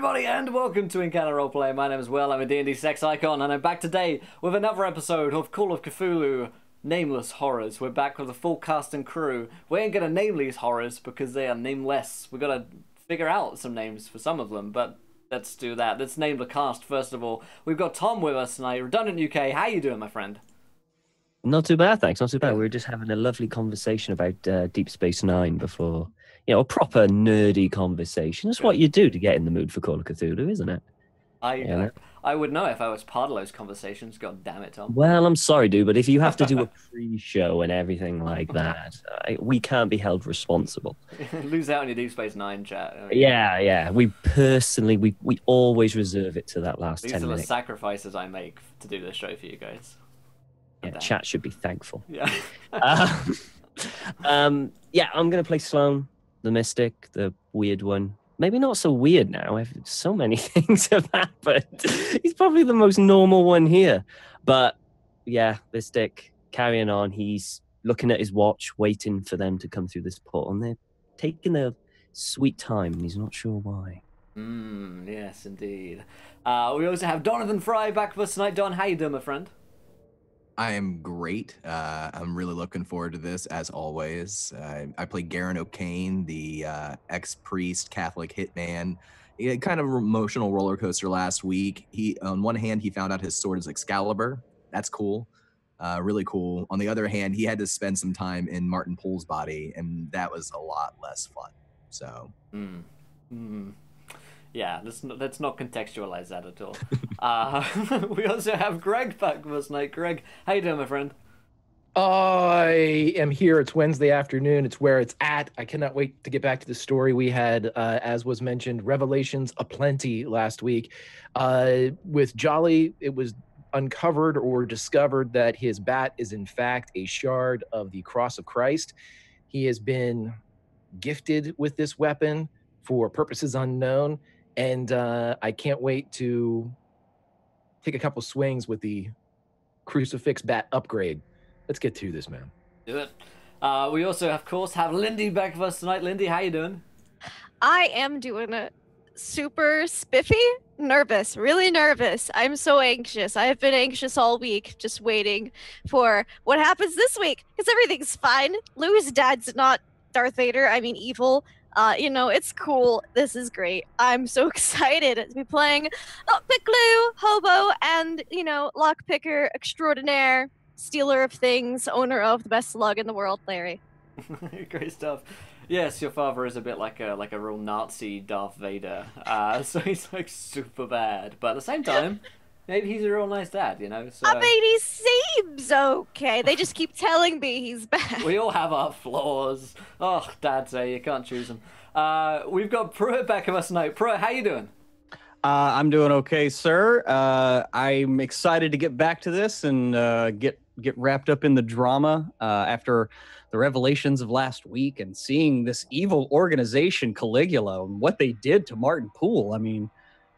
everybody, and welcome to Encounter Roleplay. My name is Will, I'm a D&D sex icon, and I'm back today with another episode of Call of Cthulhu Nameless Horrors. We're back with a full cast and crew. We ain't gonna name these horrors because they are nameless. We gotta figure out some names for some of them, but let's do that. Let's name the cast first of all. We've got Tom with us tonight, Redundant UK. How you doing, my friend? Not too bad, thanks. Not too bad. We were just having a lovely conversation about Deep Space Nine before, a proper nerdy conversation. That's what you do to get in the mood for Call of Cthulhu, isn't it? I would know if I was part of those conversations. God damn it, Tom. Well, I'm sorry, dude, but if you have to do a pre-show and everything like that, we can't be held responsible. Lose out on your Deep Space Nine chat. Yeah. We personally, we always reserve it to that last 10 minutes. These are the sacrifices I make to do this show for you guys. Yeah, chat should be thankful. Yeah. I'm going to play Sloan, the Mystic, the weird one. Maybe not so weird now. So many things have happened. He's probably the most normal one here. But yeah, Mystic, carrying on. He's looking at his watch, waiting for them to come through this portal. And they're taking their sweet time, and he's not sure why. Yes, indeed. We also have Donovan Fry back with us tonight. Don, how you doing, my friend? I am great. I'm really looking forward to this, as always. I played Garen O'Kane, the ex-priest Catholic hitman. He had kind of an emotional roller coaster last week. On one hand, he found out his sword is Excalibur. That's cool. Really cool. On the other hand, he had to spend some time in Martin Poole's body, and that was a lot less fun. So... Yeah, let's not contextualize that at all. We also have Greg back with us tonight. Greg, how you doing, my friend? I am here. It's Wednesday afternoon. It's where it's at. I cannot wait to get back to the story. We had, as was mentioned, revelations aplenty last week. With Jolly, it was uncovered or discovered that his bat is in fact a shard of the Cross of Christ. He has been gifted with this weapon for purposes unknown. And I can't wait to take a couple swings with the crucifix bat upgrade. Let's get to this, man. Do it. We also, of course, have Lindy back with us tonight. Lindy, how you doing? I am doing it super spiffy, nervous, really nervous. I'm so anxious. I have been anxious all week, just waiting for what happens this week, because everything's fine. Lou's dad's not Darth Vader. I mean, evil. It's cool. This is great. I'm so excited to be playing Picklu, Hobo, and, lockpicker extraordinaire, stealer of things, owner of the best slug in the world, Larry. Great stuff. Yes, your father is a bit like a real Nazi Darth Vader. So he's like super bad, but at the same time, maybe he's a real nice dad, So... I mean, he seems okay. They just keep telling me he's bad. We all have our flaws. Oh, Dad say you can't choose them. We've got Pruitt back with us tonight. Pruitt, how you doing? I'm doing okay, sir. I'm excited to get back to this and get wrapped up in the drama after the revelations of last week and seeing this evil organization, Caligula, and what they did to Martin Poole. I mean,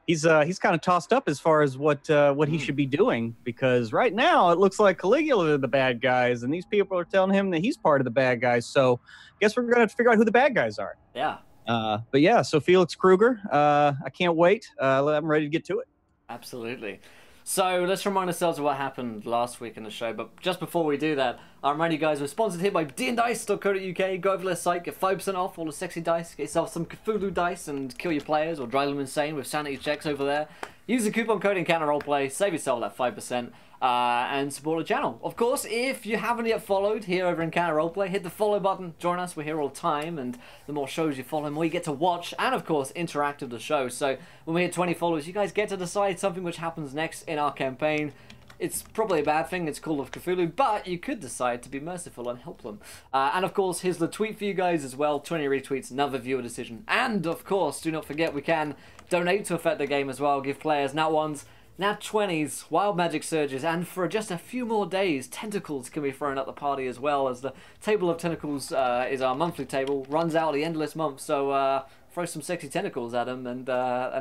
he's kind of tossed up as far as what he should be doing, because right now it looks like Caligula are the bad guys, and these people are telling him that he's part of the bad guys. So I guess we're going to have to figure out who the bad guys are. Yeah. But yeah, so Felix Krueger, I can't wait. I'm ready to get to it. Absolutely. So let's remind ourselves of what happened last week in the show. But just before we do that, I'll remind you guys we're sponsored here by dndice.co.uk. Go over to their site, get 5% off all the sexy dice, get yourself some Cthulhu dice and kill your players or drive them insane with sanity checks over there. Use the coupon code EncounterRoleplay, save yourself that 5%, and support the channel. Of course, if you haven't yet followed here over Encounter Roleplay, hit the follow button, join us, we're here all the time, and the more shows you follow, the more you get to watch, and of course, interact with the show. So when we hit 20 followers, you guys get to decide something which happens next in our campaign. It's probably a bad thing, it's Call of Cthulhu, but you could decide to be merciful and help them. And of course, here's the tweet for you guys as well, 20 retweets, another viewer decision. And of course, do not forget we can donate to affect the game as well, give players nat 1s, nat 20s, wild magic surges, and for just a few more days, tentacles can be thrown at the party as well, as the Table of Tentacles is our monthly table, runs out the endless month, so throw some sexy tentacles at them, and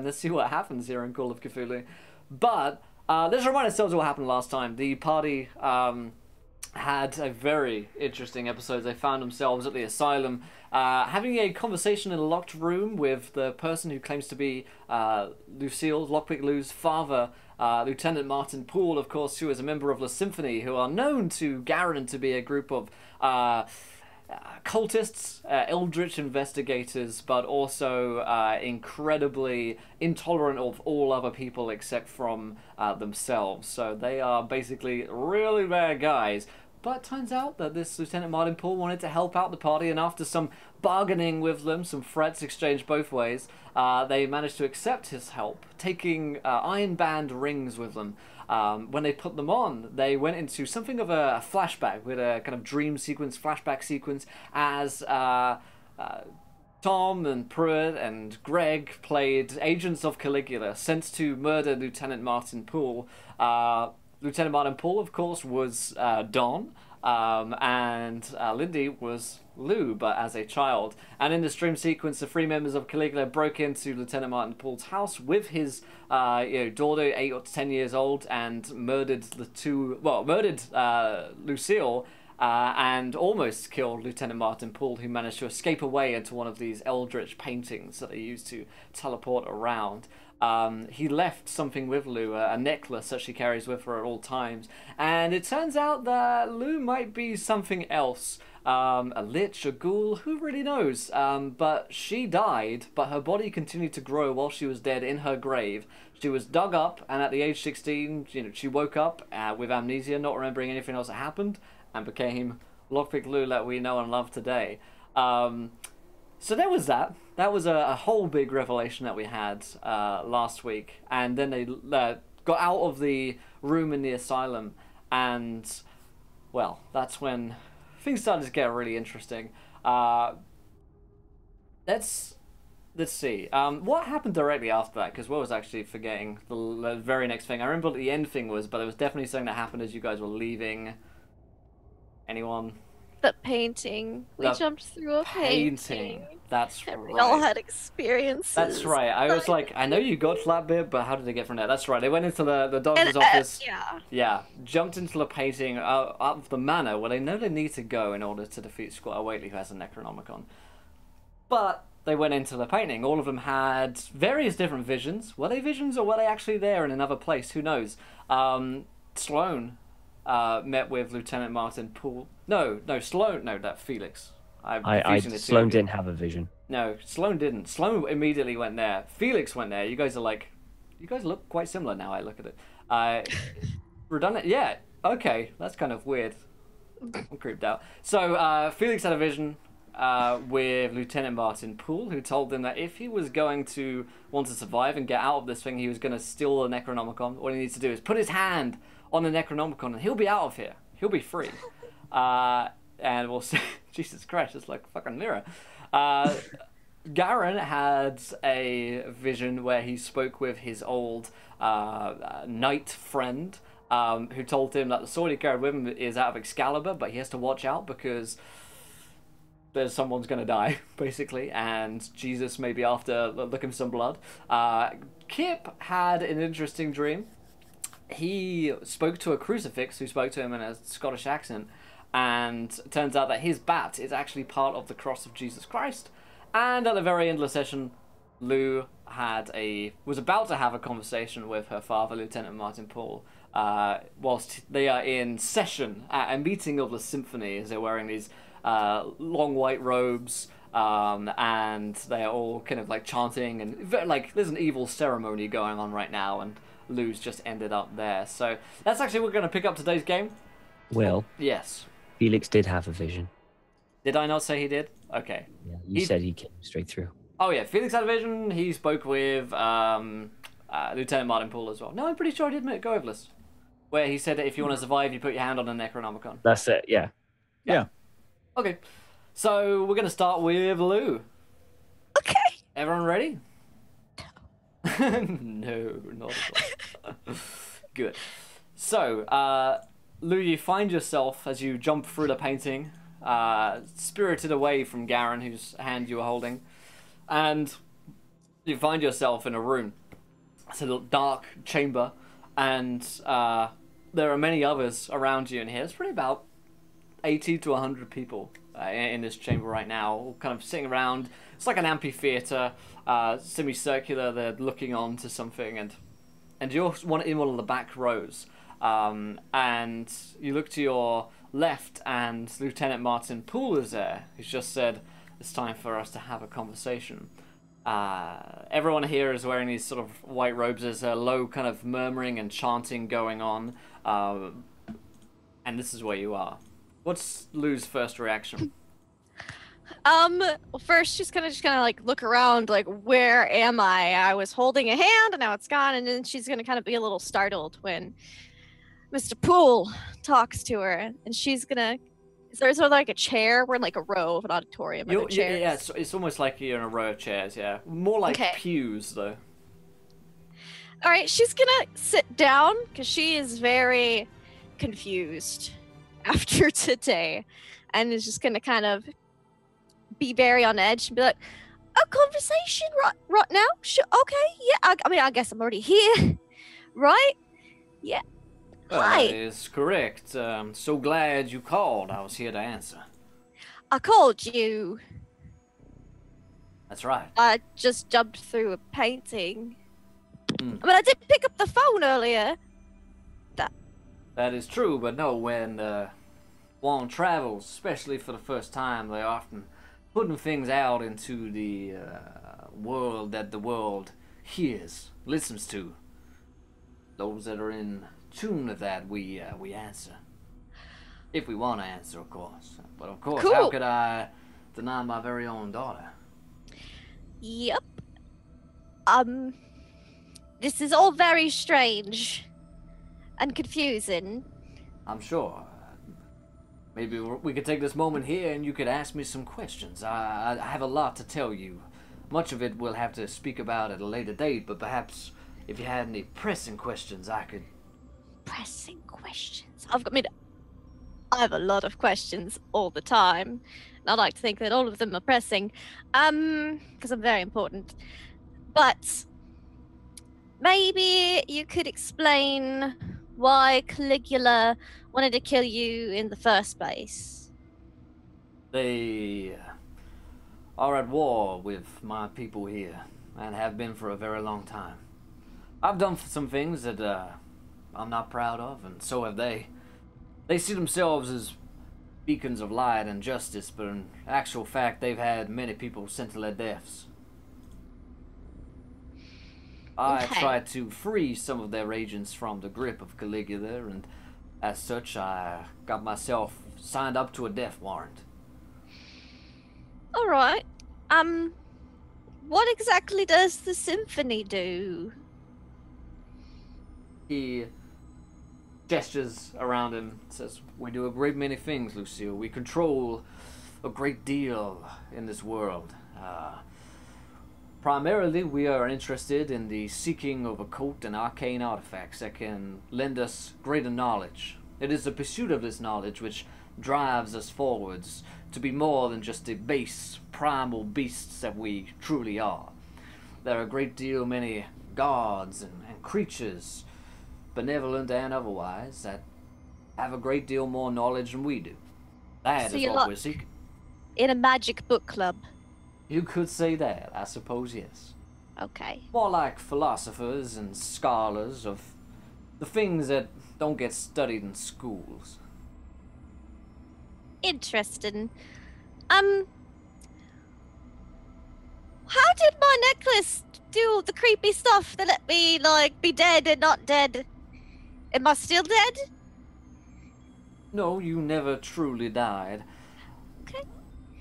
let's see what happens here in Call of Cthulhu. But let's remind ourselves of what happened last time. The party had a very interesting episode. They found themselves at the asylum having a conversation in a locked room with the person who claims to be Lucille, Lockpick Lou's father, Lieutenant Martin Poole, of course, who is a member of La Symphony, who are known to Garen to be a group of cultists, eldritch investigators, but also incredibly intolerant of all other people except from themselves. So they are basically really bad guys. But it turns out that this Lieutenant Martin Poole wanted to help out the party, and after some bargaining with them, some threats exchanged both ways, they managed to accept his help, taking iron band rings with them. When they put them on, they went into something of a flashback, with a kind of dream sequence, flashback sequence, as Tom and Pruitt and Greg played agents of Caligula, sent to murder Lieutenant Martin Poole. Lieutenant Martin Poole, of course, was Don, and Lindy was Lou, but as a child. And in this dream sequence, the three members of Caligula broke into Lieutenant Martin Poole's house with his daughter, 8 or 10 years old, and murdered Lucille, and almost killed Lieutenant Martin Poole, who managed to escape away into one of these eldritch paintings that they used to teleport around. He left something with Lou, a necklace that she carries with her at all times, and it turns out that Lou might be something else. A lich, a ghoul, who really knows? But she died, but her body continued to grow while she was dead in her grave. She was dug up, and at the age 16, she woke up with amnesia, not remembering anything else that happened, and became Lockpick Lou that we know and love today. So there was that. That was a whole big revelation that we had last week. And then they got out of the room in the asylum. And, well, that's when things started to get really interesting. Let's see. What happened directly after that? Because Will was actually forgetting the very next thing. I remember what the end thing was, but there was definitely something that happened as you guys were leaving. Anyone? The painting. We jumped through a painting. That's and right. We all had experiences. That's right. I was like, I know you got to that bit, but how did they get from there? That's right. They went into the doctor's office. Yeah. Yeah. Jumped into the painting of the manor where they know they need to go in order to defeat Squatter Whateley, who has a Necronomicon. But they went into the painting. All of them had various different visions. Were they visions or were they actually there in another place? Who knows? Sloane met with Lieutenant Martin Poole. No, Sloane. No, that Felix. Sloane didn't have a vision. No, Sloane didn't. Sloane immediately went there. Felix went there. You guys look quite similar now. I look at it. Redundant. Yeah. Okay, that's kind of weird. I'm creeped out. So Felix had a vision with Lieutenant Martin Poole, who told him that if he was going to want to survive and get out of this thing, he was going to steal the Necronomicon. All he needs to do is put his hand on the Necronomicon, and he'll be out of here. He'll be free. And we'll see. Jesus Christ, it's like a fucking mirror. Garen had a vision where he spoke with his old knight friend, who told him that the sword he carried with him is out of Excalibur, but he has to watch out because someone's going to die, basically, and Jesus may be after looking for some blood. Kip had an interesting dream. He spoke to a crucifix who spoke to him in a Scottish accent, and it turns out that his bat is actually part of the cross of Jesus Christ. And at the very end of the session, Lou was about to have a conversation with her father, Lieutenant Martin Poole, whilst they are in session at a meeting of the symphony, as they're wearing these long white robes, and they're all kind of like chanting, and like there's an evil ceremony going on right now, and Lou's just ended up there. So that's actually what we're going to pick up today's game. Will. Yes. Felix did have a vision. Did I not say he did? Okay. Yeah, you said he came straight through. Oh yeah, Felix had a vision. He spoke with Lieutenant Martin Poole as well. No, I'm pretty sure I did go over this. Where he said that if you want to survive, you put your hand on a Necronomicon. That's it, yeah. Yeah. Okay. So we're going to start with Lou. Okay. Everyone ready? No, not at all. Good. So, Lou, you find yourself, as you jump through the painting, spirited away from Garen, whose hand you were holding, and you find yourself in a room. It's a little dark chamber, and there are many others around you in here. It's probably about 80 to 100 people in this chamber right now, all kind of sitting around. It's like an amphitheater, semicircular. They're looking on to something, and you're in one of the back rows. And you look to your left, and Lieutenant Martin Poole is there. He's just said, "It's time for us to have a conversation." Everyone here is wearing these sort of white robes. There's a low kind of murmuring and chanting going on, and this is where you are. What's Lou's first reaction? Well, first she's gonna just kind of like look around, like, where am I? I was holding a hand and now it's gone, and then she's gonna kind of be a little startled when Mr. Poole talks to her, and she's gonna. Is there sort of like a chair? We're in like a row of an auditorium. Of chairs. Yeah, it's almost like you're in a row of chairs. Yeah, more like Okay. pews though. All right, she's gonna sit down because she is very confused after today, and is just gonna kind of be very on edge and be like, "A conversation right now? Sure, okay, yeah. I mean, I guess I'm already here, right? Yeah. Hi. That is correct. So glad you called. I was here to answer. I called you. That's right. I just jumped through a painting. Hmm. I mean, I did pick up the phone earlier. That is true, but no, when one travels, especially for the first time, they're often putting things out into the world that the world hears, listens to. Those that are in tune with that, we answer. If we want to answer, of course. But of course, how Cool. could I deny my very own daughter? Yep. This is all very strange and confusing. I'm sure. Maybe we could take this moment here and you could ask me some questions. I have a lot to tell you. Much of it we'll have to speak about at a later date, but perhaps if you had any pressing questions, I could... Pressing questions. I have a lot of questions all the time. And I like to think that all of them are pressing. Because I'm very important. But maybe you could explain why Caligula wanted to kill you in the first place. They are at war with my people here, and have been for a very long time. I've done some things that I'm not proud of, and so have they. They see themselves as beacons of light and justice, but in actual fact, they've had many people sent to their deaths. I Okay. tried to free some of their agents from the grip of Caligula, and as such, I got myself signed up to a death warrant. All right. What exactly does the symphony do? He gestures around him, says, "We do a great many things, Lucille. We control a great deal in this world. Primarily, we are interested in the seeking of occult and arcane artifacts that can lend us greater knowledge. It is the pursuit of this knowledge which drives us forwards to be more than just the base, primal beasts that we truly are. There are a great deal many gods and creatures, benevolent and otherwise, that have a great deal more knowledge than we do. That So is you're what not- we're seeking." In a magic book club. You could say that, I suppose, yes. Okay. More like philosophers and scholars of the things that don't get studied in schools. Interesting. How did my necklace do the creepy stuff that let me, like, be dead and not dead? Am I still dead? No, you never truly died. Okay.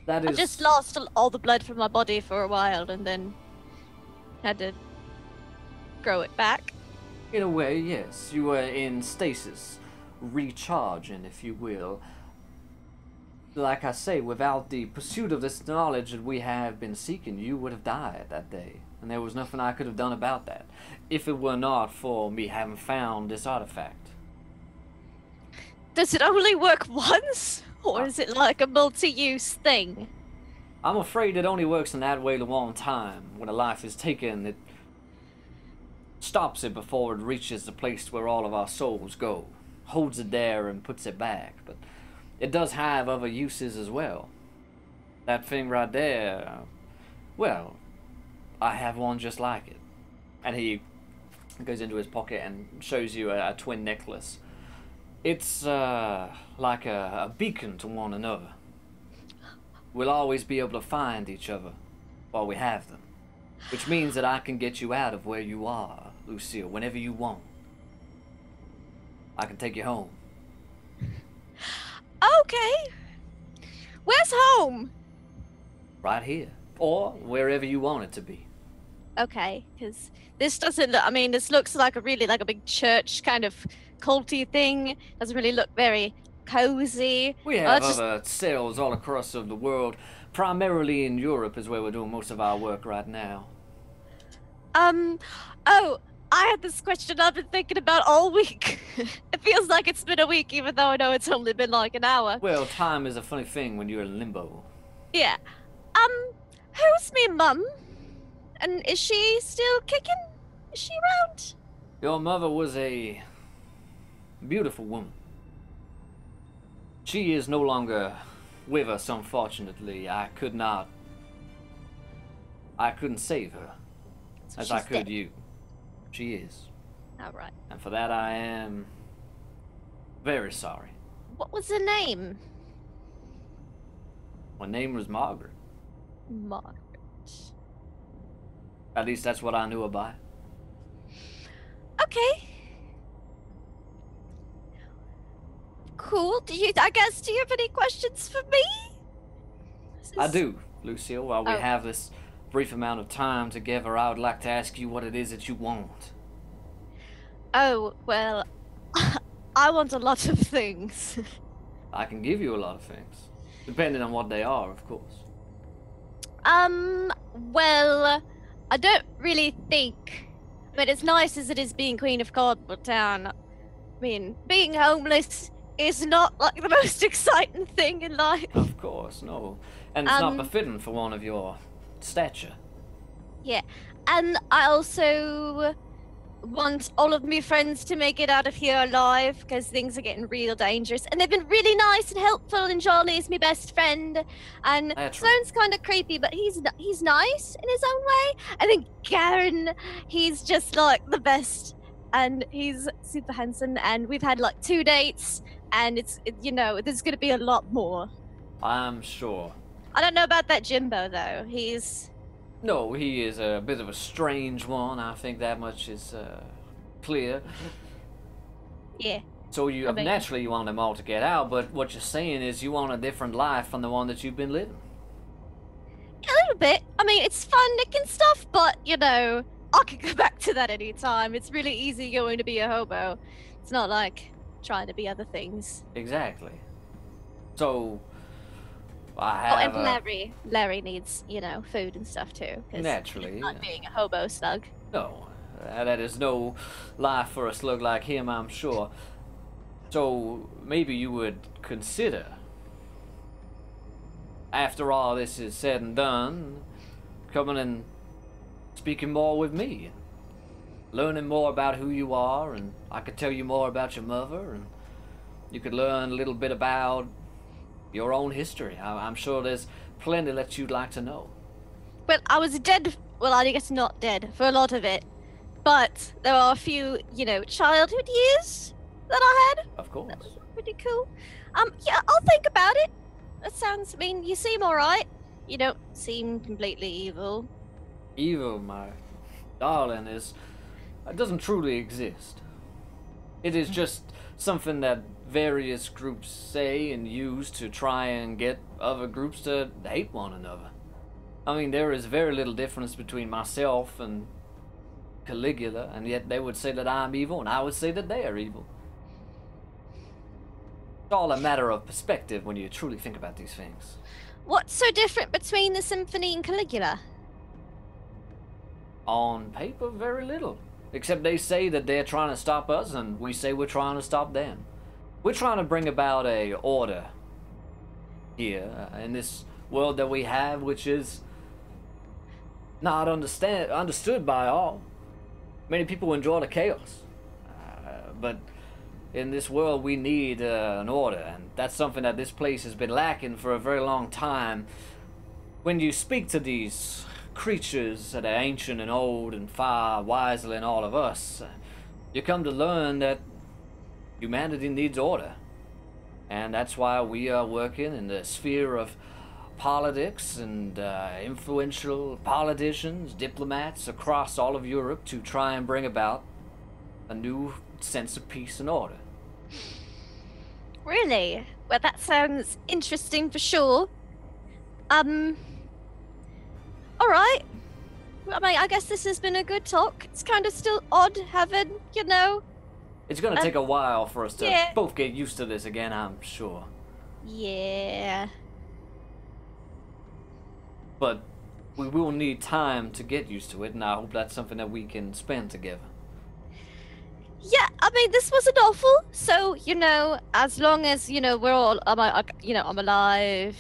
That I is... just lost all the blood from my body for a while and then had to grow it back. In a way, yes. You were in stasis, recharging, if you will. Like I say, without the pursuit of this knowledge that we have been seeking, you would have died that day. And there was nothing I could have done about that, if it were not for me having found this artifact. Does it only work once? Or is it like a multi-use thing? I'm afraid it only works in that way the one time. When a life is taken, it stops it before it reaches the place where all of our souls go. Holds it there and puts it back. But it does have other uses as well. That thing right there, well, I have one just like it. And he goes into his pocket and shows you a twin necklace. It's like a beacon to one another. We'll always be able to find each other while we have them. Which means that I can get you out of where you are, Lucille, whenever you want. I can take you home. Okay. Where's home? Right here. Or wherever you want it to be. Okay, because this doesn't look, I mean, this looks like a really, like a big church kind of culty thing. Doesn't really look very cozy. We have other cells all across the world. Primarily in Europe is where we're doing most of our work right now. Oh, I had this question I've been thinking about all week. It feels like it's been a week, even though I know it's only been like an hour. Well, time is a funny thing when you're in limbo. Yeah. Who's me mum? And is she still kicking? Is she around? Your mother was a beautiful woman. She is no longer with us, unfortunately. I couldn't save her So as I she's could dead. you. She is. Alright. And for that I am very sorry. What was her name? My name was Margaret. Margaret. At least that's what I knew about. Okay. Cool. Do you have any questions for me? I do, Lucille. While we Oh. have this brief amount of time together, I would like to ask you what it is that you want. Oh, well, I want a lot of things. I can give you a lot of things. Depending on what they are, of course. Well, I don't really think, but as nice as it is being Queen of Cardboard Town, I mean, being homeless is not like the most exciting thing in life. Of course, no. And it's not Um, befitting for one of your stature. Yeah, and I also want all of my friends to make it out of here alive because things are getting real dangerous. And they've been really nice and helpful, and Charlie is my best friend. And That's right. Sloane's kind of creepy, but he's nice in his own way. And then Garen, he's just like the best, and he's super handsome. And we've had like 2 dates, and there's gonna be a lot more. I'm sure. I don't know about that Jimbo though. No, he is a bit of a strange one. I think that much is clear. Yeah. So I mean- naturally you want them all to get out, but what you're saying is you want a different life from the one that you've been living. A little bit. I mean, it's fun nicking stuff, but I could go back to that anytime. It's really easy going to be a hobo. It's not like trying to be other things. Exactly. So I Oh, have and Larry needs, food and stuff too. 'Cause naturally. not being a hobo slug. No, that is no life for a slug like him, I'm sure. So maybe you would consider, after all this is said and done, coming and speaking more with me, learning more about who you are, and I could tell you more about your mother, and you could learn a little bit about your own history. I'm sure there's plenty that you'd like to know. Well, I was dead. Well, I guess not dead for a lot of it. But there are a few, childhood years that I had. Of course. That was pretty cool. Yeah, I'll think about it. That sounds, you seem alright. You don't seem completely evil. Evil, my darling, it doesn't truly exist. It is just something that various groups say and use to try and get other groups to hate one another. I mean, there is very little difference between myself and Caligula, and yet they would say that I'm evil, and I would say that they are evil. It's all a matter of perspective when you truly think about these things. What's so different between the symphony and Caligula? On paper, very little. Except they say that they're trying to stop us, and we say we're trying to stop them. We're trying to bring about a order here in this world that we have, which is not understood by all. Many people enjoy the chaos, but in this world we need an order, and that's something that this place has been lacking for a very long time. When you speak to these creatures that are ancient and old and far wiser than all of us, you come to learn that humanity needs order. And that's why we are working in the sphere of politics and influential politicians, diplomats across all of Europe to try and bring about a new sense of peace and order. Really? Well, that sounds interesting for sure. All right. I mean, I guess this has been a good talk. It's kind of still odd having, you know. It's gonna take a while for us to yeah. both get used to this again, I'm sure. Yeah. But we will need time to get used to it, and I hope that's something that we can spend together. Yeah, I mean, this wasn't awful. So, you know, as long as, you know, we're all, I'm alive,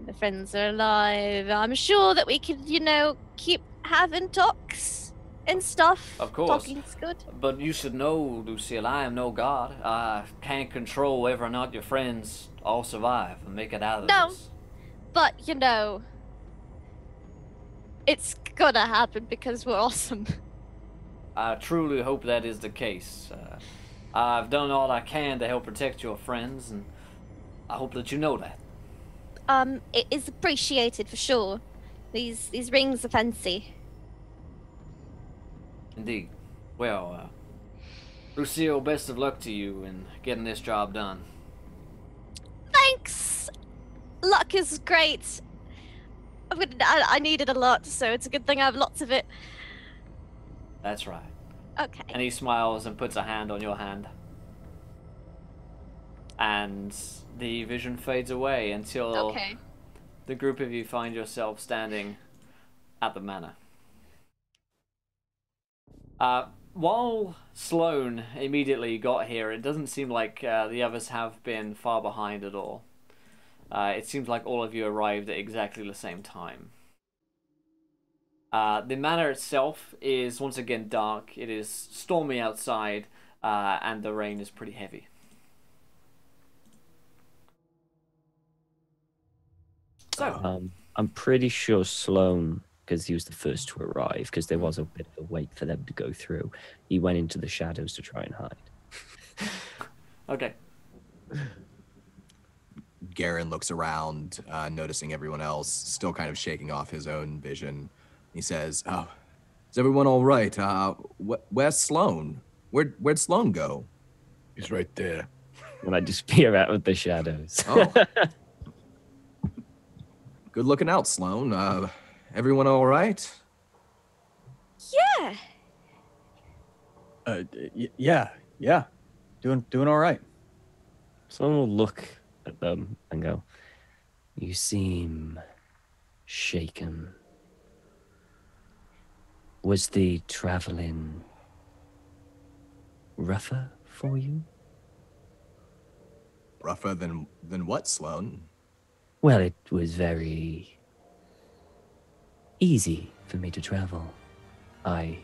the friends are alive, I'm sure that we can, you know, keep having talks and stuff. Of course. Talking's good. But you should know, Lucille, I am no god. I can't control whether or not your friends all survive and make it out of this. But, you know, it's gonna happen because we're awesome. I truly hope that is the case. I've done all I can to help protect your friends, and I hope that you know that. It is appreciated for sure. These rings are fancy. Indeed. Well, Lucille, best of luck to you in getting this job done. Thanks! Luck is great. I need it a lot, so it's a good thing I have lots of it. That's right. Okay. And he smiles and puts a hand on your hand. And the vision fades away until the group of you find yourself standing at the manor. While Sloane immediately got here, it doesn't seem like the others have been far behind at all. It seems like all of you arrived at exactly the same time. The manor itself is once again dark. It is stormy outside, and the rain is pretty heavy. So, I'm pretty sure Sloane, because he was the first to arrive, because there was a bit of a wait for them to go through, he went into the shadows to try and hide. Okay. Garen looks around, noticing everyone else, still kind of shaking off his own vision. He says, "Oh, is everyone all right? Where's Sloane? Where'd Sloane go?" He's right there. And I disappear out of the shadows. Oh. Good looking out, Sloane. Everyone all right? Yeah. Yeah. Doing all right. Sloane will look at them and go, "You seem shaken. Was the traveling rougher for you?" Rougher than what, Sloane? Well, it was very easy for me to travel. I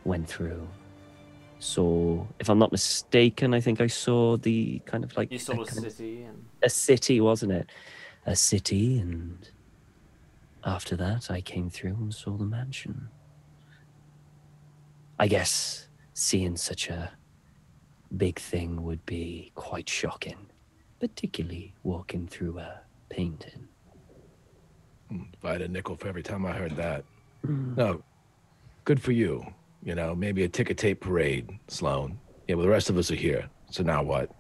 went through, saw, if I'm not mistaken, I think I saw the kind of like... You saw a city and... A city, wasn't it? A city, and after that I came through and saw the mansion. I guess seeing such a big thing would be quite shocking, particularly walking through a painting. If I had a nickel for every time I heard that. No, good for you. You know, maybe a ticker tape parade, Sloane. Yeah, well, the rest of us are here. So now what?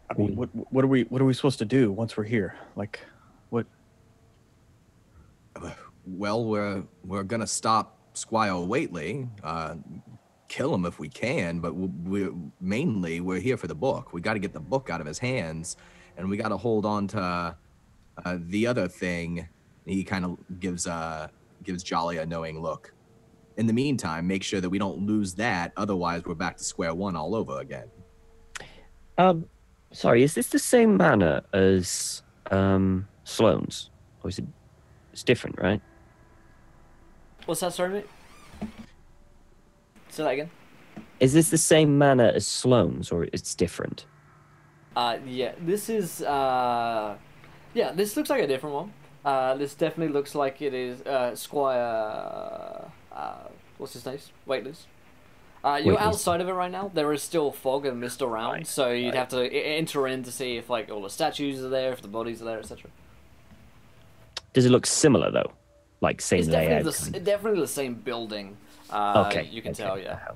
I mean, what are we supposed to do once we're here? Like, what? Well, we're gonna stop Squire Whateley, kill him if we can, but we're here for the book. We got to get the book out of his hands, and we got to hold on to the other thing. He kind of gives Jolly a knowing look. In the meantime, make sure that we don't lose that. Otherwise, we're back to square one all over again. Sorry, is this the same manor as Sloane's? Or is it? It's different, right? What's that, sorry, mate? Say that again. Is this the same manor as Sloane's, or it's different? Yeah, this is this looks like a different one. This definitely looks like it is Squire. What's his name? Whateley's. You're Whateley's. outside of it right now. There is still fog and mist around, so you'd have to enter in to see if like all the statues are there, if the bodies are there, etc. Does it look similar though? Like same It's layout? definitely the same building. Okay. You can tell, yeah.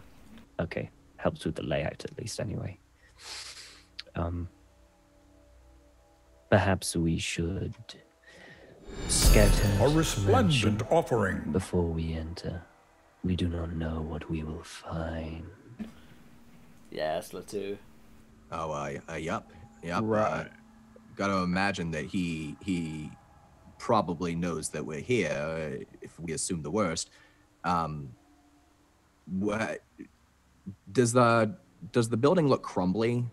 Okay. Helps with the layout at least anyway. Perhaps we should scout out A the resplendent mansion offering. before we enter. We do not know what we will find. Yes, Latu. Oh, yup. Right. Got to imagine that he probably knows that we're here. If we assume the worst, what does the building look crumbly?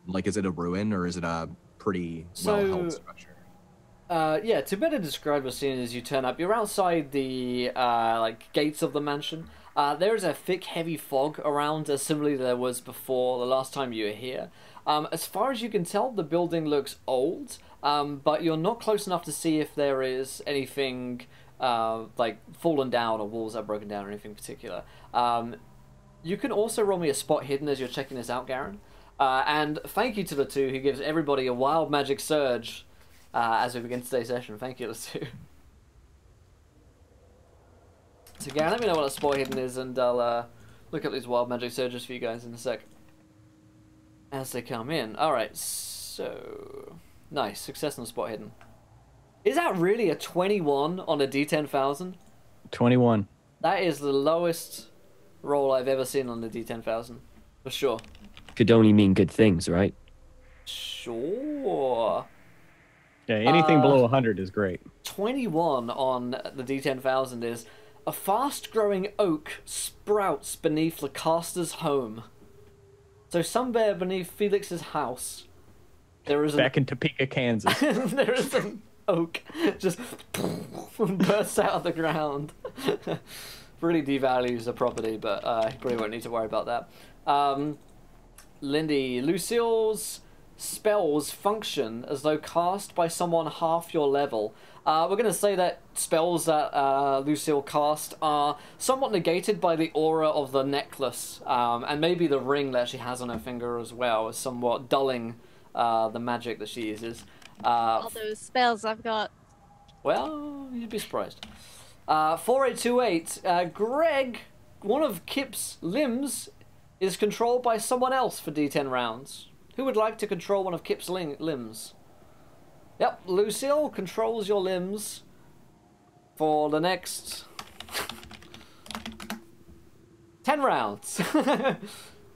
Like, is it a ruin or is it a pretty well-held structure? To better describe the scene as you turn up, you're outside the gates of the mansion. There is a thick, heavy fog around, as similarly there was before the last time you were here. As far as you can tell, the building looks old, but you're not close enough to see if there is anything fallen down or walls that are broken down or anything particular. You can also roll me a spot hidden as you're checking this out, Garen. And thank you to the two who gives everybody a wild magic surge as we begin today's session. Thank you, the two. So Garen, let me know what a spot hidden is, and I'll look up these wild magic surges for you guys in a sec. As they come in. Alright, so... Nice, success on the spot hidden. Is that really a 21 on a D10,000? 21. That is the lowest roll I've ever seen on the D10,000. For sure. Could only mean good things, right? Sure. Yeah, anything below 100 is great. 21 on the D10,000 is... A fast-growing oak sprouts beneath Lacaster's home. So somewhere beneath Felix's house, there is Back in Topeka, Kansas. there is an oak just bursts out of the ground. Really devalues the property, but you probably won't need to worry about that. Lindy, Lucille's spells function as though cast by someone half your level. We're going to say that spells that Lucille cast are somewhat negated by the aura of the necklace, and maybe the ring that she has on her finger as well is somewhat dulling the magic that she uses. All those spells I've got. Well, you'd be surprised. 4828, Greg, one of Kip's limbs, is controlled by someone else for D10 rounds. Who would like to control one of Kip's limbs? Yep, Lucille controls your limbs for the next 10 rounds.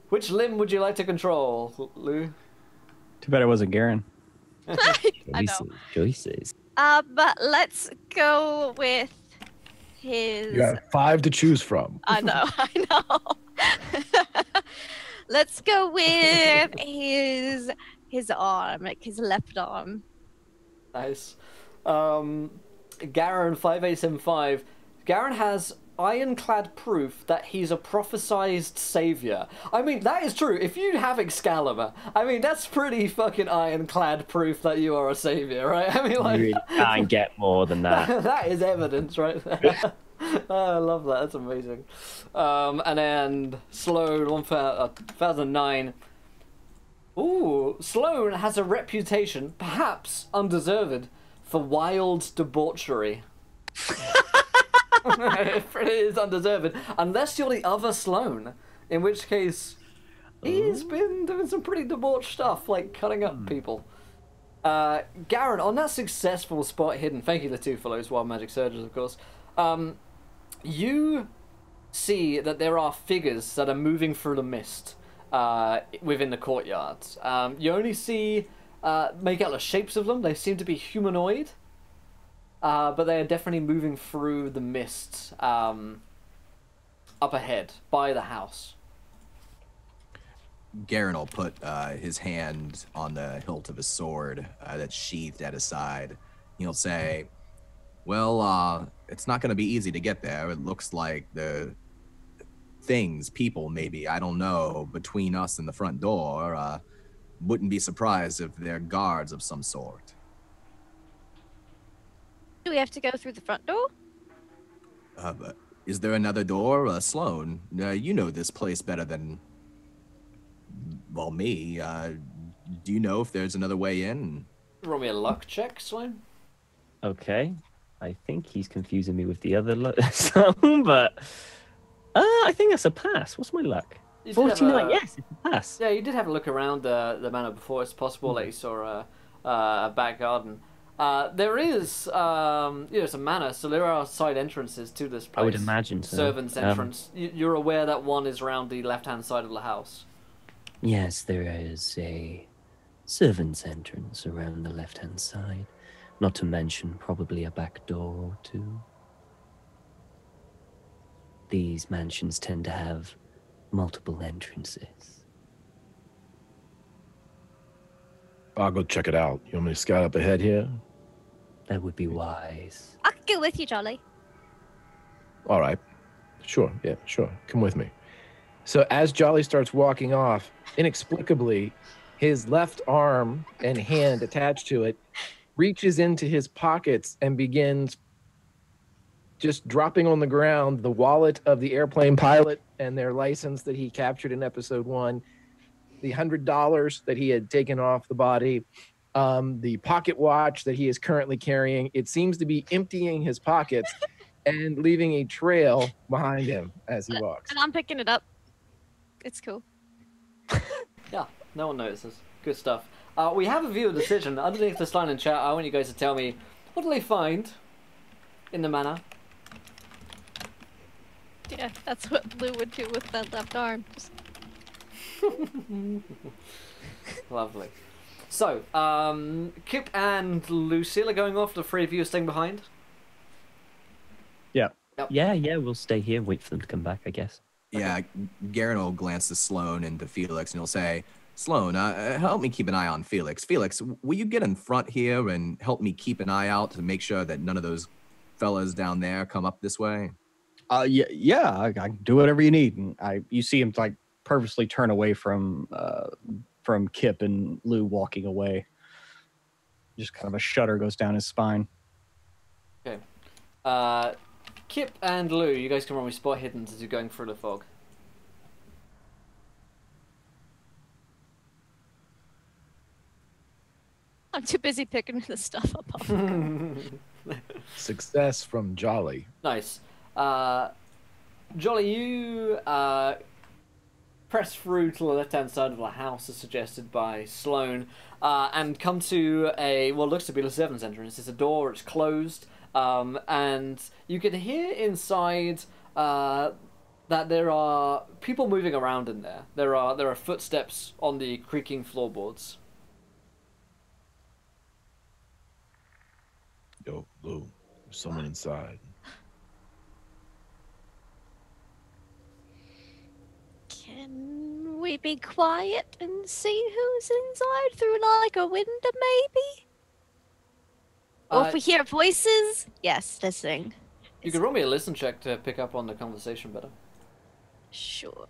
Which limb would you like to control, Lou? Too bad it wasn't Garen. I know. Choices. But let's go with his... You got 5 to choose from. I know. Let's go with his arm, like his left arm. Nice. Garen 5875. Garen has ironclad proof that he's a prophesized savior. I mean, that is true. If you have Excalibur, I mean, that's pretty fucking ironclad proof that you are a savior, right? I mean, like... You really can't get more than that. That is evidence right there. Oh, I love that. That's amazing. And then Sloan 1009. Ooh, Sloan has a reputation, perhaps undeserved, for wild debauchery. It is undeserved, unless you're the other Sloan, in which case he's been doing some pretty debauched stuff, like cutting up people. Garen, on that successful spot hidden, thank you the two for those wild magic surges, of course. You see that there are figures that are moving through the mist within the courtyard. You only see, make out the shapes of them. They seem to be humanoid, but they are definitely moving through the mist up ahead by the house. Garen will put his hand on the hilt of his sword that's sheathed at his side. He'll say, well, it's not going to be easy to get there. It looks like the things, people maybe, I don't know, between us and the front door. Wouldn't be surprised if they're guards of some sort. Do we have to go through the front door? But is there another door? Sloan, you know this place better than, well, me. Do you know if there's another way in? Roll me a luck check, Sloan. Okay. I think he's confusing me with the other song, but I think that's a pass. What's my luck? You did have 49. Yes, it's a pass. Yeah, you did have a look around the manor before. It's possible that you saw a back garden. There is, it's a manor, so there are side entrances to this place. I would imagine so. Servants' entrance. You're aware that one is around the left-hand side of the house. Yes, there is a servant's entrance around the left-hand side. Not to mention probably a back door or two. These mansions tend to have multiple entrances. I'll go check it out. You want me to scout up ahead here? That would be wise. I can go with you, Jolly. All right. Sure. Yeah, sure. Come with me. So as Jolly starts walking off, inexplicably, his left arm and hand attached to it reaches into his pockets and begins just dropping on the ground the wallet of the airplane pilot and their license that he captured in episode 1, the $100 that he had taken off the body, the pocket watch that he is currently carrying. It seems to be emptying his pockets and leaving a trail behind him as he walks. And I'm picking it up. It's cool. Yeah, no one notices. Good stuff. We have a viewer decision. Underneath this line in chat, I want you guys to tell me, what do they find in the manor? Yeah, that's what Lou would do with that left arm. Lovely. So, Kip and Lucille are going off. The three of you are staying behind. Yeah. Yep. Yeah, we'll stay here, wait for them to come back, I guess. Yeah, Garen will glance to Sloan and to Felix, and he'll say, Sloan, help me keep an eye on Felix. Felix, will you get in front here and help me keep an eye out to make sure that none of those fellas down there come up this way? Yeah, I can do whatever you need. And you see him like purposely turn away from Kip and Lou walking away. Just kind of a shudder goes down his spine. Okay. Kip and Lou, you guys can roll me spot hidden as you're going through the fog. I'm too busy picking this stuff up. Success from Jolly. Nice. Jolly, you press through to the left-hand side of the house as suggested by Sloan, and come to what looks to be the servants' entrance. It's a door, it's closed, and you can hear inside that there are people moving around in there. There are footsteps on the creaking floorboards. Yo, Lou, there's someone inside. Can we be quiet and see who's inside through like a window, maybe? Or if we hear voices, yes, listening. You could roll me a listen check to pick up on the conversation better. Sure.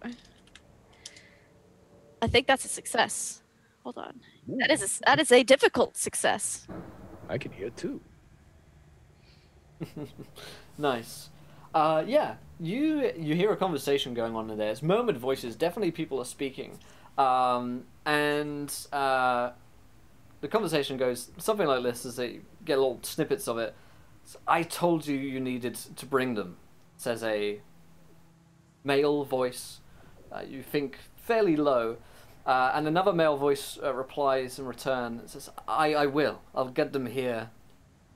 I think that's a success. Hold on. Ooh. That is a difficult success. I can hear too. Nice. Yeah, you hear a conversation going on in there. It's murmured voices. Definitely people are speaking. The conversation goes something like this as they get little snippets of it. I told you you needed to bring them, says a male voice. You think fairly low. And another male voice replies in return. It says, I will. I'll get them here.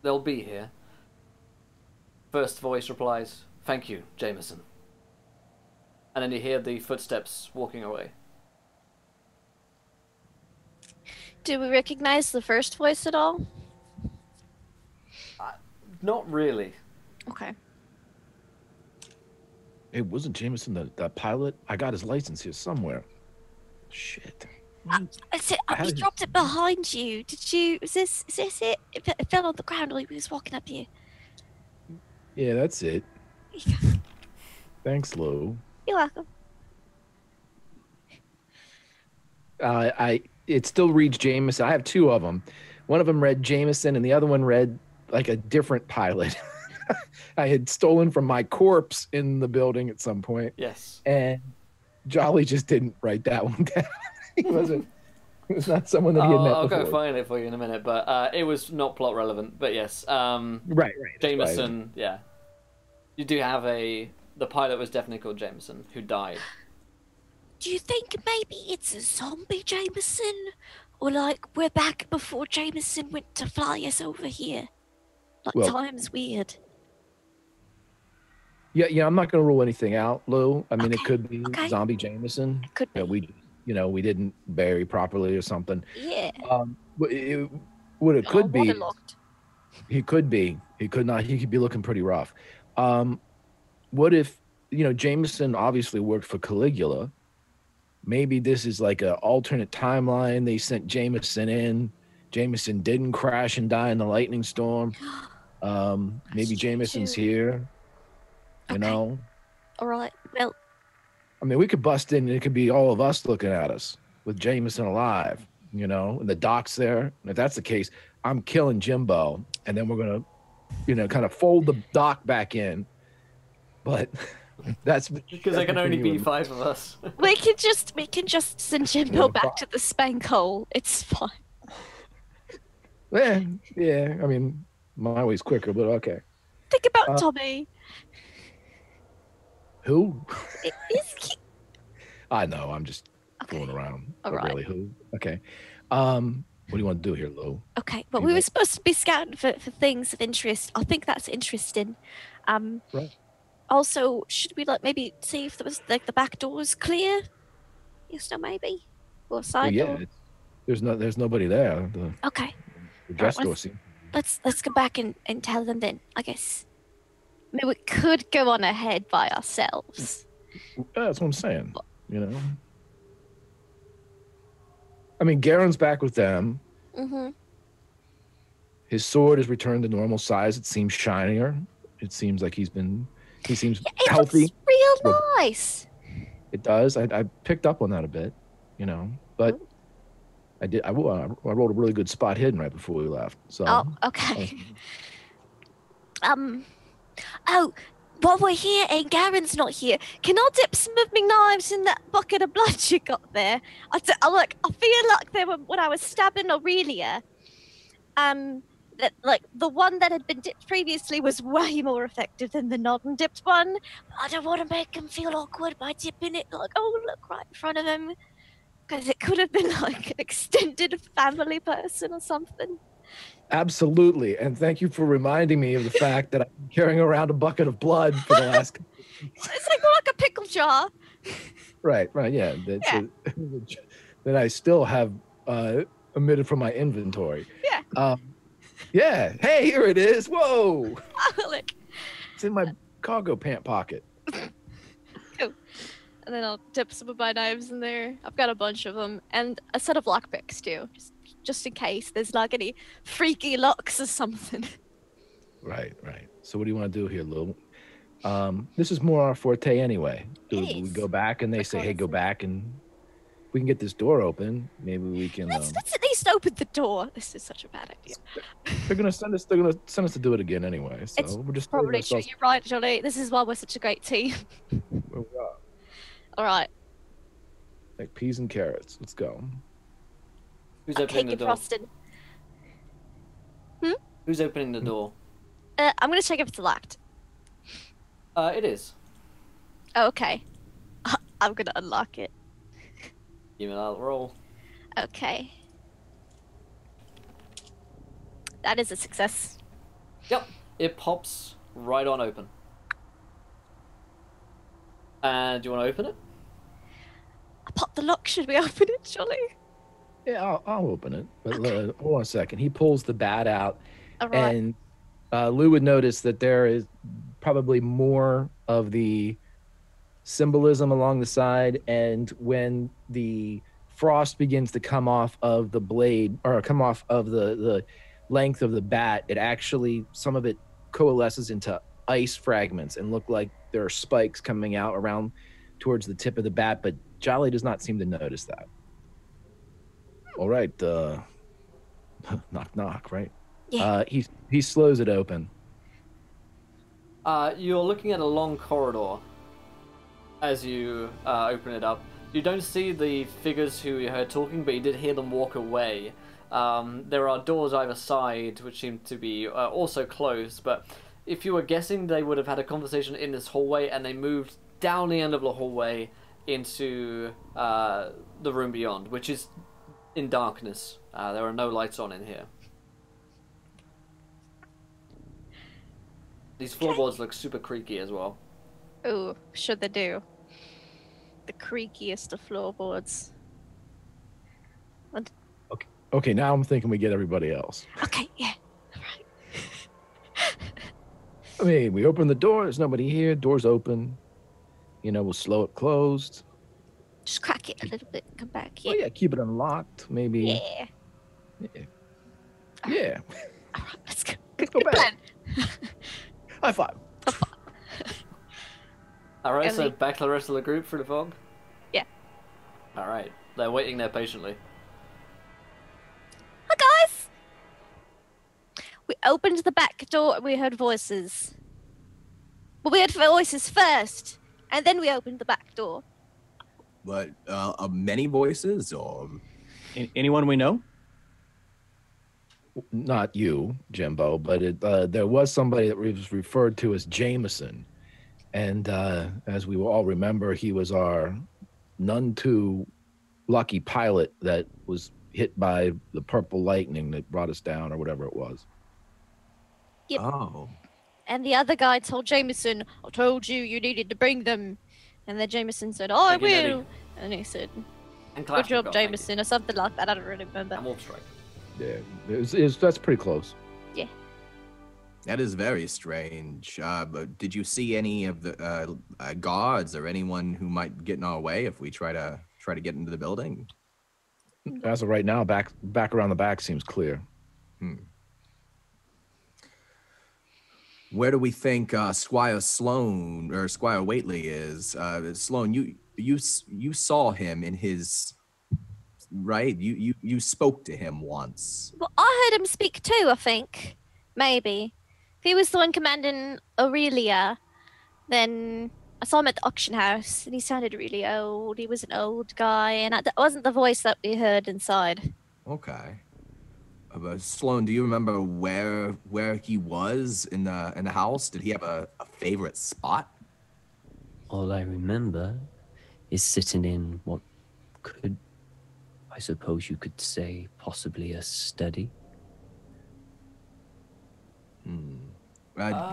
They'll be here. First voice replies, thank you, Jameson. And then you hear the footsteps walking away. Do we recognize the first voice at all? Not really. Okay. It wasn't Jameson, that pilot. I got his license here somewhere. Shit. I just dropped it behind you. Did you? Is this it? It fell on the ground while he was walking up here. Yeah, that's it. Thanks, Lou. You're welcome. It still reads Jameson. I have two of them. One of them read Jameson, and the other one read like a different pilot. I had stolen from my corpse in the building at some point. Yes. And Jolly just didn't write that one down. He wasn't. It was not someone that he had met I'll before. go find it for you in a minute, but it was not plot relevant. But yes, Right. Jameson. Yeah, you do have the pilot was definitely called Jameson, who died. Do you think maybe it's a zombie Jameson? Or like we're back before Jameson went to fly us over here? Like Well- time's weird. Yeah. I'm not going to rule anything out, Lou. I mean, it Okay, could be okay. zombie Jameson Could be. that we didn't bury properly or something. Yeah. What it could be. Waterlogged. He could be. He could not. He could be looking pretty rough. What if, Jameson obviously worked for Caligula. Maybe this is like an alternate timeline. They sent Jameson in. Jameson didn't crash and die in the lightning storm. Maybe true, Jameson's too. here. You Okay. know? All right. Well, I mean, we could bust in and it could be all of us looking at us with Jameson alive, and the doc's there. And if that's the case, I'm killing Jimbo. And then we're going to, kind of fold the doc back in. But that's Because there can only be 5 of us. we can just send Jimbo Yeah, back to the spank hole. It's fine. Yeah. I mean, my way's quicker, but okay. Think about Tommy. Who? Is he... I know. I'm just Okay. fooling around. All But right. Really, who? Okay. What do you want to do here, Lou? Okay, but You we know- were supposed to be scouting for things of interest. I think that's interesting. Right. Also, should we maybe see if there was the back door's clear? Yes, no, maybe, or Well, side yeah. door. There's nobody there. Okay, The guest Alright, door seems. let's go back and tell them then. I guess. I mean, we could go on ahead by ourselves. That's what I'm saying. I mean, Garen's back with them. Mm-hmm. His sword is returned to normal size. It seems shinier. It seems like he seems It healthy. looks real Well- nice. It does. I picked up on that a bit, but I did. I rolled a really good spot hidden right before we left. So Oh, okay. Oh, while we're here and Garen's not here, can I dip some of my knives in that bucket of blood you got there? I feel like they were when I was stabbing Aurelia. That the one that had been dipped previously was way more effective than the non-dipped one. I don't want to make him feel awkward by dipping it look right in front of him, because it could have been like an extended family person or something. absolutely, and thank you for reminding me of the fact that I'm carrying around a bucket of blood for the last. It's like a pickle jar. Right. Yeah. That I still have omitted from my inventory. Yeah. Yeah. Hey, here it is. Whoa! Like, It's in my cargo pant pocket. and then I'll dip some of my knives in there. I've got a bunch of them, and a set of lockpicks too, just in case there's like any freaky locks or something. Right. So what do you want to do here, Lou? This is more our forte anyway. Do It we is. go back and they say, "Hey, go Reconnaissance. back," and we can get this door open. Maybe we can. Let's at least open the door. This is such a bad idea. They're gonna send us. They're gonna send us to do it again anyway. So It's we're just Probably true. You're right, Johnny. This is why we're such a great team. All right. Like peas and carrots. Let's go. Who's Okay, opening the get door? frosted. Who's opening the door? I'm gonna check if it's locked. It is. Oh, okay. I'm gonna unlock it. Give me that roll. Okay. That is a success. Yep, it pops right on open. And do you want to open it? I popped the lock. Should we open it, Johnny? Yeah, I'll open it. But hold on a second. He pulls the bat out, All right. and Lou would notice that there is probably more of the symbolism along the side, and when the frost begins to come off of the blade or come off of the length of the bat, it actually, some of it coalesces into ice fragments and look like there are spikes coming out around towards the tip of the bat, but Jolly does not seem to notice that. All right, knock, knock, right? Yeah. He slows it open. You're looking at a long corridor as you open it up. You don't see the figures who you heard talking, but you did hear them walk away. There are doors either side, which seem to be also closed, but if you were guessing, they would have had a conversation in this hallway, and they moved down the end of the hallway into the room beyond, which is in darkness. There are no lights on in here. These floorboards look super creaky as well. Ooh, should they do? The creakiest of floorboards. Okay, now I'm thinking we get everybody else. Okay, yeah. Alright. I mean, we open the door, there's nobody here, door's open. You know, we'll slow it closed. Just crack it a little bit and come back. Yeah. Oh yeah, keep it unlocked, maybe. Yeah. Yeah. Alright, let's go. Let's go Good back. plan. High five. Alright, so Emily. back to the rest of the group through the fog? Yeah. Alright, they're waiting there patiently. Hi, guys! We opened the back door and we heard voices. Well, we heard voices first, and then we opened the back door. But many voices, or Anyone we know? Not you, Jimbo, but there was somebody that was referred to as Jameson. And as we all remember, he was our none too lucky pilot that was hit by the purple lightning that brought us down, or whatever it was. Yep. oh, And the other guy told Jameson, I told you you needed to bring them. And then Jameson said, oh, I Thank you, Nettie. will. And he said, And good job, Kalashnikov, thank you. Jameson, or something like that. I don't really remember. And Wolf Strike. Yeah, that's pretty close. that is very strange. But did you see any of the guards or anyone who might get in our way if we try to get into the building? As of right now, back around the back seems clear. Where do we think Squire Sloan or Squire Whateley is? Sloan, you saw him in his right. You spoke to him once. Well, I heard him speak too, I think. Maybe. If he was the one commanding Aurelia, then I saw him at the auction house, and he sounded really old. He was an old guy, and that wasn't the voice that we heard inside. Okay. Sloan, do you remember where he was in the house? Did he have a favorite spot? All I remember is sitting in what could, I suppose you could say, possibly a study.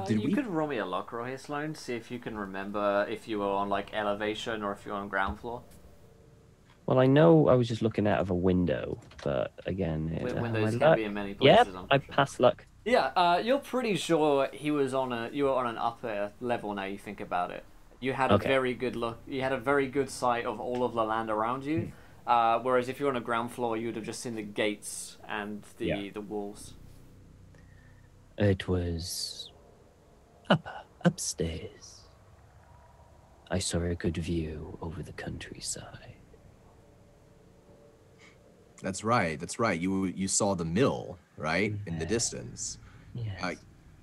You could roll me a luck roll here, Sloan. See if you can remember if you were on like elevation or if you were on ground floor. Well, I know I was just looking out of a window, but again, Windows my can luck- be in many Yeah, places. I passed luck. Yeah, you're pretty sure you were on an upper level now you think about it. You had a Okay. very good look. You had a very good sight of all of the land around you. Whereas if you're on a ground floor, you would have just seen the gates and the walls. It was upstairs. I saw a good view over the countryside. That's right. You saw the mill, right, in the distance. Yes.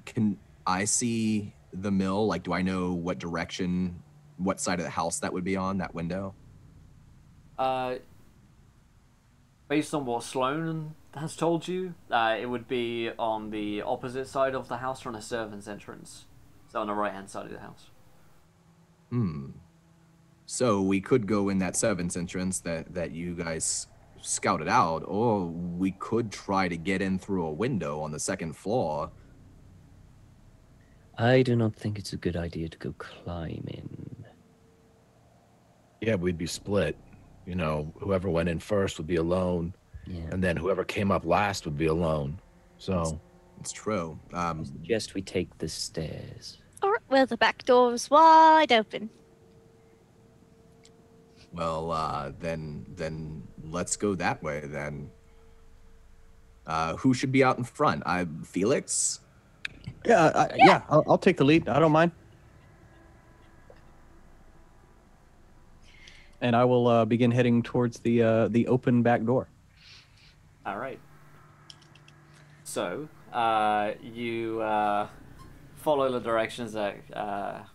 Can I see the mill? Like, do I know what direction, what side of the house that would be on, that window? Based on what Sloan has told you, it would be on the opposite side of the house from the servant's entrance. So on the right-hand side of the house. So we could go in that servant's entrance that you guys scouted out, or we could try to get in through a window on the second floor. I do not think it's a good idea to go climbing. Yeah, we'd be split. You know, whoever went in first would be alone, Yeah. and then whoever came up last would be alone. So It's true. I suggest we take the stairs. All right, well, the back door's wide open. Well, then let's go that way then. Who should be out in front? Felix? Yeah, I'll take the lead. I don't mind. and I will begin heading towards the open back door. All right. So, you follow the directions that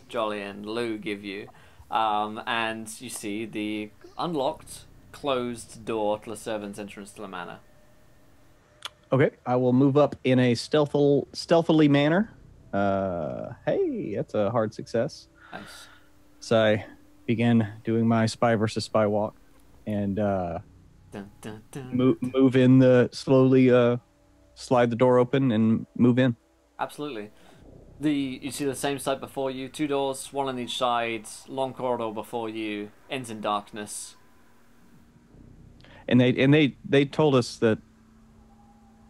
Jolly and Lou give you, and you see the unlocked, closed door to the servant's entrance to the manor. Okay, I will move up in a stealthily manner. Hey, that's a hard success. Nice. So I begin doing my spy versus spy walk, and Dun, dun, dun. move in slowly slide the door open and move in. Absolutely. You see the same sight before you, 2 doors, 1 on each side, long corridor before you, ends in darkness. And they told us that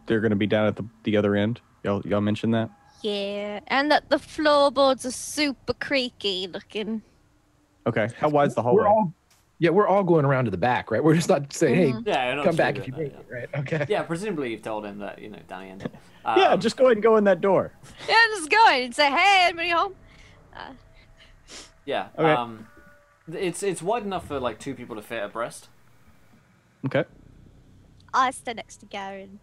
they're going to be down at the other end. Y'all mentioned that? Yeah, and that the floorboards are super creaky looking. Okay. How wide's the hallway? We're all going around to the back, right? We're just not saying, hey, Yeah, you're not come sure back about if you that, make yeah. it, right? Okay. Yeah, presumably you've told him that, down the end. Yeah, just go ahead and go in that door. Yeah, just go in and say, hey, anybody home? Yeah. Okay. It's wide enough for like 2 people to fit abreast. Okay. I stand next to Garen.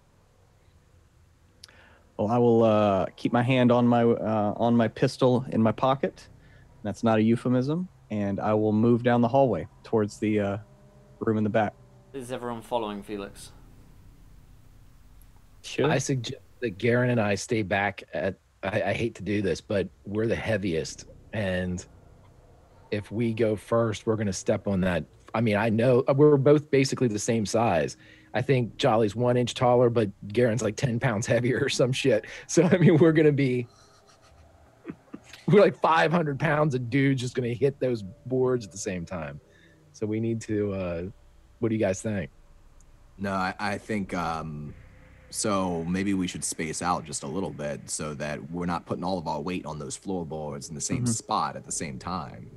Well, I will keep my hand on my pistol in my pocket. That's not a euphemism. And I will move down the hallway towards the room in the back. Is everyone following Felix? Sure. I suggest that Garen and I stay back at. I hate to do this, but we're the heaviest, and if we go first, we're going to step on that. I mean, I know we're both basically the same size. I think Jolly's 1 inch taller, but Garen's like 10 pounds heavier or some shit. So I mean, we're like 500 pounds of dudes just going to hit those boards at the same time. So we need to. What do you guys think? No, I think so maybe we should space out just a little bit so that we're not putting all of our weight on those floorboards in the same spot at the same time.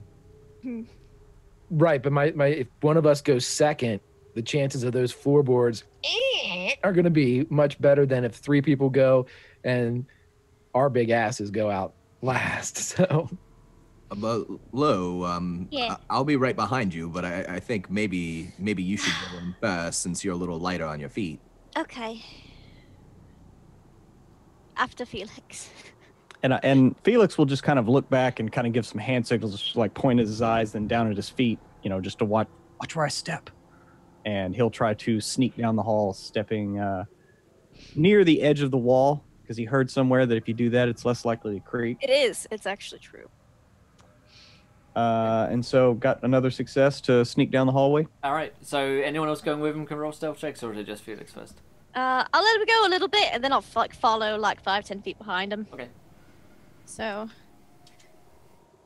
Right, but my if one of us goes second, the chances of those floorboards are going to be much better than if 3 people go and our big asses go out last. So, But Lo, Yeah. I'll be right behind you, but I think maybe you should go in first since you're a little lighter on your feet. Okay. After Felix. And Felix will just kind of look back and kind of give some hand signals, just like point at his eyes, then down at his feet, just to watch where I step. And he'll try to sneak down the hall, stepping near the edge of the wall, because he heard somewhere that if you do that, it's less likely to creak. It is. It's actually true. And so got another success to sneak down the hallway. All right. So anyone else going with him can roll stealth checks, or is it just Felix first? I'll let him go a little bit, and then I'll follow like 5-10 feet behind him. Okay. So.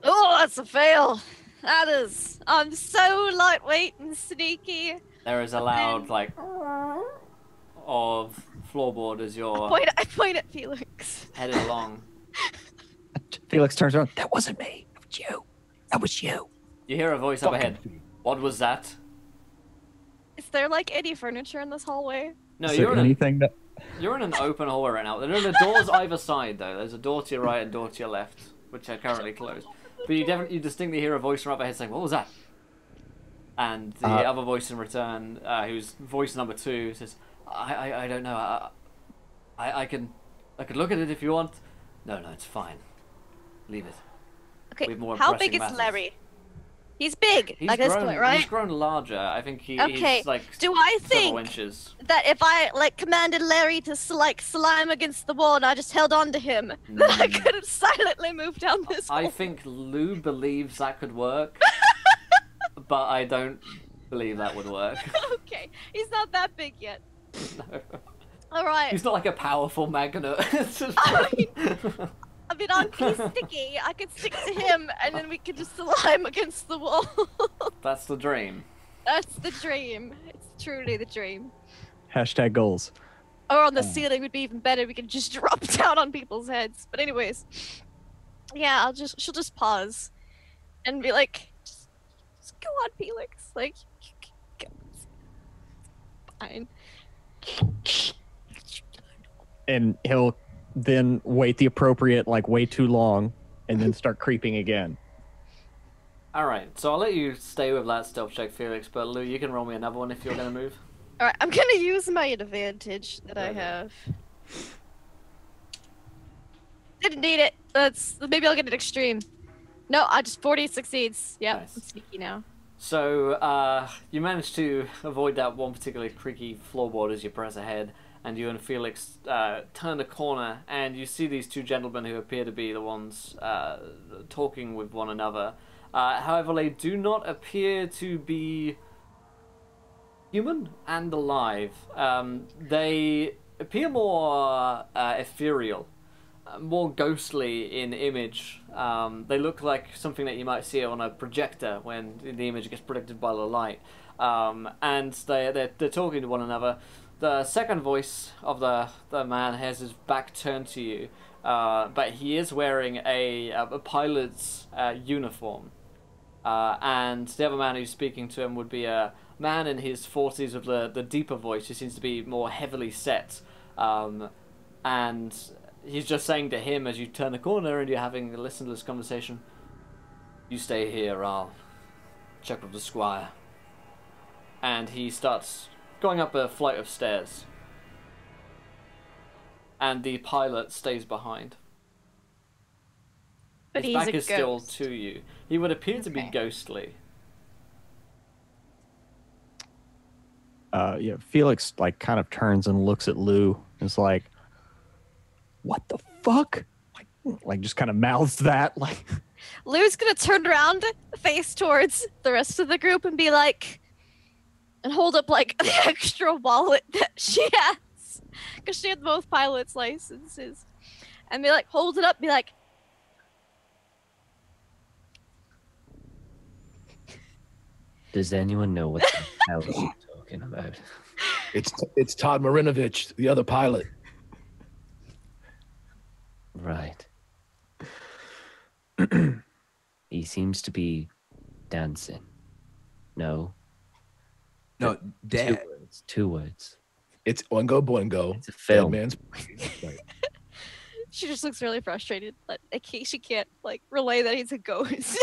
Oh, that's a fail. That is. I'm so lightweight and sneaky. There is a loud like of floorboard as you're I point at Felix. headed along. Felix turns around. That wasn't me. That was you. That was you. You hear a voice up ahead. What was that? Is there like any furniture in this hallway? No, Is there anything that... you're in an open hallway right now. There are doors either side though. There's a door to your right and door to your left, which are currently closed. But you distinctly hear a voice from up ahead saying, "What was that?" And the other voice in return, who's voice number 2, says, "I don't know. I could look at it if you want." No, it's fine. Leave it. Okay. We have more How pressing big is matters. Larry? He's big He's at grown, this point, right? He's grown larger. I think Okay. he's like Do I several think inches. that if I like commanded Larry to slime against the wall and I just held on to him, that I could have silently moved down this I hall? think Lou believes that could work, but I don't believe that would work. Okay, he's not that big yet. No. All right. He's not like a powerful magnet. He's sticky. I could stick to him, and then we could just slime against the wall. That's the dream. That's the dream. It's truly the dream. Hashtag goals. Or on the ceiling would be even better. We could just drop down on people's heads. But anyways, yeah, she'll just pause, and be like, just go on, Felix. Like, go. Fine. And he'll then wait the appropriate, like, way too long, and then start creeping again. Alright, so I'll let you stay with that stealth check, Felix, but Lou, you can roll me another one if you're going to move. Alright, I'm gonna use my advantage that I Okay. have. Didn't need it. Maybe I'll get an extreme. No, I just 40 succeeds. Yep, Nice. I'm sneaky now. So, you managed to avoid that one particularly creaky floorboard as you press ahead, and you and Felix turn the corner, and you see these two gentlemen who appear to be the ones talking with one another. However, they do not appear to be human and alive. They appear more ethereal, more ghostly in image. They look like something that you might see on a projector when the image gets projected by the light. And they're talking to one another. The second voice of the man has his back turned to you, but he is wearing a pilot's uniform. And the other man who's speaking to him would be a man in his 40s with the deeper voice who seems to be more heavily set. And he's just saying to him as you turn the corner and you're having a listen to this conversation, "You stay here, I'll check with the squire." And he starts going up a flight of stairs. And the pilot stays behind. But His he's back a is still ghost. to you. He would appear to be Okay. ghostly. Yeah, Felix like kind of turns and looks at Lou and is like, "What the fuck?" Like just kind of mouths that like. Lou's gonna turn around, face towards the rest of the group, and be like, and hold up like the extra wallet that she has, because she had both pilot's licenses, and be like, hold it up, be like, Does anyone know what the hell you're talking about? It's Todd Marinovich, the other pilot. Right. He seems to be dancing. No. No, Two Dad. words. 2 words. It's Oingo Boingo. It's a Dead film. man's. she just looks really frustrated, but she can't like relay that he's a ghost.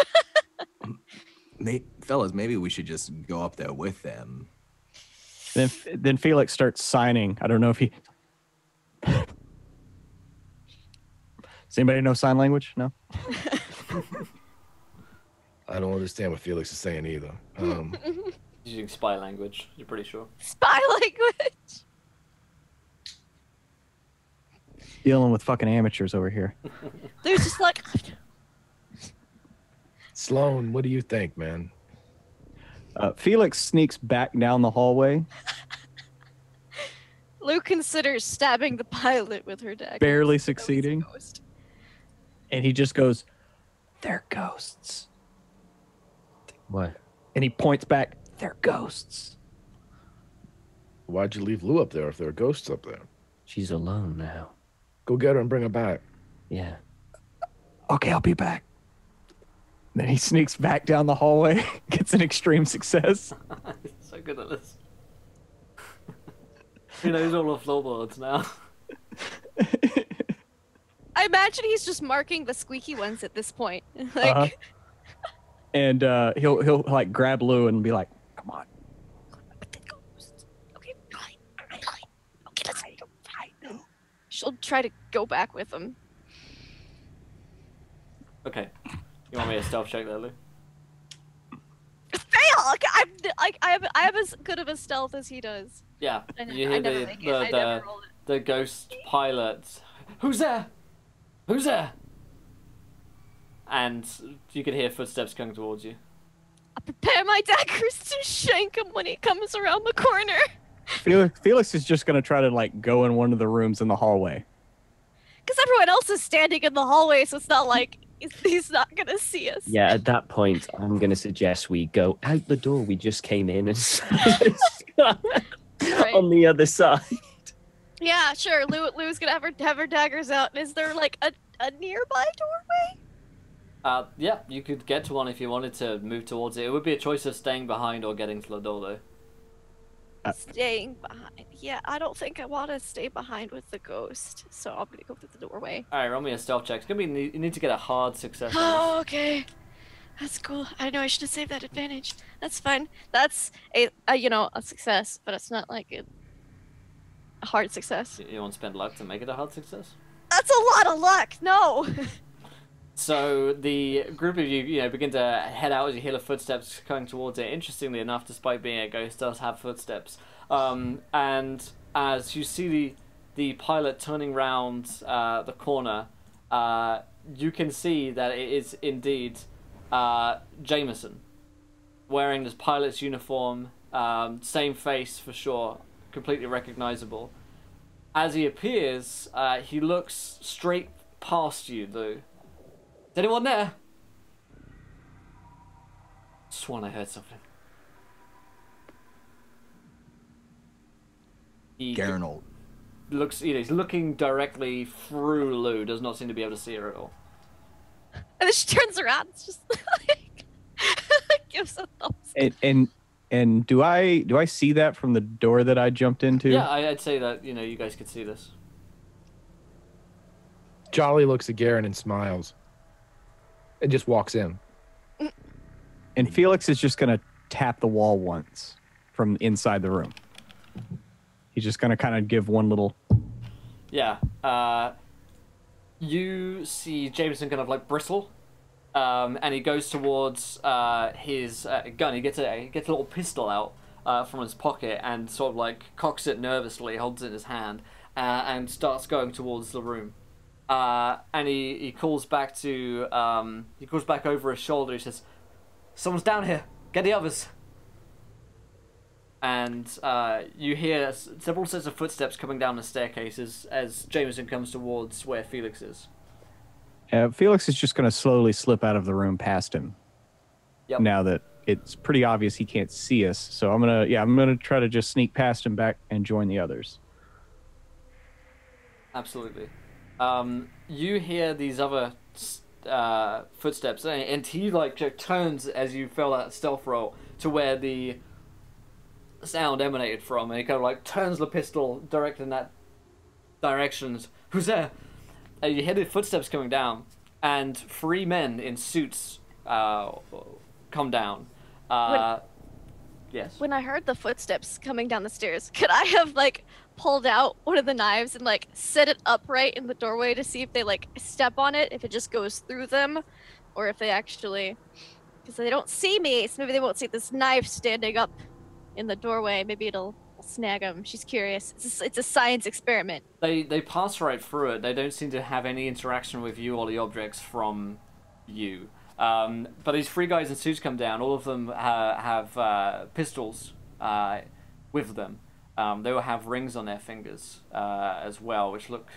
Fellas, maybe we should just go up there with them. Then Felix starts signing. I don't know if he. Does anybody know sign language? No. I don't understand what Felix is saying either. Using spy language, you're pretty sure. Spy language. Dealing with fucking amateurs over here. There's just like, Sloan, what do you think, man? Felix sneaks back down the hallway, Lou considers stabbing the pilot with her dagger. barely He's a succeeding, ghost. and he just goes, "They're ghosts." What? And he points back, "They're ghosts." Why'd you leave Lou up there if there are ghosts up there? She's alone now. Go get her and bring her back. Yeah. Okay, I'll be back. Then he sneaks back down the hallway, gets an extreme success. So good at this. He knows all the floorboards now. I imagine he's just marking the squeaky ones at this point. Like, Uh-huh. And he'll like grab Lou and be like, "Come on." okay, fine. Okay, let's go. Fine. She'll try to go back with him. Okay. You want me to stealth check there, Lou? Fail! Like, I have as good of a stealth as he does. Yeah. I, You I hear never make it. I never roll it. the ghost pilot. Who's there? Who's there? And you can hear footsteps coming towards you. I prepare my daggers to shank him when he comes around the corner. Felix is just gonna try to like go in one of the rooms in the hallway. Because everyone else is standing in the hallway, so it's not like he's not gonna see us. Yeah, at that point, I'm going to suggest we go out the door we just came in and Right. on the other side. Yeah, sure. Lou's gonna have her daggers out. Is there like a nearby doorway? Yeah, you could get to one if you wanted to move towards it. It would be a choice of staying behind or getting to the door, though. Staying behind. Yeah, I don't think I want to stay behind with the ghost, so I'm gonna go through the doorway. Alright, roll me a stealth check. It's gonna be you need to get a hard success on Oh, okay. That's cool. I know I should have saved that advantage. That's fine. That's a success, but it's not like a hard success. You want to spend luck to make it a hard success? That's a lot of luck. No. So the group of you begin to head out as you hear the footsteps coming towards it. Interestingly enough, despite being a ghost, does have footsteps. And as you see the pilot turning round the corner, you can see that it is indeed Jameson, wearing this pilot's uniform, same face for sure, completely recognizable. As he appears, he looks straight past you, Lou. Is anyone there? Swan, I heard something. Garanol. Looks, he's looking directly through Lou. Does not seem to be able to see her at all. And then she turns around. It's just like gives a thumbs up. And do I see that from the door that I jumped into? Yeah, I'd say that you guys could see this. Jolly looks at Garen and smiles. And just walks in. And Felix is just gonna tap the wall once from inside the room. He's just gonna kind of give one little. Yeah. You see Jameson kind of like bristle, and he goes towards his gun. He gets a little pistol out from his pocket and sort of like cocks it nervously, holds it in his hand, and starts going towards the room. And he calls back over his shoulder. He says, "Someone's down here. Get the others." And you hear several sets of footsteps coming down the staircases as Jameson comes towards where Felix is. Felix is just going to slowly slip out of the room past him. Yep. Now that it's pretty obvious he can't see us, so I'm gonna try to just sneak past him back and join the others. Absolutely. You hear these other footsteps, and he like turns as you fell that stealth roll to where the sound emanated from, and he kind of like turns the pistol directed in that direction. Who's there? You hear the footsteps coming down, and 3 men in suits come down. Yes. When I heard the footsteps coming down the stairs, could I have like pulled out one of the knives and like set it upright in the doorway to see if they like step on it, if it just goes through them, or if they actually, because they don't see me, so maybe they won't see this knife standing up in the doorway. Maybe it'll snag them. She's curious. It's a science experiment. They pass right through it. They don't seem to have any interaction with you or the objects from you. But these 3 guys in suits come down. All of them have pistols with them. They will have rings on their fingers as well, which look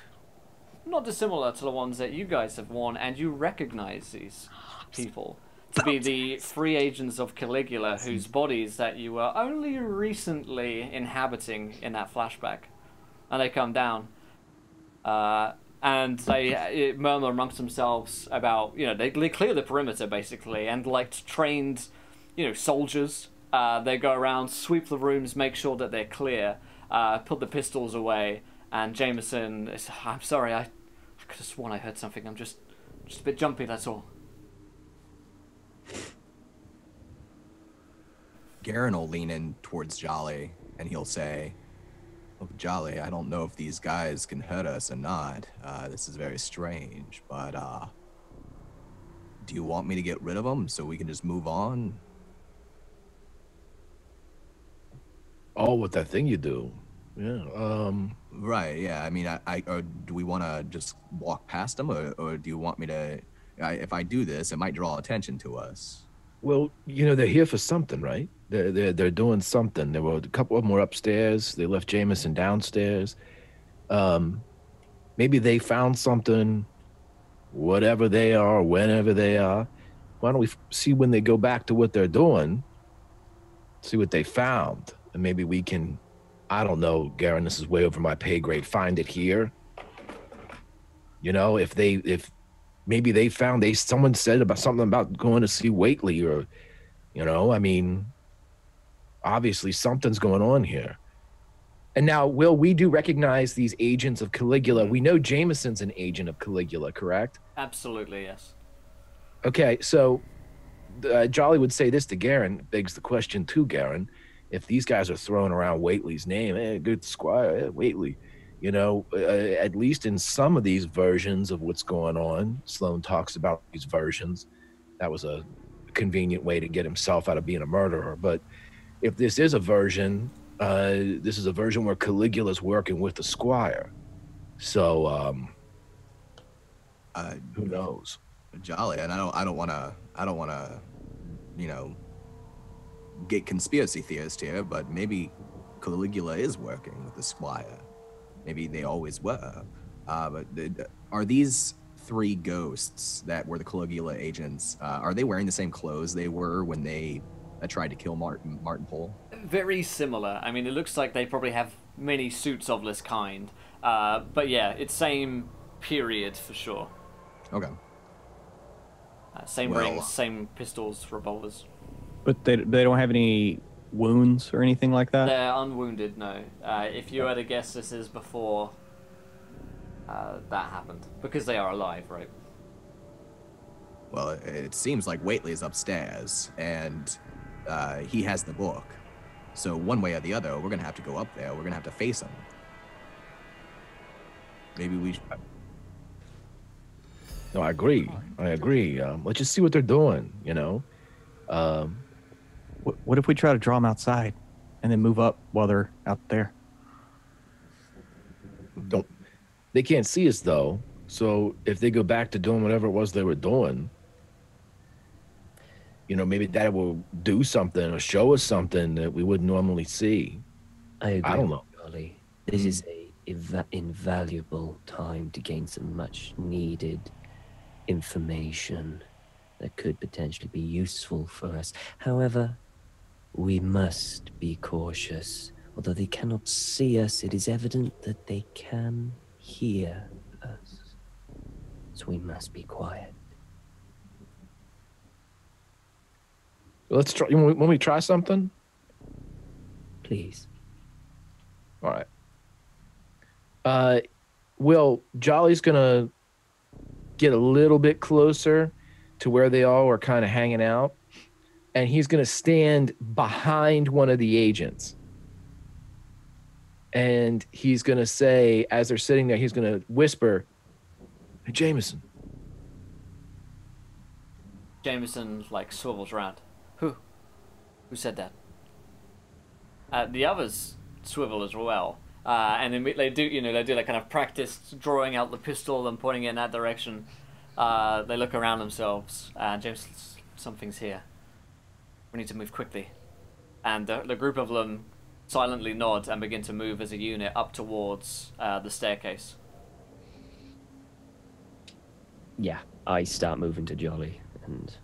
not dissimilar to the ones that you guys have worn, and you recognize these people to be the 3 agents of Caligula, whose bodies that you were only recently inhabiting in that flashback. And they come down. And they murmur amongst themselves about, they clear the perimeter, basically, and like trained, soldiers, they go around, sweep the rooms, make sure that they're clear, put the pistols away, and Jameson is, "I'm sorry, I could have sworn I heard something, I'm just a bit jumpy, that's all." Garen will lean in towards Jolly, and he'll say, "Look, Jolly, I don't know if these guys can hurt us or not. This is very strange, but do you want me to get rid of them so we can just move on?" Oh, with that thing you do. Yeah. Right, yeah. I mean, or do we want to just walk past them, or do you want me to... if I do this, it might draw attention to us. Well, they're here for something, right? They're doing something. There were a couple of them were upstairs. They left Jameson downstairs. Maybe they found something, whatever they are, whenever they are. Why don't we see when they go back to what they're doing, see what they found, and maybe we can, I don't know, Garen, this is way over my pay grade, find it here. If maybe they found, someone said about something about going to see Whateley, or, I mean, obviously something's going on here. And now, Will, we do recognize these agents of Caligula. We know Jameson's an agent of Caligula, correct? Absolutely, yes. Okay, so Jolly would say this to Garen, begs the question to Garen, if these guys are throwing around Whateley's name, good squire, Whateley, at least in some of these versions of what's going on, Sloan talks about these versions. That was a convenient way to get himself out of being a murderer. But if this is a version, this is a version where Caligula's working with the squire. So, who knows? Jolly, and I don't want to, get conspiracy theorist here, but maybe Caligula is working with the squire. Maybe they always were. But are these 3 ghosts that were the Caligula agents? Are they wearing the same clothes they were when they tried to kill Martin Pole? Very similar. I mean, it looks like they probably have many suits of this kind. But yeah, it's same period for sure. Okay. Same rings, same pistols, revolvers. But they don't have any wounds or anything like that? They're unwounded, no. If you were to guess, this is before that happened. Because they are alive, right? Well, it seems like Whateley's upstairs, and he has the book. So one way or the other, we're going to have to go up there. We're going to have to face him. Maybe we should... No, I agree. Let's just see what they're doing, What if we try to draw them outside and then move up while they're out there? They can't see us, though. So if they go back to doing whatever it was they were doing, maybe that will do something or show us something that we wouldn't normally see. I don't know. Charlie. This is a invaluable time to gain some much needed information that could potentially be useful for us. However, we must be cautious. Although they cannot see us, it is evident that they can hear us. So we must be quiet. Let's try. Want me to try something? Please. All right. Will, Jolly's gonna get a little bit closer to where they all are kind of hanging out, and he's gonna stand behind one of the agents. And he's gonna say, as they're sitting there, he's gonna whisper, "Hey, Jameson." Jameson swivels around. Who said that? The others swivel as well, and then they do kind of practice drawing out the pistol and pointing it in that direction. They look around themselves, and James, something's here. We need to move quickly. And the group of them silently nod and begin to move as a unit up towards the staircase. Yeah, I start moving to Jolly, and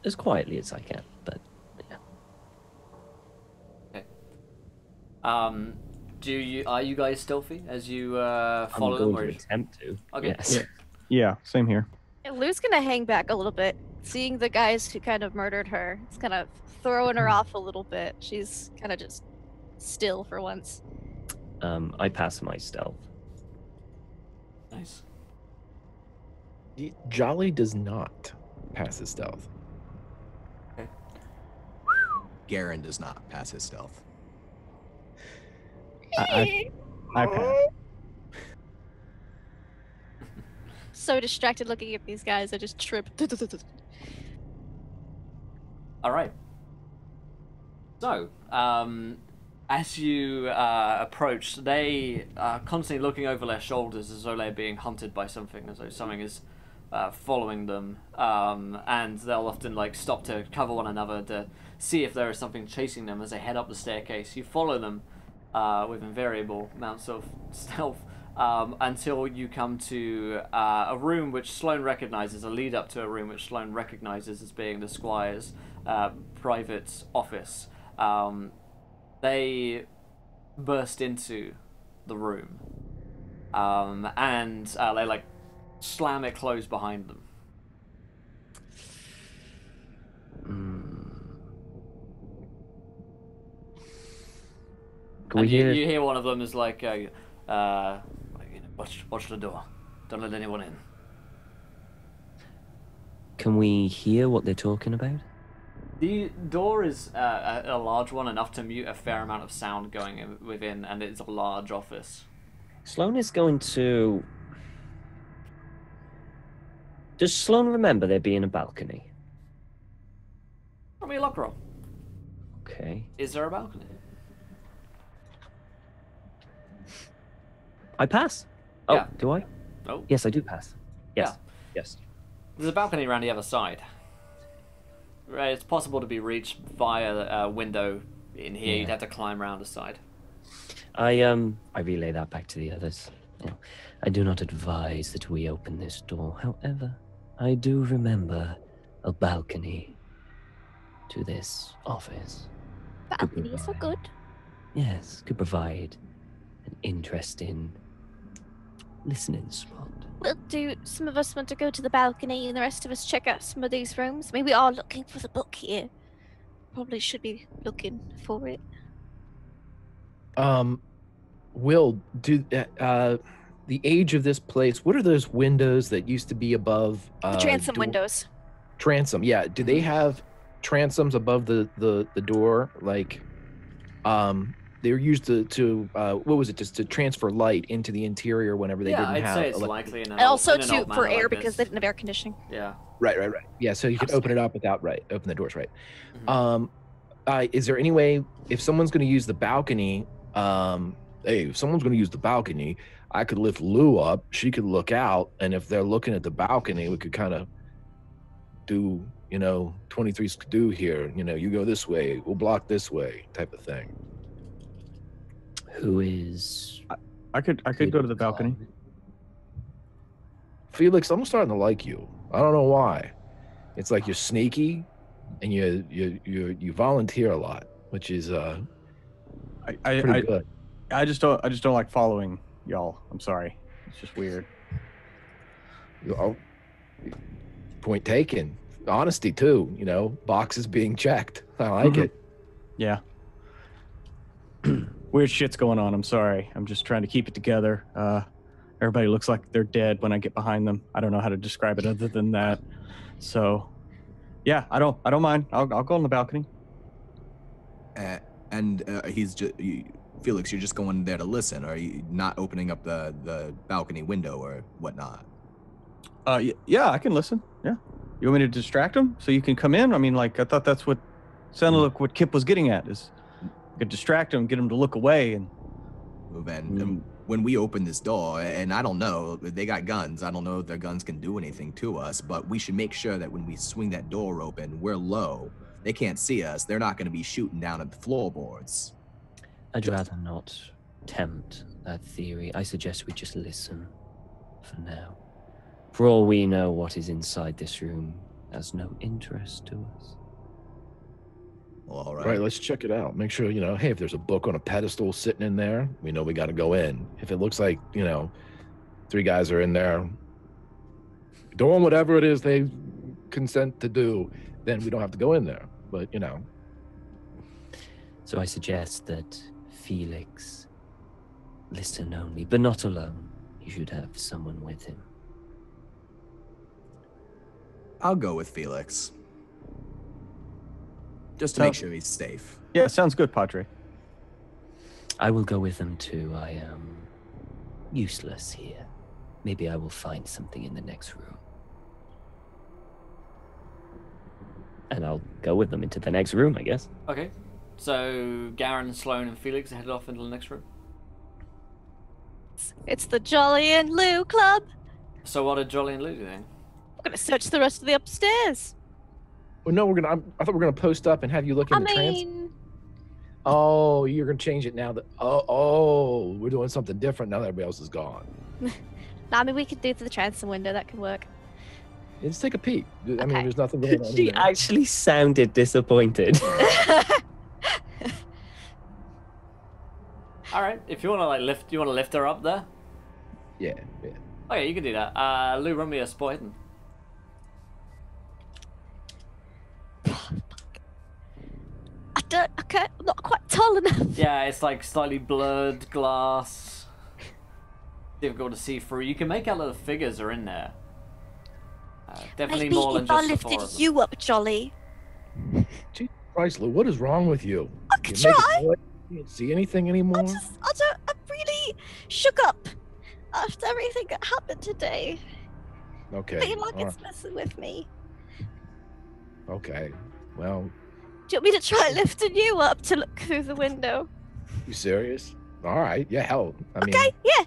as quietly as I can, but yeah. Okay. Are you guys stealthy as you follow them? I'm going to attempt to. Okay. Yes. Yeah, same here. Lou's gonna hang back a little bit, seeing the guys who kind of murdered her. It's kind of throwing her off a little bit. She's kind of just still for once. I pass my stealth. Nice. Jolly does not pass his stealth. Okay. Garen does not pass his stealth. I pass. So distracted looking at these guys, I just trip. All right. So, as you approach, they are constantly looking over their shoulders as though they're being hunted by something, as though something is following them, and they'll often stop to cover one another to see if there is something chasing them as they head up the staircase. You follow them with invariable amounts of stealth until you come to a room which Sloane recognizes, a lead up to a room which Sloane recognizes as being the Squire's private office. They burst into the room and they slam it closed behind them. Can we hear? You hear one of them is watch the door. Don't let anyone in. Can we hear what they're talking about? The door is a large one, enough to mute a fair amount of sound going within, and it's a large office. Sloane is going to... Does Sloane remember there being a balcony? Roll me a luck roll. Okay. Is there a balcony? I pass. Oh, Yeah. do I? Oh. Yes, I do pass. Yes. Yeah. Yes. There's a balcony around the other side. Right, it's possible to be reached via a window in here. Yeah. You'd have to climb around the side. I relay that back to the others. I do not advise that we open this door. However, I do remember a balcony to this office. Balconies are good. Yes, could provide an interesting listening spot. Well, do some of us want to go to the balcony and the rest of us check out some of these rooms? I mean, we are looking for the book here. Probably should be looking for it. Will, do the age of this place, what are those windows that used to be above The transom windows. Transom, yeah. Do they have transoms above the door? Like they were used to what was it, just to transfer light into the interior whenever they didn't I'd have say it's electric- likely in an And also in an to old for manor air like because this. they didn't have air conditioning. Yeah. Right. Yeah, so you can open it up without open the doors, right? Mhm. Is there any way, if someone's going to use the balcony, hey, if someone's going to use the balcony, I could lift Lou up. She could look out, and if they're looking at the balcony, we could kind of do, 23 skidoo here. You go this way, we'll block this way, type of thing. Who is... I could go to the balcony. Felix, I'm starting to like you. I don't know why. It's like you're sneaky, and you volunteer a lot, which is pretty good. I just don't like following y'all. I'm sorry. It's just weird. Oh, point taken. Honesty too. Boxes being checked. I like it. Yeah. Weird shit's going on. I'm sorry. I'm just trying to keep it together. Everybody looks like they're dead when I get behind them. I don't know how to describe it other than that. So, yeah, I don't mind. I'll go on the balcony. He's just Felix. You're just going there to listen, or are you not opening up the balcony window or whatnot? Yeah, I can listen. Yeah. You want me to distract them so you can come in? I mean, like, I thought that's what sounded like what Kip was getting at, is I could distract them, get them to look away, and Well, then, when we open this door, and I don't know, they got guns. I don't know if their guns can do anything to us, but we should make sure that when we swing that door open, we're low. They can't see us. They're not going to be shooting down at the floorboards. I'd rather not tempt that theory. I suggest we just listen for now. For all we know, what is inside this room has no interest to us. Well, all Right, let's check it out. Make sure, hey, if there's a book on a pedestal sitting in there, we know we got to go in. If it looks like, 3 guys are in there doing whatever it is they consent to do, then we don't have to go in there. But, So I suggest that Felix listen only, but not alone. He should have someone with him. I'll go with Felix. Just to make sure he's safe. yeah, sounds good, Padre. I will go with them too. I am useless here. Maybe I will find something in the next room. And I'll go with them into the next room, I guess. Okay. So Garen, Sloane, and Felix are headed off into the next room. It's the Jolly and Lou Club. So what did Jolly and Lou do then? We're gonna search the rest of the upstairs. well, no, I thought we were going to post up and have you look in I the trans. mean, Oh, you're going to change it now that, we're doing something different now that everybody else is gone. we could do through the transom window. That could work. Let's take a peek. I mean, Okay. there's nothing going on. She in there. actually sounded disappointed. All right. If you want to lift her up there. Yeah. Okay, you can do that. Lou, run me a spot hidden. I'm not quite tall enough. Yeah, it's like slightly blurred glass. Difficult to see through. You can make out that the figures are in there. Definitely Maybe more than if I just the four lifted of them. you up, Jolly, Jesus Christ, Lou, what is wrong with you? I could You make try. a noise, you can't see anything anymore? I'm really shook up after everything that happened today. I Okay. feel like all it's messing with me. right, okay. Well, Do you want me to try lifting you up to look through the window? you serious? All right. Yeah, hell. I mean, Okay, yeah.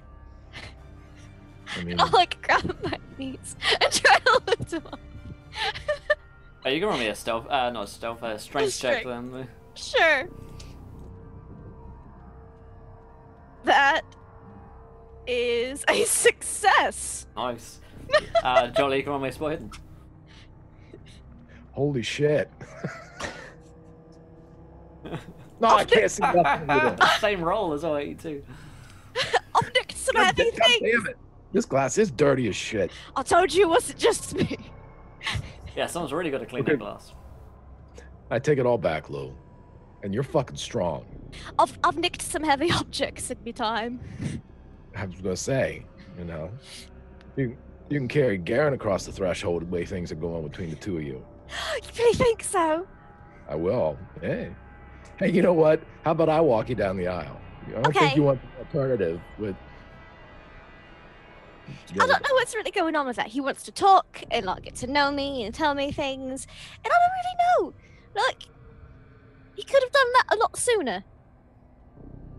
I mean, I'll like grab my knees and try to lift him up. Oh, you can roll me a stealth, not a stealth, a strength check Strength. then. Sure. That is a success. Nice. Jolly, you can roll me a spot hidden. holy shit. No, I can't see nothing with it. Same roll as well, 82. I've nicked some God heavy things. damn it. This glass is dirty as shit. I told you it wasn't just me. Yeah, someone's really got to clean Okay. that glass. I take it all back, Lou. And you're fucking strong. I've nicked some heavy objects in me time. I was gonna say, you know, you can carry Garen across the threshold the way things are going between the two of you. You really think so? I will. Hey, you know what? How about I walk you down the aisle? I don't Okay. think you want the alternative with. I don't know what's really going on with that. He wants to talk and like get to know me and tell me things, and I don't really know. Like, he could have done that a lot sooner.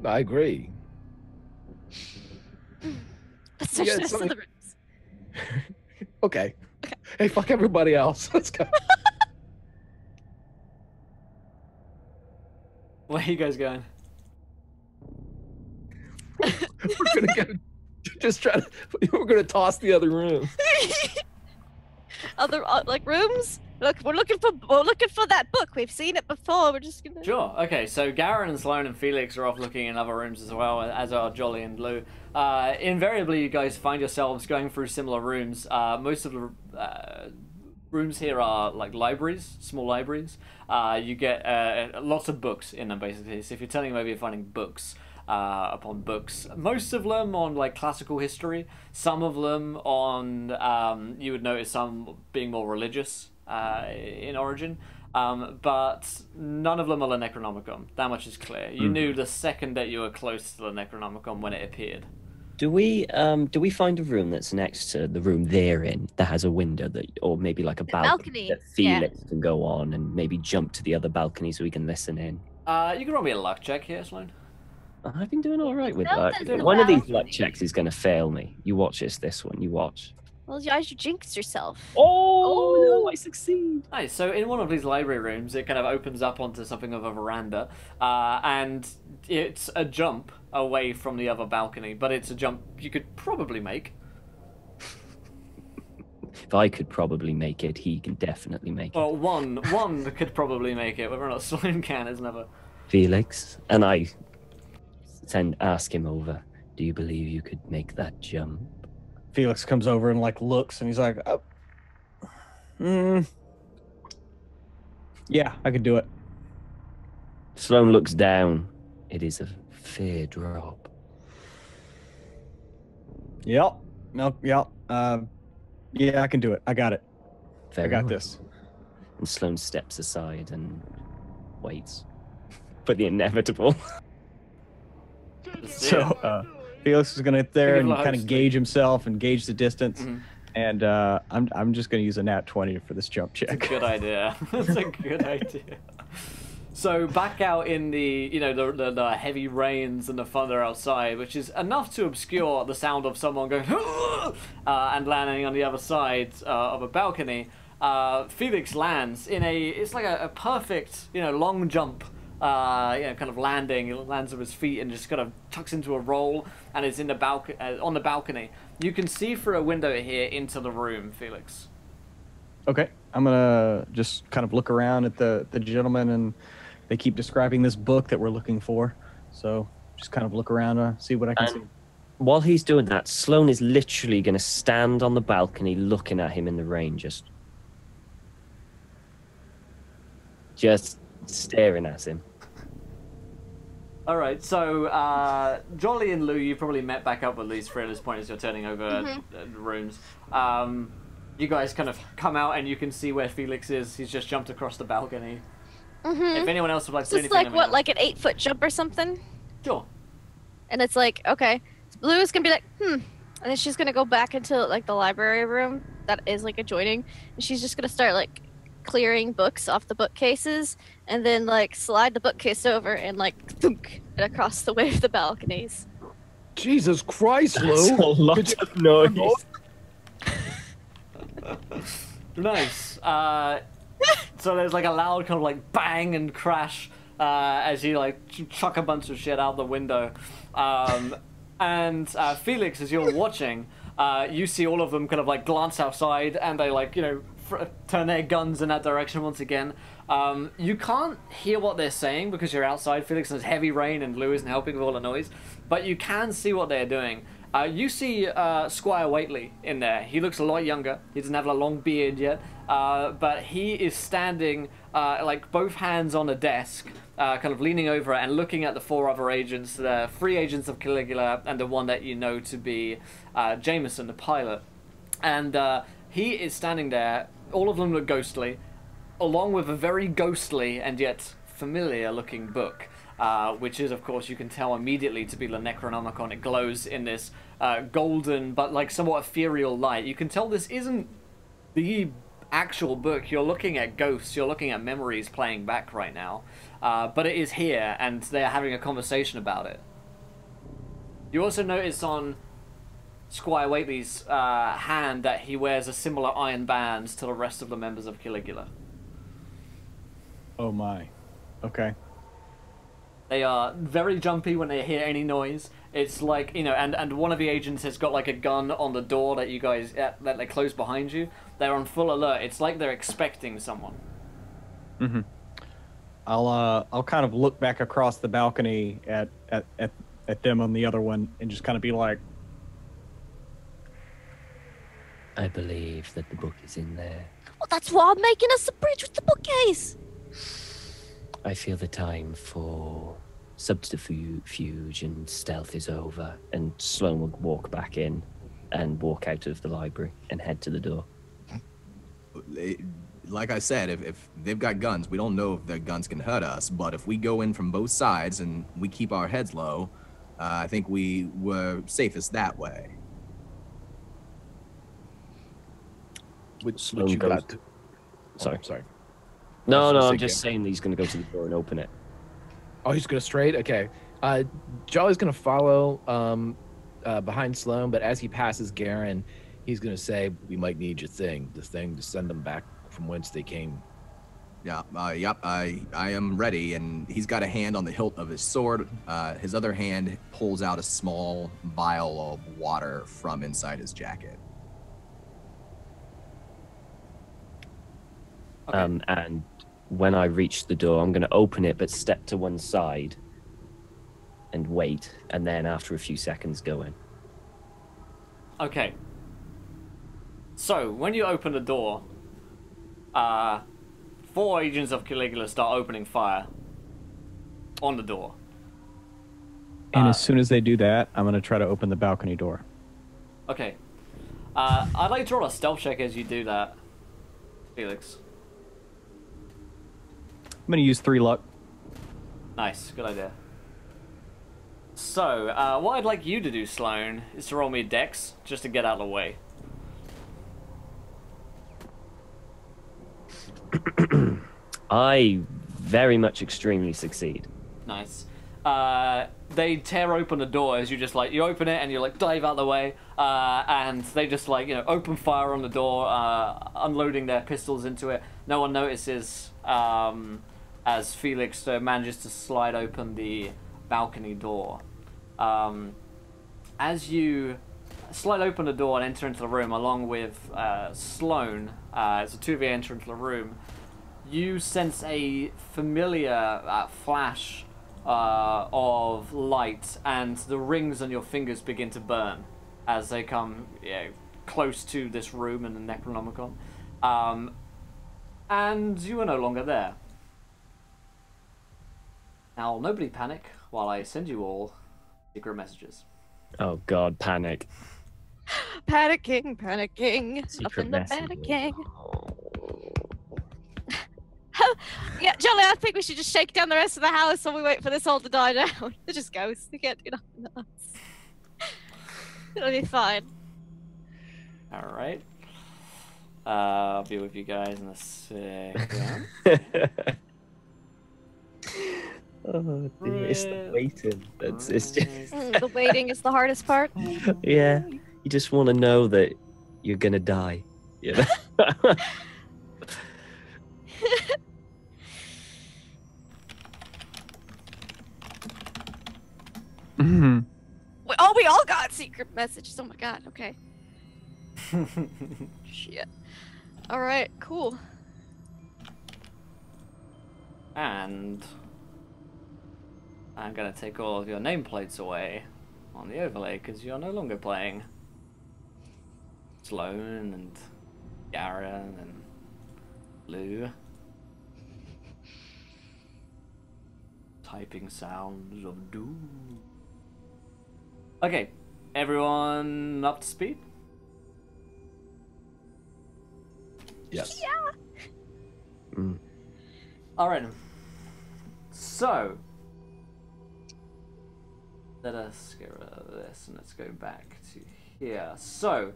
I agree. Let's Yeah, switch it's this to something- the rooms. Okay. Hey, fuck everybody else. Let's go. Where are you guys going? We're gonna get. Just try to. We're gonna toss the other room. Other like rooms. Look, we're looking for that book. We've seen it before. We're just gonna. Sure. Okay, so Garen and Sloan and Felix are off looking in other rooms as well, as are Jolly and Lou. Invariably, you guys find yourselves going through similar rooms. Most of the rooms here are like libraries, small libraries. You get lots of books in them, basically. So if you're telling maybe you're finding books upon books, most of them on like classical history, some of them on you would notice some being more religious in origin, but none of them are the Necronomicon. That much is clear. You knew the second that you were close to the Necronomicon when it appeared. Do we find a room that's next to the room they're in that has a window that, or maybe like a balcony that yeah. Felix can go on and maybe jump to the other balcony so we can listen in? You can roll me a luck check here, Sloan. I've been doing all right with Well, luck. there's the One of these balcony. luck checks is going to fail me. You watch this one. You watch. Well, you jinxed yourself. Oh, no, I succeed. Nice. So in one of these library rooms, it kind of opens up onto something of a veranda, and it's a jump away from the other balcony, but it's a jump you could probably make. If I could probably make it, he can definitely make it. Well, one could probably make it. Whether or not Sloan can is another. Felix, and I ask him over, do you believe you could make that jump? Felix comes over and like looks, and he's like, yeah, I could do it. Sloan looks down. It is a fair drop. Yep. No. Yep. Yeah, I can do it. I got it. Very I got well. this. And Sloan steps aside and waits for the inevitable. So Felix is gonna hit there Give and it a kind host. of gauge himself and gauge the distance. Mhm. And I'm just gonna use a nat 20 for this jump It's a check. good idea. It's a good idea. So back out in the the heavy rains and the thunder outside, which is enough to obscure the sound of someone going and landing on the other side of a balcony. Felix lands in it's like a perfect long jump. Kind of landing. He lands with his feet and just kind of tucks into a roll, and is in the on the balcony. You can see through a window here into the room, Felix. Okay, I'm gonna just kind of look around at the gentleman, and they keep describing this book that we're looking for. So just kind of look around, see what I can see. While he's doing that, Sloan is literally going to stand on the balcony looking at him in the rain, just staring at him. All right, so Jolly and Lou, you probably met back up with these three at this point as you're turning over the rooms. You guys kind of come out and you can see where Felix is. He's just jumped across the balcony. Mm-hmm. If anyone else would like to So do it's anything, like let me what, know. like an 8-foot jump or something? Sure. And it's like, okay. So Blue is gonna be like, and then she's gonna go back into like the library room that is like adjoining, and she's just gonna start like clearing books off the bookcases, and then like slide the bookcase over and like thunk it across the way of the balconies. Jesus Christ, That's Lou! a lot of noise. Nice. So there's like a loud kind of like bang and crash as you like chuck a bunch of shit out the window. And Felix, as you're watching, you see all of them kind of like glance outside and they like, you know, turn their guns in that direction once again. You can't hear what they're saying because you're outside, Felix, and there's heavy rain and Lou isn't helping with all the noise, but you can see what they're doing. You see Squire Whateley in there. He looks a lot younger. He doesn't have a long beard yet, but he is standing like both hands on a desk, kind of leaning over it and looking at the 4 other agents, the 3 agents of Caligula and the one that you know to be Jameson, the pilot. And he is standing there. All of them look ghostly, along with a very ghostly and yet familiar-looking book. Which is, of course, you can tell immediately to be the Necronomicon. It glows in this golden but like somewhat ethereal light. You can tell this isn't the actual book. You're looking at ghosts, you're looking at memories playing back right now. But it is here, and they're having a conversation about it. You also notice on Squire Whately's hand that he wears a similar iron band to the rest of the members of Caligula. Oh my. Okay. They are very jumpy when they hear any noise. It's like, you know, and one of the agents has got like a gun on the door that you guys, that they close behind you. They're on full alert. It's like they're expecting someone. Mm-hmm. I'll kind of look back across the balcony at them on the other one and just kind of be like, I believe that the book is in there. Well, that's why I'm making us a bridge with the bookcase. I feel the time for subterfuge and stealth is over, and Sloan will walk back in and walk out of the library and head to the door. Like I said, if they've got guns, we don't know if their guns can hurt us, but if we go in from both sides and we keep our heads low, I think we were safest that way. Sloan goes... Sorry. Sorry. No, Just I'm say just saying that he's going to go to the door and open it. Oh, he's going to straight? Okay. Jolly's going to follow behind Sloan, but as he passes Garen, he's going to say, we might need your thing, the thing to send them back from whence they came. Yeah, yep, I am ready, and he's got a hand on the hilt of his sword. His other hand pulls out a small vial of water from inside his jacket. Okay. And when I reach the door, I'm going to open it, but step to one side and wait, and then after a few seconds, go in. Okay. So, when you open the door, 4 agents of Caligula start opening fire on the door. and as soon as they do that, I'm going to try to open the balcony door. Okay. I'd like to roll a stealth check as you do that, Felix. I'm going to use 3 luck. Nice, good idea. So, what I'd like you to do, Sloan, is to roll me a dex, just to get out of the way. I very much extremely succeed. Nice. They tear open the door as you just like, you open it and you like dive out of the way, and they just like, you know, open fire on the door, unloading their pistols into it. No one notices as Felix manages to slide open the balcony door. As you slide open the door and enter into the room along with Sloan, as the two of you enter into the room, you sense a familiar flash of light, and the rings on your fingers begin to burn as they come, you know, close to this room in the Necronomicon. And you are no longer there. Now, nobody panic while I send you all secret messages. Oh God, panic. panicking, panicking. Up Secret in the message. panicking. Yeah, Jolly, I think we should just shake down the rest of the house while we wait for this all to die down. They're just ghosts. They can't do nothing to us. It'll be fine. All right. I'll be with you guys in a second. Oh dear, it's the waiting. It's just The waiting is the hardest part. yeah. You just want to know that you're gonna die. You know? Mhm. Oh, we all got secret messages. Oh my god. Okay. Shit. All right. Cool. And I'm gonna take all of your nameplates away on the overlay because you're no longer playing Sloan and Garen and Lou. Typing sounds of doom. Okay, everyone up to speed? Yes. Mm. Alright. So, let us get rid of this and let's go back to here. So,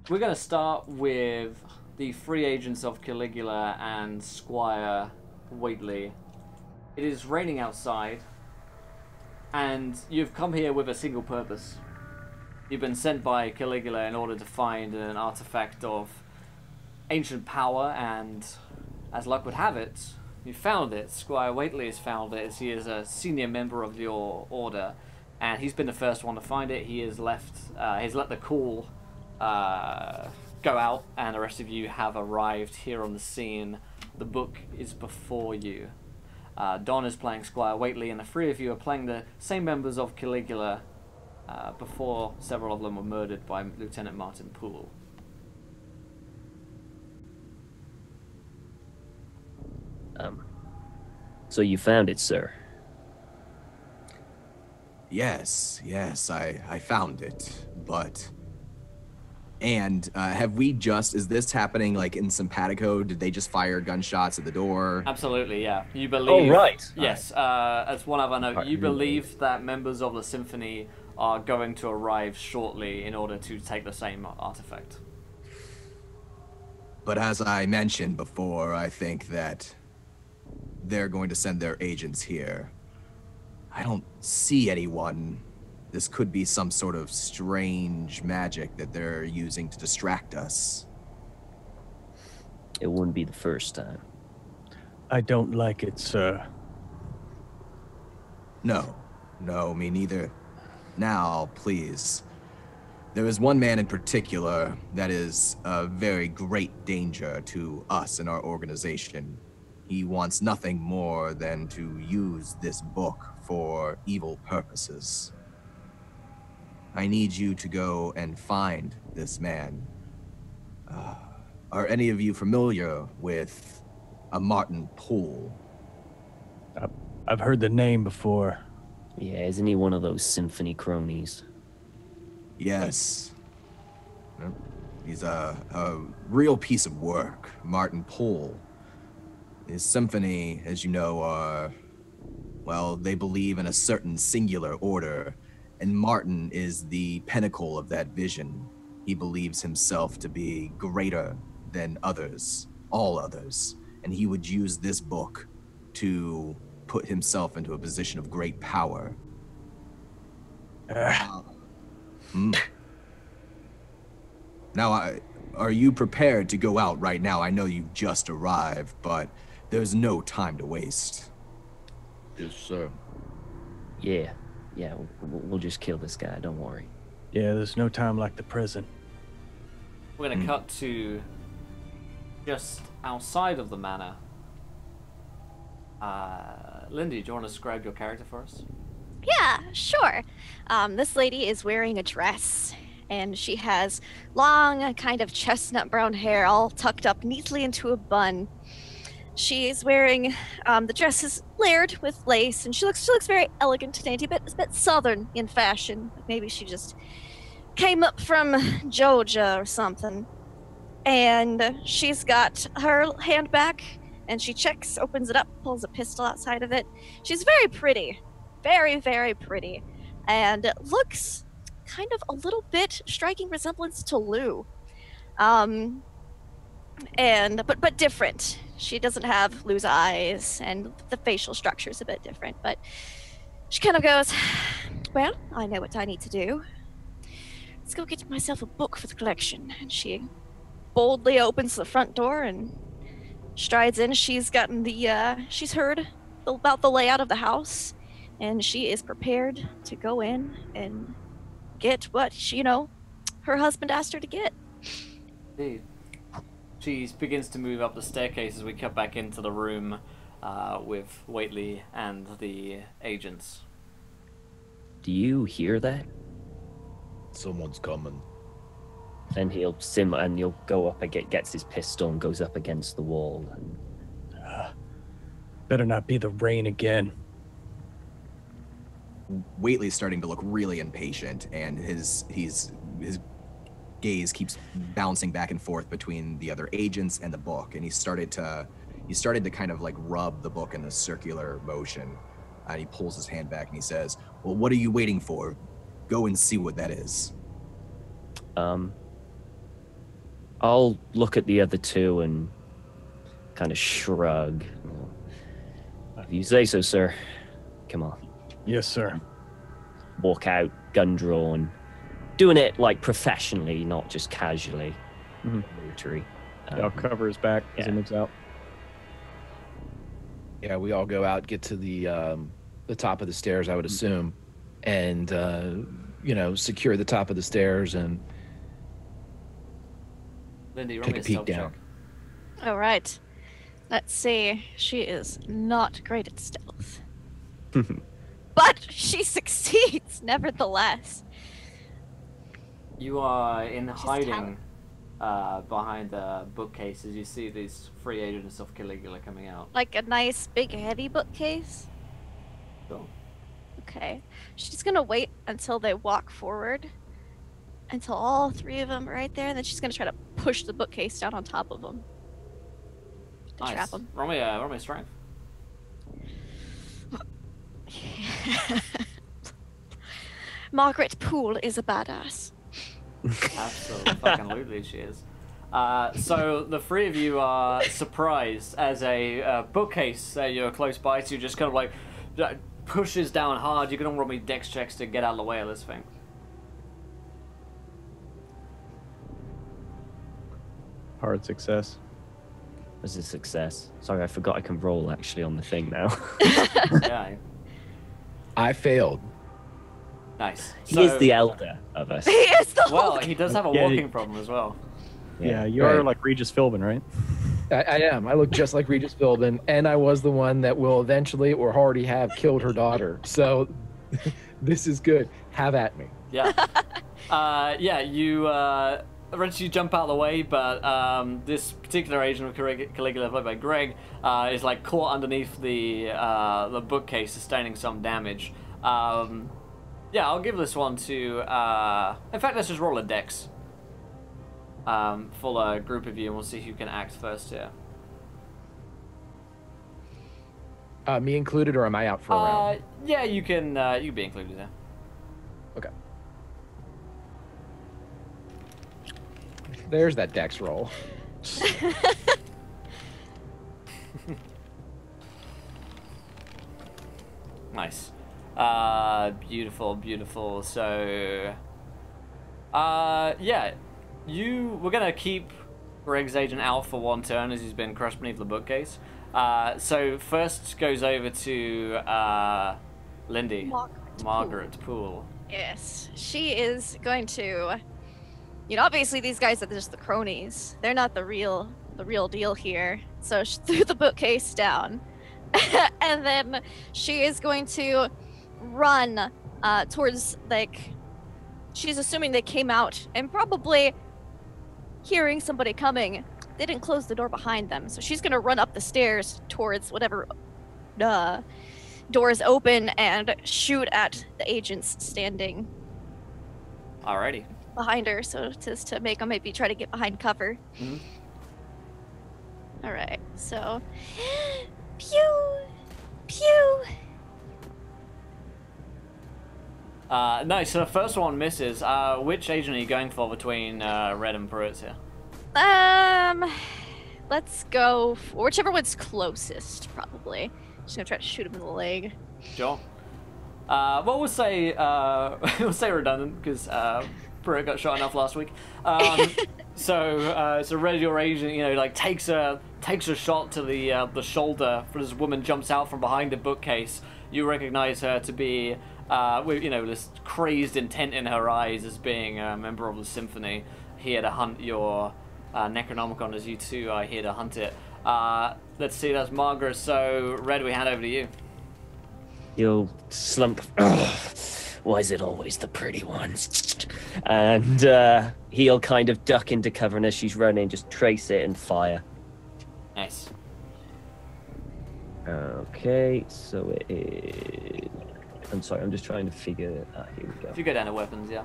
we're going to start with the free agents of Caligula and Squire Whateley. It is raining outside, and you've come here with a single purpose. You've been sent by Caligula in order to find an artifact of ancient power, and as luck would have it, you found it. Squire Whateley has found it, as he is a senior member of your order, and he's been the first one to find it. He has left. He's let the call go out, and the rest of you have arrived here on the scene. The book is before you. Don is playing Squire Whateley, and the three of you are playing the same members of Caligula before several of them were murdered by Lieutenant Martin Poole. So you found it, sir. Yes, I found it, but... And have we just... Is this happening, like, in simpatico? Did they just fire gunshots at the door? Absolutely, yeah. You believe... Oh, right. Yes, as one other note, Right. you believe that members of the Symphony are going to arrive shortly in order to take the same artifact. But as I mentioned before, I think that they're going to send their agents here. I don't see anyone. This could be some sort of strange magic that they're using to distract us. It wouldn't be the first time. I don't like it, sir. No, me neither. Now, please. There is one man in particular that is a very great danger to us and our organization. He wants nothing more than to use this book for evil purposes. I need you to go and find this man. Are any of you familiar with a Martin Poole? I've heard the name before. Yeah, isn't he one of those symphony cronies? Yes. He's a real piece of work, Martin Poole. His symphony, as you know, are, well, they believe in a certain singular order, and Martin is the pinnacle of that vision. He believes himself to be greater than others, all others, and he would use this book to put himself into a position of great power. Now, are you prepared to go out right now? I know you've just arrived, but there's no time to waste. Yes, sir. Yeah, we'll just kill this guy, don't worry. Yeah, there's no time like the present. We're going to cut to just outside of the manor. Lindy, do you want to describe your character for us? Yeah, sure. This lady is wearing a dress, and she has long, kind of chestnut brown hair, all tucked up neatly into a bun. She's wearing the dress is layered with lace, and she looks very elegant and dainty, but a bit southern in fashion. Maybe she just came up from Georgia or something. And she's got her handbag, and she checks, opens it up, pulls a pistol outside of it. She's very pretty. Very, very pretty. And looks kind of a little bit striking resemblance to Lou. But different. She doesn't have Lou's eyes, and the facial structure is a bit different. But she kind of goes, well, I know what I need to do. Let's go get myself a book for the collection. And she boldly opens the front door and strides in. She's gotten she's heard about the layout of the house, and she is prepared to go in and get what her husband asked her to get. Indeed. She begins to move up the staircase as we cut back into the room with Whateley and the agents. Do you hear that? Someone's coming. Then he'll simmer and he'll go up again, gets his pistol and goes up against the wall. And... better not be the rain again. Whateley's starting to look really impatient, and his gaze keeps bouncing back and forth between the other agents and the book, and he started to kind of like rub the book in a circular motion, and he pulls his hand back and he says, well, what are you waiting for? Go and see what that is. I'll look at the other two and kind of shrug. If you say so, sir. Come on. Yes, sir. Walk out, gun drawn. Doing it like professionally, not just casually. Military. I'll cover his back as he moves out. Yeah, we all go out, get to the top of the stairs, I would assume, and secure the top of the stairs and Lindy, take a peek down. All right. Let's see. She is not great at stealth. But she succeeds, nevertheless. You are in hiding behind the bookcases. You see these 3 agents of Caligula coming out. Like a nice, big, heavy bookcase? Cool. Okay. She's gonna wait until they walk forward. Until all 3 of them are right there. And then she's gonna try to push the bookcase down on top of them. To Nice. trap them. Roll me strength. Margaret Poole is a badass. Absolutely, she is. So the 3 of you are surprised as a bookcase that you're close by to just kind of like pushes down hard. You can all roll me dex checks to get out of the way of this thing. Hard success. Was a success. Sorry, I forgot I can roll actually on the thing now. Yeah. I failed. Nice. He is the elder of us. He is the Well, he does have a walking problem as well. Yeah, you are like Regis Philbin, right? I am. I look just like Regis Philbin, and I was the one that will eventually or already have killed her daughter. So this is good. Have at me. Yeah. You eventually jump out of the way, but this particular agent of Caligula, played by Greg, is like caught underneath the bookcase, sustaining some damage. Yeah, I'll give this one to... in fact, let's just roll a dex. For a group of you, and we'll see who can act first here. Me included, or am I out for a round? Yeah, you can be included there. Okay. There's that dex roll. Nice. Beautiful. So, yeah, we're gonna keep Greg's agent out for one turn as he's been crushed beneath the bookcase. So first goes over to Lindy, Margaret Poole. Yes, she is going to. Obviously these guys are just the cronies. They're not the real deal here. So she threw the bookcase down, and then she is going to run towards, like, she's assuming they came out and probably hearing somebody coming. They didn't close the door behind them, so she's gonna run up the stairs towards whatever doors open and shoot at the agents standing Alrighty. behind her, so just to make him maybe try to get behind cover. Mhm. All right, so pew, pew. Nice. So the first one misses. Which agent are you going for between Red and Pruitt's here? Let's go for whichever one's closest, probably. Just gonna try to shoot him in the leg. Sure. Well, we'll say we'll say redundant because Pruitt got shot enough last week. So Red, your agent, like takes a shot to the shoulder. As this woman jumps out from behind the bookcase, you recognize her to be with this crazed intent in her eyes as being a member of the symphony, here to hunt your Necronomicon as you two are here to hunt it. Let's see, that's Margaret. So Red, we hand over to you. He'll slump. Why is it always the pretty ones? And he'll kind of duck into cover, and as she's running, just trace it and fire. Nice. Okay, so it is. I'm sorry, I'm just trying to figure it out. Here we go. If you go down to weapons, yeah.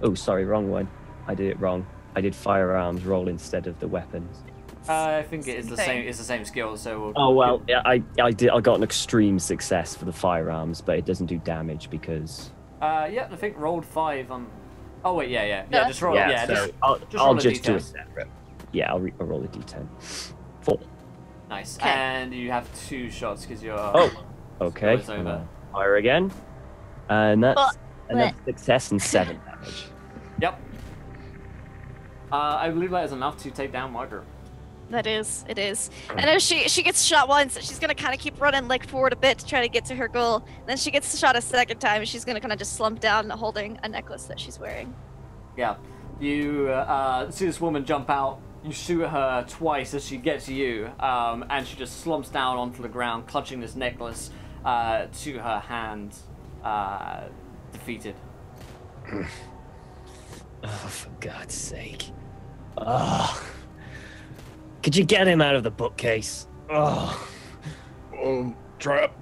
Oh, sorry, wrong one. I did it wrong. I did firearms roll instead of the weapons. I think it is the same. It's the same skill. So. Oh well, yeah, I got an extreme success for the firearms, but it doesn't do damage because. Yeah, I think rolled 5 on. Oh wait, yeah. Just roll. Yeah, Yeah, so just I'll roll a just do D10. it separate. Yeah, I'll roll a d10. 4. Nice. Okay. And you have 2 shots because you're. Oh, okay. It's over. Fire again, and that's But- another success and 7 damage. Yep. I believe that is enough to take down Margaret. It is. And as she gets shot once, she's gonna kind of keep running like forward a bit to try to get to her goal. Then she gets shot a second time, and she's gonna kind of just slump down, holding a necklace that she's wearing. Yeah. You see this woman jump out. You shoot her twice as she gets to you, and she just slumps down onto the ground, clutching this necklace to her hand, defeated. Oh, for God's sake! Oh, could you get him out of the bookcase? Oh, Trap.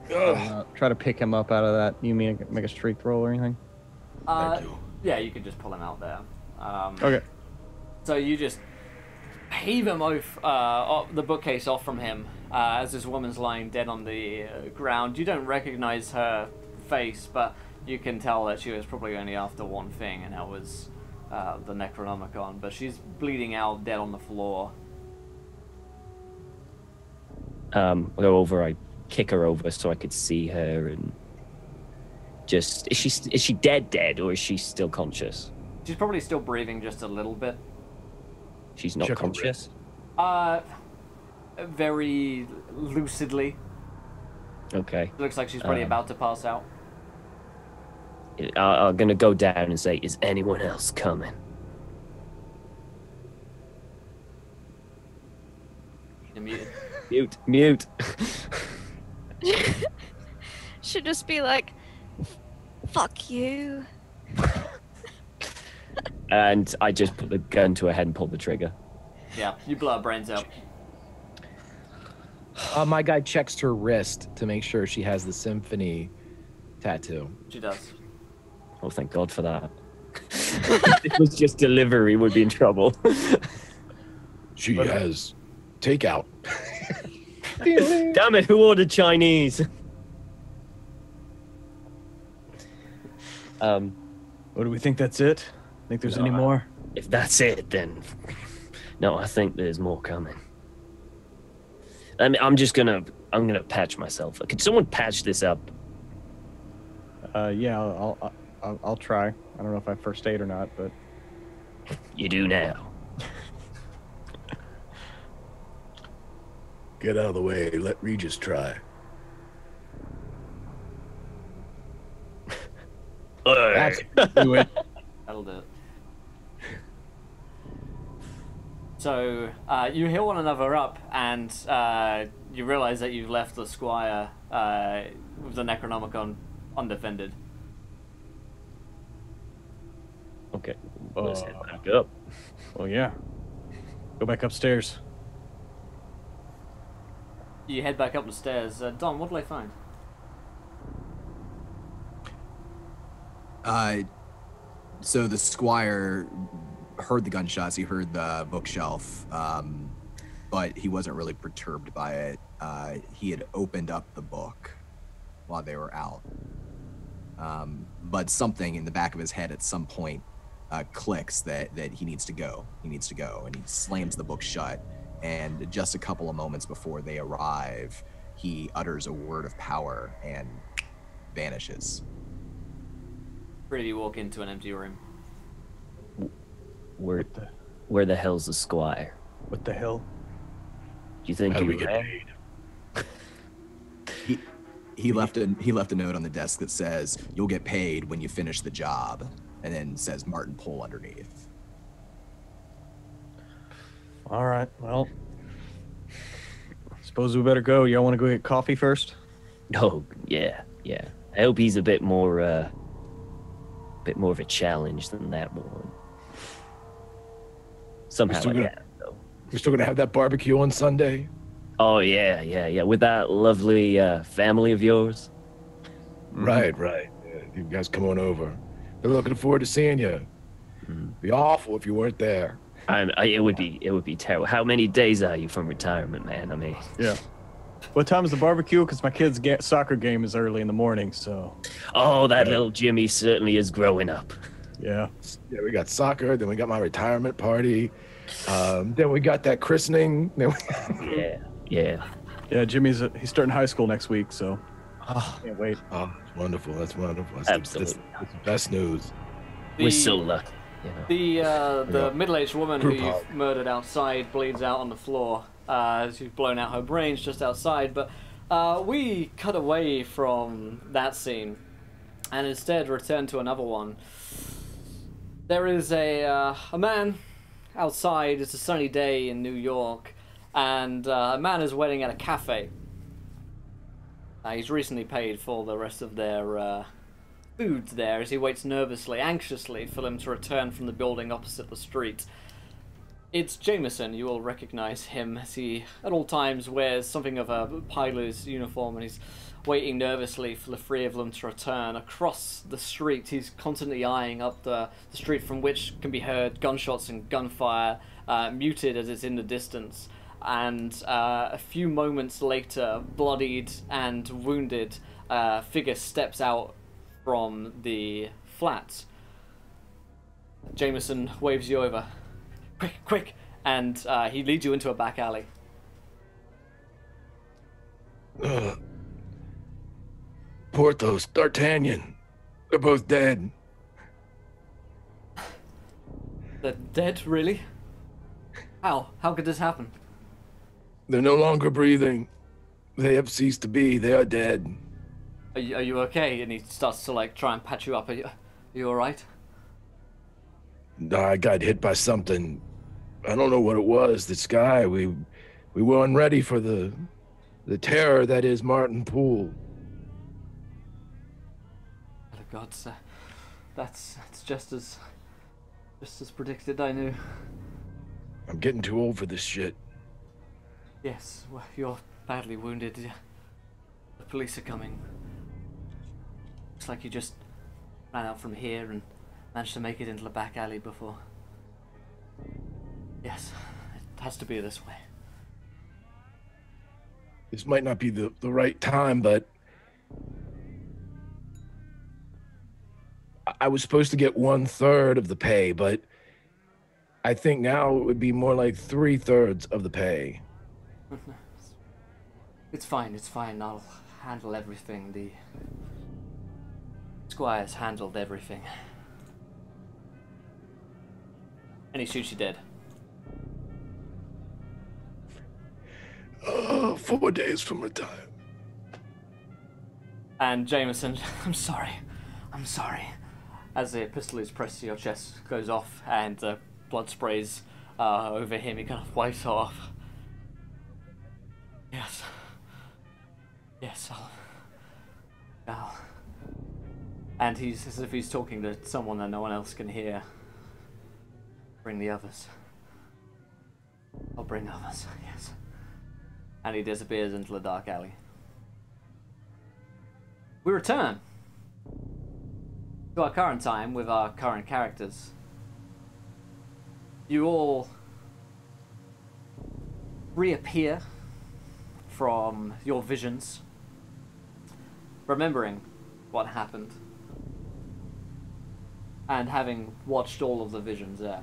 Try to pick him up out of that. You mean make a strength roll or anything? Thank you. Yeah, you could just pull him out there. Okay. So you just heave him off the bookcase off from him as this woman's lying dead on the ground. You don't recognize her face, but you can tell that she was probably only after one thing, and that was the Necronomicon. But she's bleeding out, dead on the floor. I go over. I kick her over so I could see her, and just is she dead, or is she still conscious? She's probably still breathing just a little bit. She's not Check her conscious. Very lucidly. Okay. Looks like she's probably about to pass out. I'm gonna go down and say, "Is anyone else coming?" You're muted. Mute. Should just be like, "Fuck you." And I just put the gun to her head and pull the trigger. Yeah, you blow her brains out. My guy checks her wrist to make sure she has the symphony tattoo. She does. Oh, thank God for that. If it was just delivery, would be in trouble. She has takeout. Damn it! Who ordered Chinese? What do we think? That's it? Think there's any more? If that's it, then no. I think there's more coming. I mean, I'm gonna patch myself. Could someone patch this up? Yeah, I'll try. I don't know if I have first aid or not, but You do now. Get out of the way. Let Regis try. That's do it. That'll do it. So you heal one another up, and you realize that you've left the squire with the Necronomicon undefended. Okay, let's head back up. Well, yeah. Go back upstairs. You head back up the stairs. Don, what will I find? So the squire heard the gunshots. He heard the bookshelf, but he wasn't really perturbed by it. He had opened up the book while they were out. But something in the back of his head at some point clicks that he needs to go. He needs to go, and he slams the book shut. And just a couple of moments before they arrive, he utters a word of power and vanishes. Really walk into an empty room. Where the hell's the squire? What the hell? Do you think How do he we get ran? paid? He left a note on the desk that says, "You'll get paid when you finish the job," and then says Martin Poole underneath. All right. Well, suppose we better go. Y'all want to go get coffee first? Oh, yeah. I hope he's a bit more of a challenge than that one. Somehow still I gonna- can, though. We're still gonna have that barbecue on Sunday. Oh, yeah. With that lovely family of yours. Right. Yeah, you guys come on over. They're looking forward to seeing you. Be awful if you weren't there. It would be terrible. How many days are you from retirement, man? I mean, Yeah. What time is the barbecue? Because my kid's soccer game is early in the morning, so. oh, that little Jimmy certainly is growing up. Yeah. Yeah, we got soccer. Then we got my retirement party. Then we got that christening. Then Yeah. Yeah, he's starting high school next week, so. Can't wait. Oh, it's wonderful. That's wonderful. Absolutely. That's the best news. We're so lucky. You know. The middle-aged woman Group who hug. you've murdered outside bleeds out on the floor as you've blown out her brains just outside. But we cut away from that scene and instead return to another one. There is a man outside. It's a sunny day in New York, and a man is waiting at a cafe. He's recently paid for the rest of their food there as he waits nervously, anxiously for them to return from the building opposite the street. It's Jameson. You will recognize him as he at all times wears something of a pilot's uniform, and he's waiting nervously for the three of them to return. Across the street, he's constantly eyeing up the street from which can be heard gunshots and gunfire, muted as it's in the distance. And a few moments later, bloodied and wounded, figure steps out from the flat. Jameson waves you over. Quick! And he leads you into a back alley. Porthos, D'Artagnan, they're both dead. They're dead, really? How? How could this happen? They're no longer breathing. They have ceased to be. They are dead. Are you okay? And he starts to like try and patch you up. Are you all right? I got hit by something. I don't know what it was. The sky. We weren't ready for the terror that is Martin Poole. Oh God, sir. That's just as predicted. I knew. I'm getting too old for this shit. Yes, well, you're badly wounded. The police are coming. Looks like you just ran out from here and managed to make it into the back alley before. Yes, it has to be this way. This might not be the right time, but I was supposed to get 1/3 of the pay, but I think now it would be more like 3/3 of the pay. It's fine. I'll handle everything. The Squire's handled everything. And he shoots you dead. 4 days from retirement. And Jameson, I'm sorry. As the pistol is pressed to your chest, goes off, and blood sprays over him. He kind of wipes it off. Yes, I'll. And he's as if he's talking to someone that no one else can hear. Bring the others. I'll bring others, yes. And he disappears into the dark alley. We return. to our current time with our current characters, you all reappear from your visions, remembering what happened and having watched all of the visions there.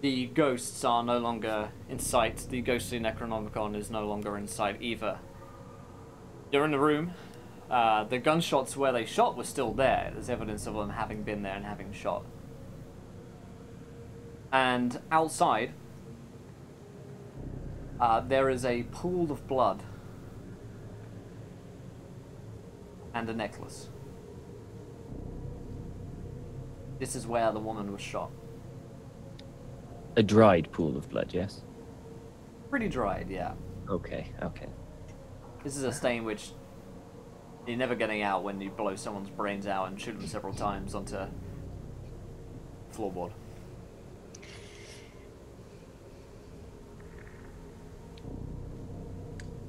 The ghosts are no longer in sight. The ghostly Necronomicon is no longer in sight either. You're in the room. The gunshots where they shot were still there. There's evidence of them having been there and having shot. And outside, there is a pool of blood and a necklace. This is where the woman was shot. A dried pool of blood, yes? Pretty dried, yeah. Okay, okay. This is a stain which you're never getting out when you blow someone's brains out and shoot them several times onto floorboard.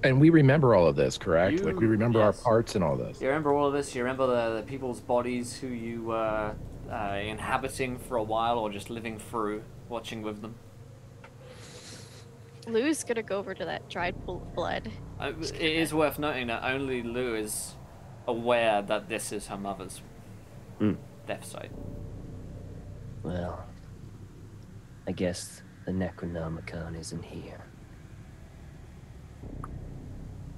And we remember all of this, correct? You- Like we remember our yes. parts and all this. You remember all of this? You remember the people's bodies who you were inhabiting for a while or just living through, watching with them? Lou's gonna go over to that dried pool of blood. It is worth noting that only Lou is aware that this is her mother's death site. Well, I guess the Necronomicon isn't here.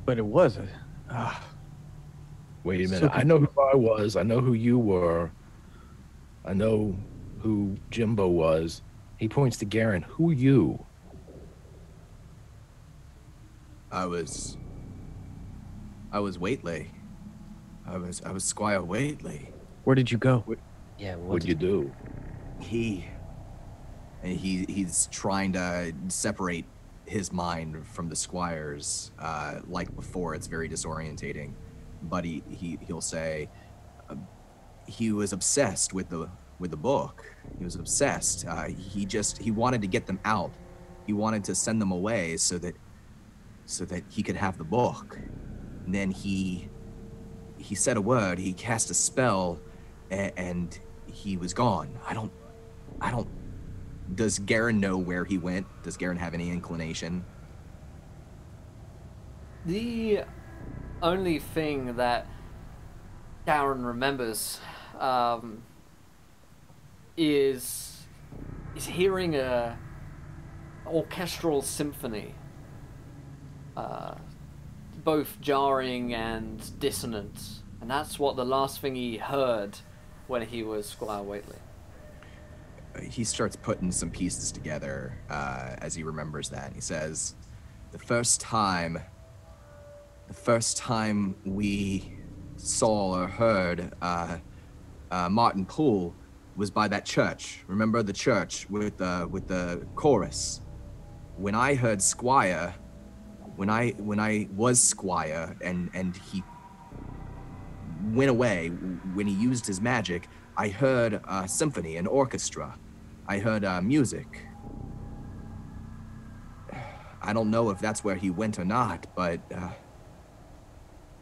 But it was a. Wait a minute. So I know who I was. I know who you were. I know who Jimbo was. He points to Garen. Who you? I was Whateley. I was Squire Whateley. Where did you go? Yeah, What'd you do? He's trying to separate his mind from the Squire's. Like before, it's very disorientating. But he'll say he was obsessed with the book. He was obsessed. He wanted to get them out. He wanted to send them away so that he could have the book. And then he said a word. He cast a spell, and he was gone. I don't. Does Garen know where he went? Does Garen have any inclination? The only thing that Garen remembers is hearing a orchestral symphony, both jarring and dissonant, and that's what the last thing he heard when he was Squire Whateley. He starts putting some pieces together as he remembers that. He says, the first time we saw or heard Martin Poole was by that church. Remember the church with the chorus? When I heard Squire, when I was Squire and he went away, when he used his magic, I heard a symphony, an orchestra. I heard music. I don't know if that's where he went or not, but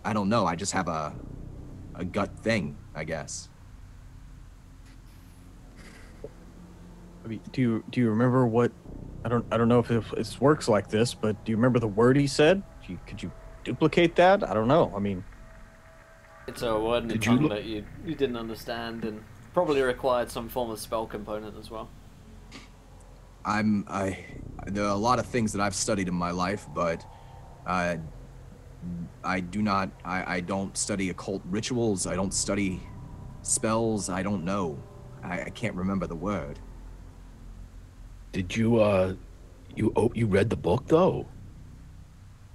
I don't know. I just have a gut thing, I guess. I mean, do you remember what? I don't know if it works like this, but do you remember the word he said? Could you duplicate that? I don't know. I mean, It's a word in the tongue that you didn't understand and probably required some form of spell component as well. There are a lot of things that I've studied in my life, but I don't study occult rituals. I don't study spells. I don't know. I can't remember the word. Did you you read the book though?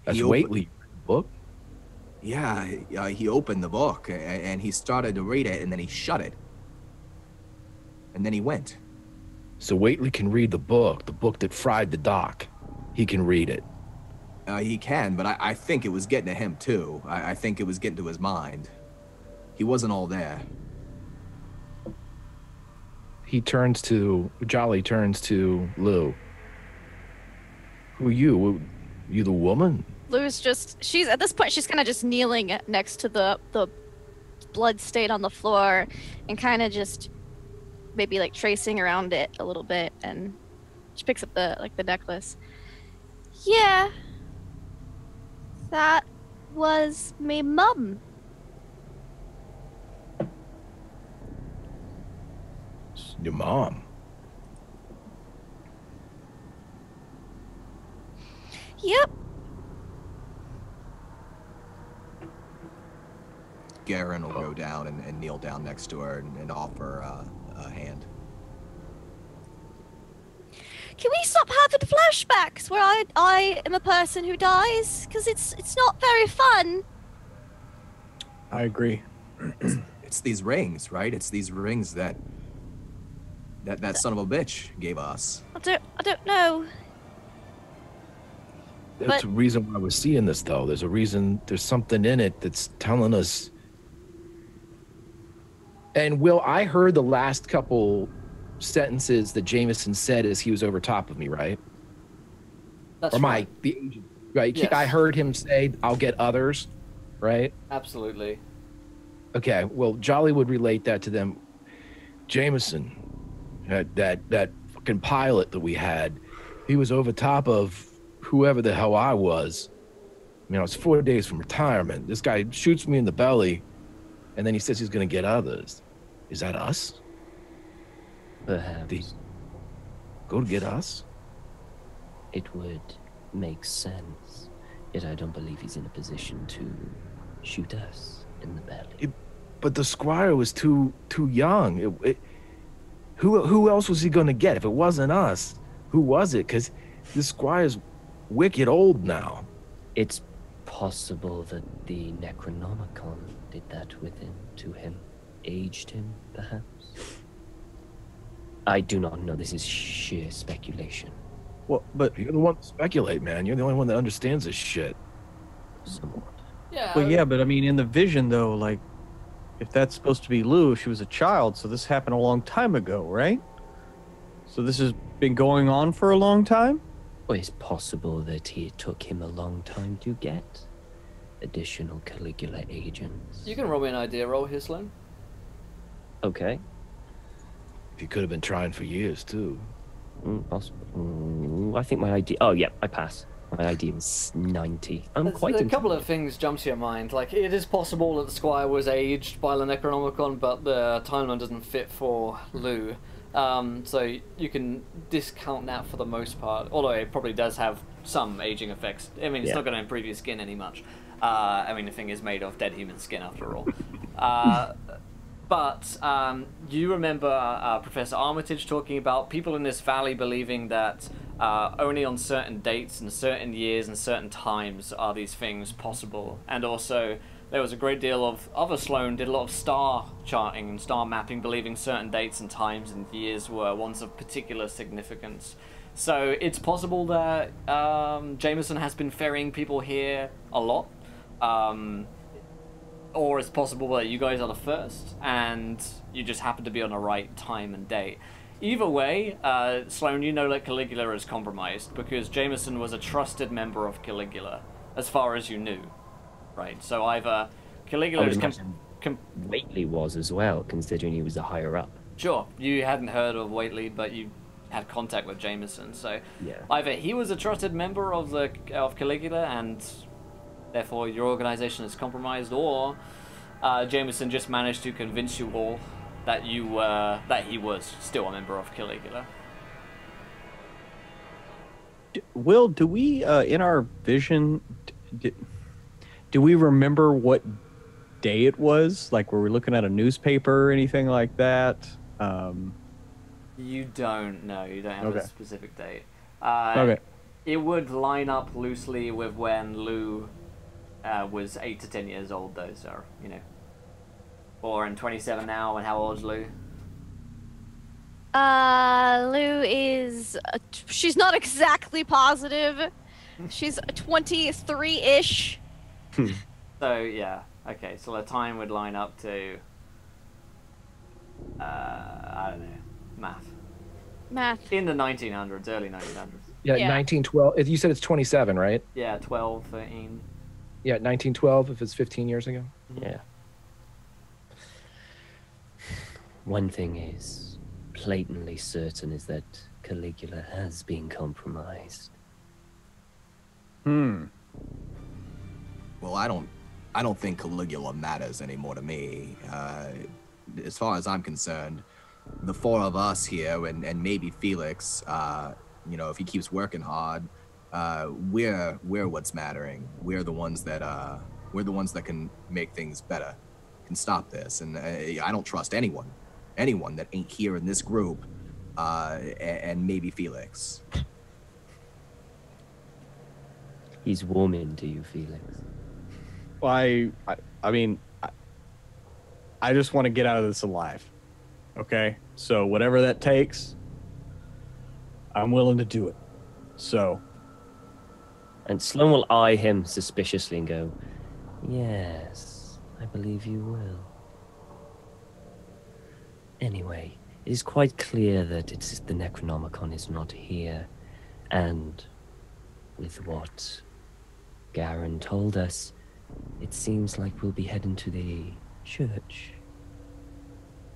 That's Whateley book. Yeah, he opened the book and he started to read it, and then he shut it, and then he went. So Whateley can read the book that fried the dock. He can read it. He can, but I think it was getting to him too. I think it was getting to his mind. He wasn't all there. Jolly turns to Lou. Who are you? You the woman? Lou's she's at this point, she's kind of just kneeling next to the blood stain on the floor and kind of just maybe like tracing around it a little bit, and she picks up the necklace. Yeah. That was me mum. Your mom. Yep. Garen will go down and kneel down next to her and offer a hand. Can we stop having flashbacks where I am a person who dies? Because it's not very fun. I agree. It's these rings, right? It's these rings that son of a bitch gave us. I don't know. There's But- a reason why we're seeing this, though. There's a reason. There's something in it that's telling us. And Will, I heard the last couple sentences that Jameson said as he was over top of me, right? That's Or right. the agent, right? Yes. I heard him say, "I'll get others," right? Absolutely. Okay, well, Jolly would relate that to them. Jameson, that fucking pilot that we had, he was over top of whoever the hell I was. I mean, I was 4 days from retirement. This guy shoots me in the belly, and then he says he's going to get others. Is that us? Perhaps Go to get us? it would make sense. Yet I don't believe he's in a position to shoot us in the belly. But the squire was too young. Who else was he going to get? If it wasn't us, who was it? Because the squire's wicked old now. It's possible that the Necronomicon did that to him, aged him, perhaps. I do not know. This is sheer speculation. Well, but You're the one to speculate, man. You're the only one that understands this shit. Somewhat. Yeah. well, yeah, but I mean, in the vision though, like, if that's supposed to be Lou, she was a child, so this happened a long time ago, right? So this has been going on for a long time? Or it's possible that it took him a long time to get additional Caligula agents. You can roll me an idea roll here, Sloan. Okay. He could have been trying for years, too. Possible. I think my ID. Oh, yeah, I pass. My ID was 90. I'm quite A couple of intelligent. things jump to your mind. Like, it is possible that the Squire was aged by the Necronomicon, but the timeline doesn't fit for Lou. So you can discount that for the most part. Although it probably does have some aging effects. I mean, it's Yeah. not going to improve your skin any much. I mean, the thing is made of dead human skin after all. But you remember Professor Armitage talking about people in this valley believing that only on certain dates and certain years and certain times are these things possible. And also, there was a great deal of other Sloan did a lot of star charting and star mapping, believing certain dates and times and years were ones of particular significance. So it's possible that Jameson has been ferrying people here a lot. Or it's possible that you guys are the first, and you just happen to be on the right time and date. Either way, Sloan, you know that Caligula is compromised, because Jameson was a trusted member of Caligula, as far as you knew. Right, so either Caligula I would is... imagine Whateley was as well, considering he was the higher up. Sure, you hadn't heard of Whateley, but you had contact with Jameson, so... Yeah. Either he was a trusted member of Caligula, and therefore your organization is compromised, or Jameson just managed to convince you all that he was still a member of Caligula. Will, do we, in our vision, do we remember what day it was? Like, were we looking at a newspaper or anything like that? You don't know. You don't have Okay. a specific date. Okay. It would line up loosely with when Lou was 8 to 10 years old, though. So or in 27 now. And how old is Lou? Lou is. She's not exactly positive. She's 23-ish. So yeah. Okay. So the time would line up to. I don't know. Math. In the 1900s, early 1900s. Yeah, Yeah. 1912. You said it's 27, right? Yeah, 12, 13. Yeah, 1912. If it's 15 years ago. Yeah. One thing is blatantly certain is that Caligula has been compromised. Hmm. Well, I don't think Caligula matters anymore to me. As far as I'm concerned, the four of us here and maybe Felix, if he keeps working hard, we're what's mattering. We're the ones that can make things better, can stop this. And I don't trust anyone that ain't here in this group, and maybe Felix. He's warming to you, Felix. Well, I mean, I just want to get out of this alive. Okay? So whatever that takes, I'm willing to do it. So. And Sloan will eye him suspiciously and go, yes, I believe you will. Anyway, it is quite clear that the Necronomicon is not here. And with what Garen told us, it seems like we'll be heading to the church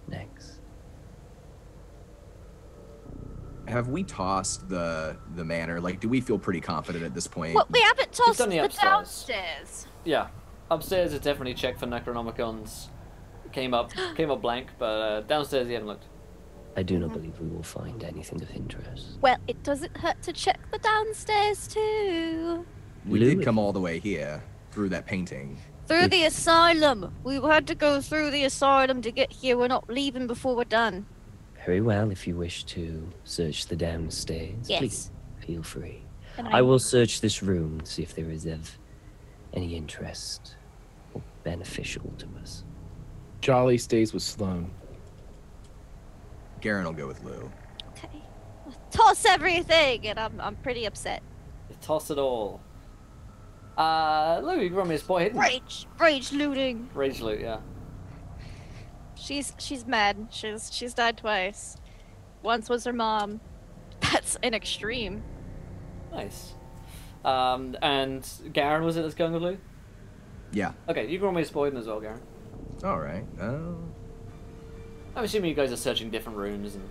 next. Have we tossed the manor? Like, do we feel pretty confident at this point? Well, we haven't tossed done the the upstairs. downstairs. Yeah, upstairs is definitely checked for Necronomicons. Came up blank, but downstairs he hadn't looked. I do not believe we will find anything of interest. Well, it doesn't hurt to check the downstairs too. We Louis. did come all the way here through that painting. Through the asylum. We had to go through the asylum to get here. We're not leaving before we're done. Very well, if you wish to search the downstairs, Yes. please feel free. And I will search this room, see if there is of any interest or beneficial to us. Jolly stays with Sloan. Garen will go with Lou. Okay. Toss everything, and I'm pretty upset. Toss it all. Lou, you can run me a spot hidden. Rage looting. Rage loot, yeah. She's mad. She's died twice. Once was her mom. That's an extreme. Nice. And Garen was it that's going with Lou? Yeah. Okay, you can run me a spot hidden as well, Garen. All right. I'm assuming you guys are searching different rooms and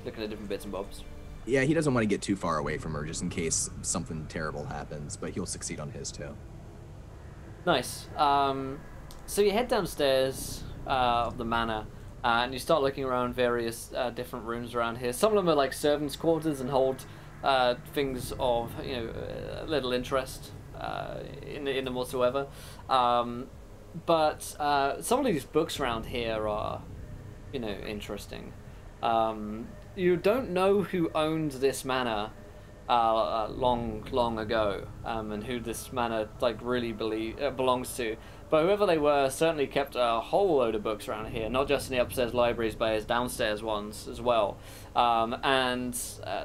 looking at different bits and bobs. Yeah, he doesn't want to get too far away from her just in case something terrible happens, but he'll succeed on his too. Nice. So you head downstairs of the manor, and you start looking around various different rooms around here. Some of them are like servants' quarters and hold things of little interest in them whatsoever. But some of these books around here are, interesting. You don't know who owned this manor long ago, and who this manor really belongs to. But whoever they were certainly kept a whole load of books around here, not just in the upstairs libraries, but his downstairs ones as well. And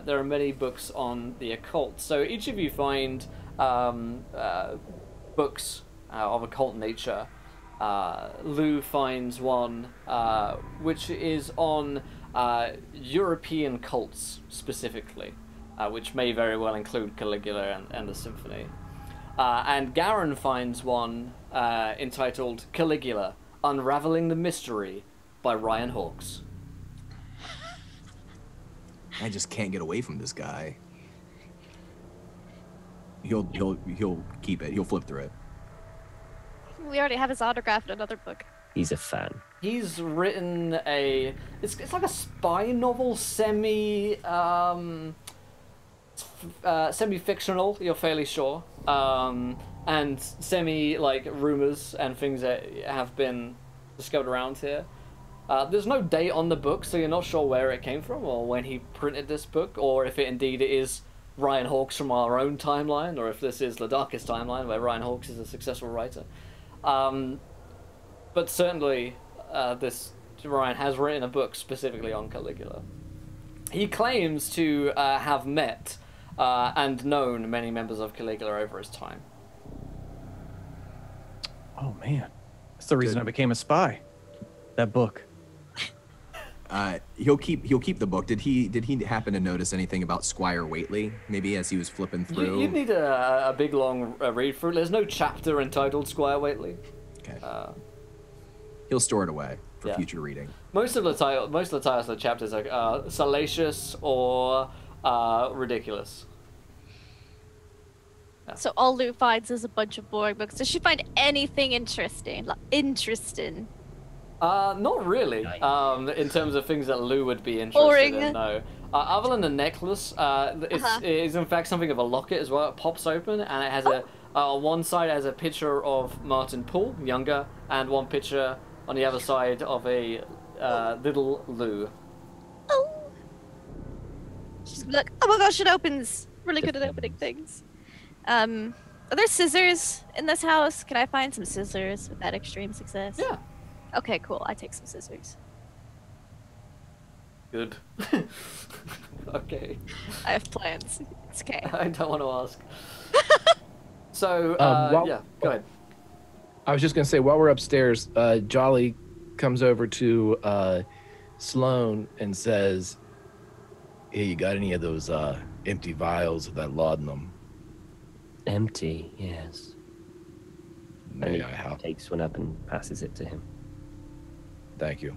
there are many books on the occult. So each of you find books of occult nature. Lou finds one which is on European cults specifically, which may very well include Caligula and the symphony. And Garen finds one entitled Caligula, Unraveling the Mystery by Ryan Hawkes. I just can't get away from this guy. He'll keep it. He'll flip through it. We already have his autograph in another book. He's a fan. He's written it's like a spy novel, semi-fictional, you're fairly sure, and semi rumors and things that have been discovered around here. There's no date on the book, so you're not sure where it came from or when he printed this book, or if it indeed is Ryan Hawkes from our own timeline, or if this is the darkest timeline where Ryan Hawkes is a successful writer. But certainly, this Ryan has written a book specifically on Caligula. He claims to have met and known many members of Caligula over his time. Oh man, that's the reason I became a spy. That book. He'll keep the book. Did he happen to notice anything about Squire Whateley? Maybe as he was flipping through. You'd need a big long read through. There's no chapter entitled Squire Whateley. Okay. He'll store it away. for Yeah. future reading. Most of the titles of the chapters are salacious or ridiculous. So all Lou finds is a bunch of boring books. Does she find anything interesting? Like, interesting. Not really. In terms of things that Lou would be interested Boring. in, no. Other than the necklace, it is in fact something of a locket as well. It pops open and it has on one side it has a picture of Martin Poole, younger, and one picture on the other side of a little Lou. Oh. She's like, oh my gosh, it opens. Really good at opening things. Are there scissors in this house? Can I find some scissors with that extreme success? Yeah. Okay, cool. I take some scissors. Good. Okay. I have plans. It's okay. I don't want to ask. So, while- yeah, go ahead. I was just gonna say, while we're upstairs, Jolly comes over to Sloane and says, "Hey, you got any of those empty vials of that laudanum?" Empty, yes. And May I have? he takes one up and passes it to him. Thank you.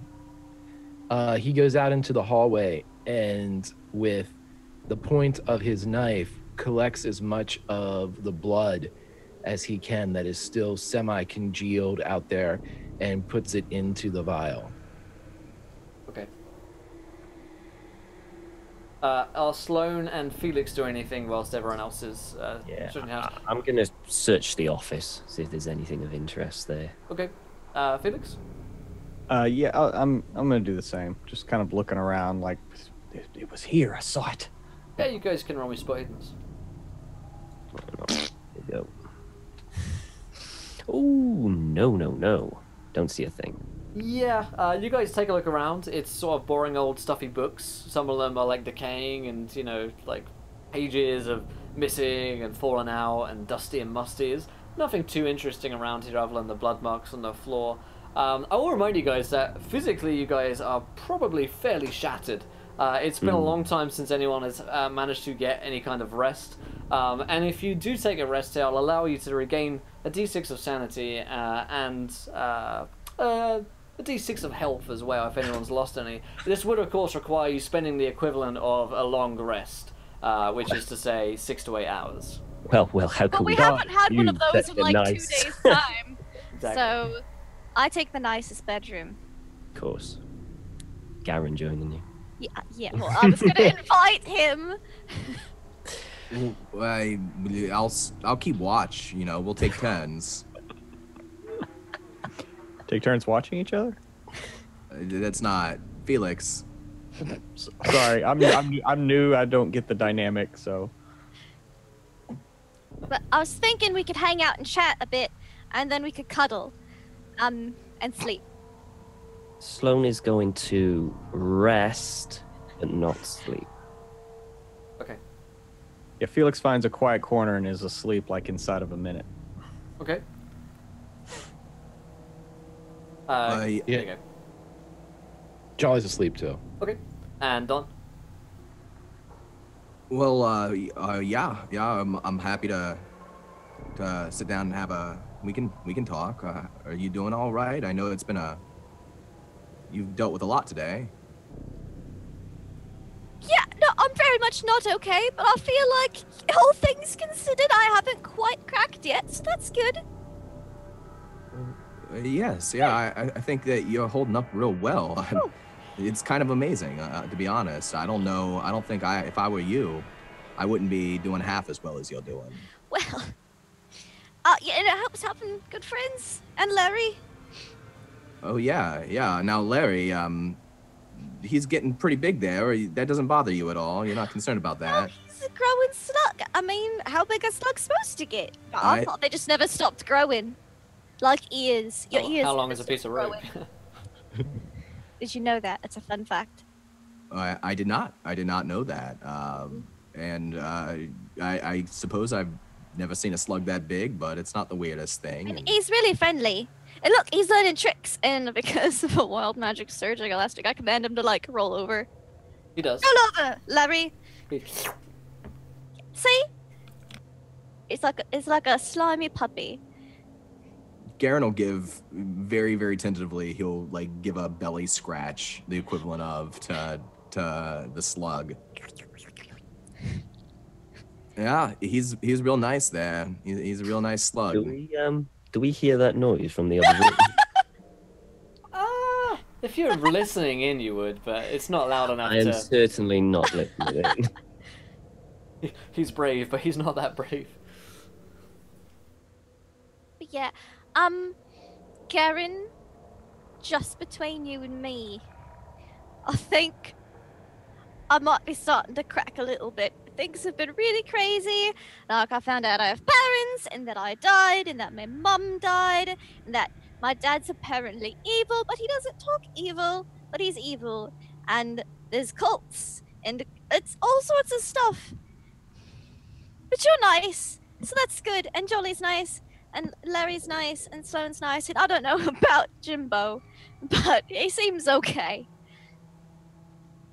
He goes out into the hallway and, with the point of his knife, collects as much of the blood as he can that is still semi-congealed out there and puts it into the vial. Okay. Are Sloane and Felix doing anything whilst everyone else is searching the house? I'm going to search the office, see if there's anything of interest there. Okay. Felix? Yeah, I'm gonna do the same. Just kind of looking around, like it was here. I saw it. Yeah, you guys can roll me spot hiddenness. There you go. Oh, no. Don't see a thing. Yeah, you guys take a look around. It's sort of boring old stuffy books. Some of them are like decaying and, you know, like pages of missing and fallen out and dusty and musty. There's nothing too interesting around here other than the blood marks on the floor. I will remind you guys that physically you guys are probably fairly shattered. It's been a long time since anyone has managed to get any kind of rest. And if you do take a rest here, I'll allow you to regain a d6 of sanity and a d6 of health as well if anyone's lost any. This would of course require you spending the equivalent of a long rest, which is to say 6 to 8 hours. Well, how But can we we haven't had one of those in the like nice. 2 days' time. Exactly. So I take the nicest bedroom. Of course. Garen joining you. Yeah. Well, I was gonna invite him. I'll keep watch. You know, we'll take turns. Take turns watching each other. That's not Felix. Sorry, I'm new. I don't get the dynamic, so. But I was thinking we could hang out and chat a bit, and then we could cuddle, and sleep. Sloane is going to rest, but not sleep. Okay. Yeah, Felix finds a quiet corner and is asleep like inside of a minute. Okay. Yeah. There you go. Jolly's asleep too. Okay. And Don? Well, yeah. I'm happy to sit down and have a. We can talk. Are you doing all right? I know it's been you've dealt with a lot today. Yeah, no, I'm very much not okay, but I feel like, all things considered, I haven't quite cracked yet, so that's good. Yes, yeah. I think that you're holding up real well. Oh. It's kind of amazing, to be honest. I don't know. I don't think if I were you, I wouldn't be doing half as well as you're doing. Well, yeah, it helps having good friends. And Larry. Oh yeah. Now Larry, he's getting pretty big there. That doesn't bother you at all. You're not concerned about that. He's a growing slug. I mean, how big are slugs supposed to get? I thought they just never stopped growing. Like ears. Your ears. How long never is a piece of stopped rope? growing. Did you know that? It's a fun fact. I did not. I did not know that. And I suppose I've never seen a slug that big, but it's not the weirdest thing. And he's really friendly. And look, he's learning tricks. And because of a wild magic surging elastic, I command him to, like, roll over. He does. Roll over, Larry. See? It's like a slimy puppy. Garen will give very, very tentatively. He'll like give a belly scratch, the equivalent of to the slug. Yeah, he's real nice there. He's a real nice slug. Do we hear that noise from the other room? If you're listening in, you would, but it's not loud enough I am to. certainly not listening in. He's brave, but he's not that brave. But yeah, Karen, just between you and me, I think I might be starting to crack a little bit. Things have been really crazy. Like, I found out I have parents, and that I died, and that my mum died, and that my dad's apparently evil, but he doesn't talk evil, but he's evil. And there's cults, and it's all sorts of stuff. But you're nice, so that's good. And Jolly's nice, and Larry's nice, and Sloane's nice, and I don't know about Jimbo, but he seems okay.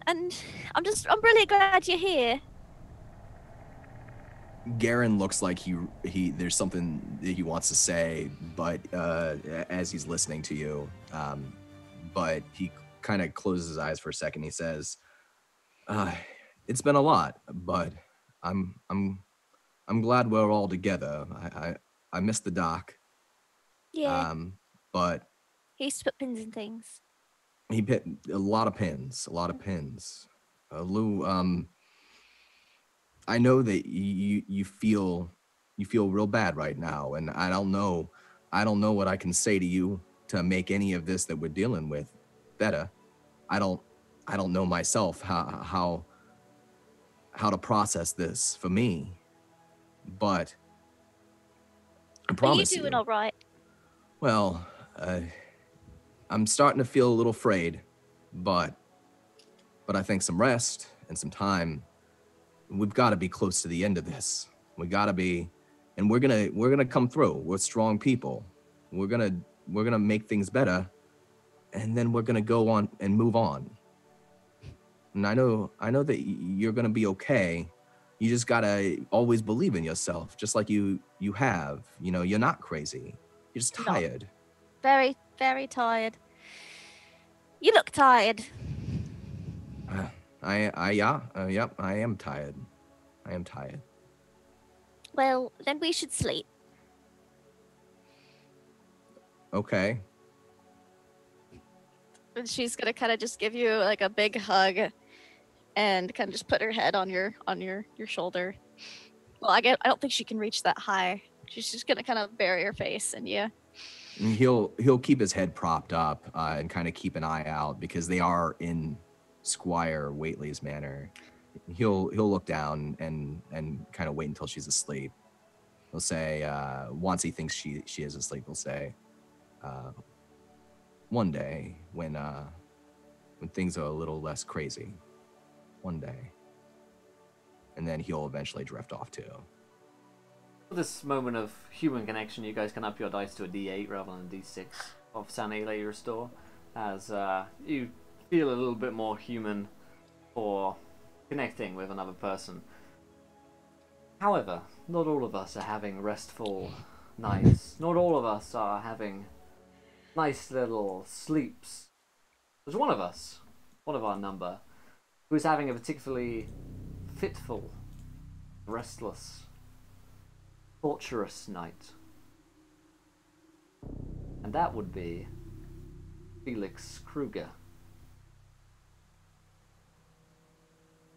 And I'm really glad you're here. Garen looks like he there's something that he wants to say, but as he's listening to you, but he kind of closes his eyes for a second. He says, "It's been a lot, but I'm glad we're all together. I miss the doc. Yeah. But He used to put pins in things. he put a lot of pins. Lou, I know that you feel real bad right now, and I don't know what I can say to you to make any of this that we're dealing with better. I don't know myself how to process this for me, but I promise Are you doing all right? Well, I'm starting to feel a little afraid, but I think some rest and some time. We've got to be close to the end of this. We got to be, and we're gonna come through. We're strong people. We're gonna make things better, and then we're gonna go on and move on. And I know that you're gonna be okay. You just gotta always believe in yourself, just like you have. You know, you're not crazy. You're just tired. Very, very tired. You look tired. Yep, I am tired. Well, then we should sleep. Okay. And she's gonna kind of just give you like a big hug, and kind of just put her head on your shoulder. Well, I don't think she can reach that high. She's just gonna kind of bury her face in you. And he'll keep his head propped up and kind of keep an eye out, because they are in Squire Whateley's manor. He'll look down and kind of wait until she's asleep. He'll say, once he thinks she is asleep, he'll say, one day when things are a little less crazy, one day. And then he'll eventually drift off too. For this moment of human connection, you guys can up your dice to a D8 rather than a D6 of sanity restore, as you feel a little bit more human for connecting with another person. However, not all of us are having restful nights. Not all of us are having nice little sleeps. There's one of us, one of our number, who is having a particularly fitful, restless, torturous night. And that would be Felix Kruger.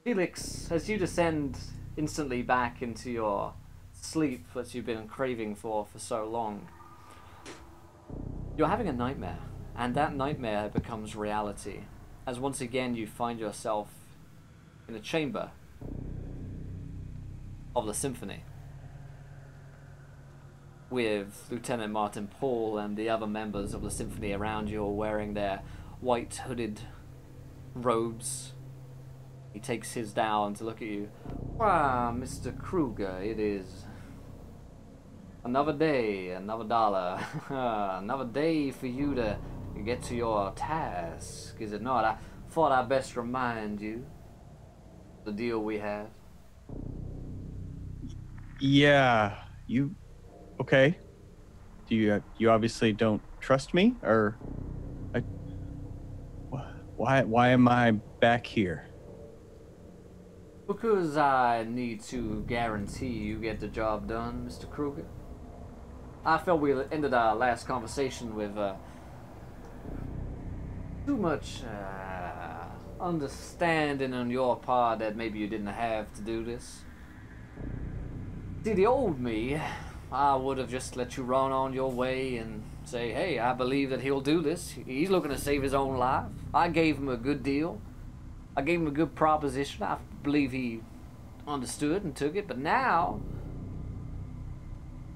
Felix, as you descend instantly back into your sleep that you've been craving for so long, you're having a nightmare, and that nightmare becomes reality, as once again you find yourself in a chamber of the symphony, with Lieutenant Martin Paul and the other members of the symphony around you, all wearing their white hooded robes. He takes his down to look at you. Ah, Mr. Kruger, it is another day, another dollar, another day for you to get to your task, is it not? I thought I'd best remind you the deal we have. Yeah, you... Okay. you obviously don't trust me, or why am I back here? Because I need to guarantee you get the job done, Mr. Kruger. I felt we ended our last conversation with too much understanding on your part that maybe you didn't have to do this. See, the old me, I would have just let you run on your way and say, hey, I believe that he'll do this. He's looking to save his own life. I gave him a good deal. I gave him a good proposition. I believe he understood and took it. But now,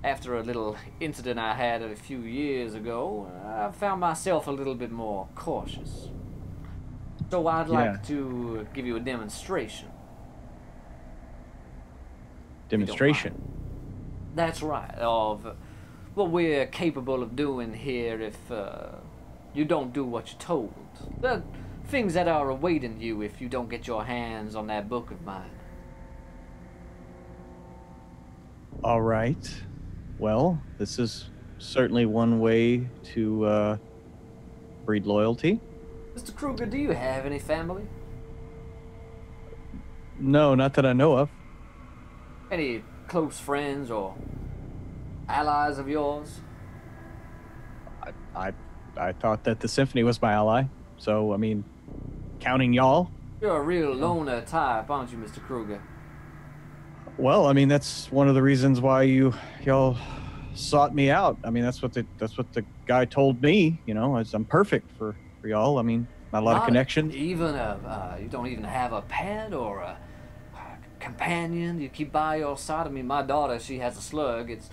after a little incident I had a few years ago, I found myself a little bit more cautious. So I'd like to give you a demonstration. Demonstration? That's right, of what we're capable of doing here if you don't do what you're told. The things that are awaiting you if you don't get your hands on that book of mine. All right. Well, this is certainly one way to breed loyalty. Mr. Kruger, do you have any family? No, not that I know of. Any close friends or allies of yours? I thought that the symphony was my ally. So, I mean, counting y'all. You're a real loner type, aren't you, Mr. Kruger? Well, I mean, that's one of the reasons why y'all sought me out. I mean, that's what the guy told me. You know, I'm perfect for y'all. I mean, not a lot of connections. Even you don't even have a pet or a companion you keep by your side. I mean, my daughter, she has a slug. It's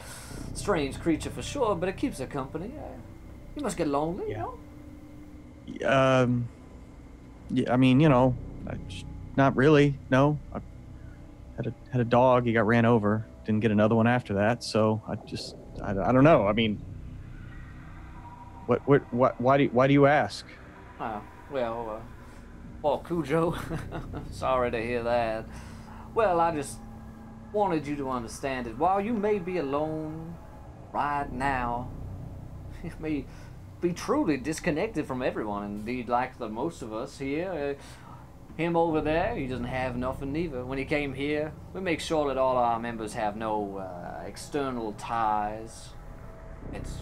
a strange creature for sure, but it keeps her company. You must get lonely, you know? Yeah, I mean, you know, not really. No, I had a dog. He got ran over. Didn't get another one after that. So I don't know. I mean, why do you ask? Well, Paul Cujo, sorry to hear that. Well, I just wanted you to understand that while you may be alone right now, you may be truly disconnected from everyone. Indeed, like the most of us here, him over there, he doesn't have nothing either. When he came here, we make sure that all our members have no external ties. It's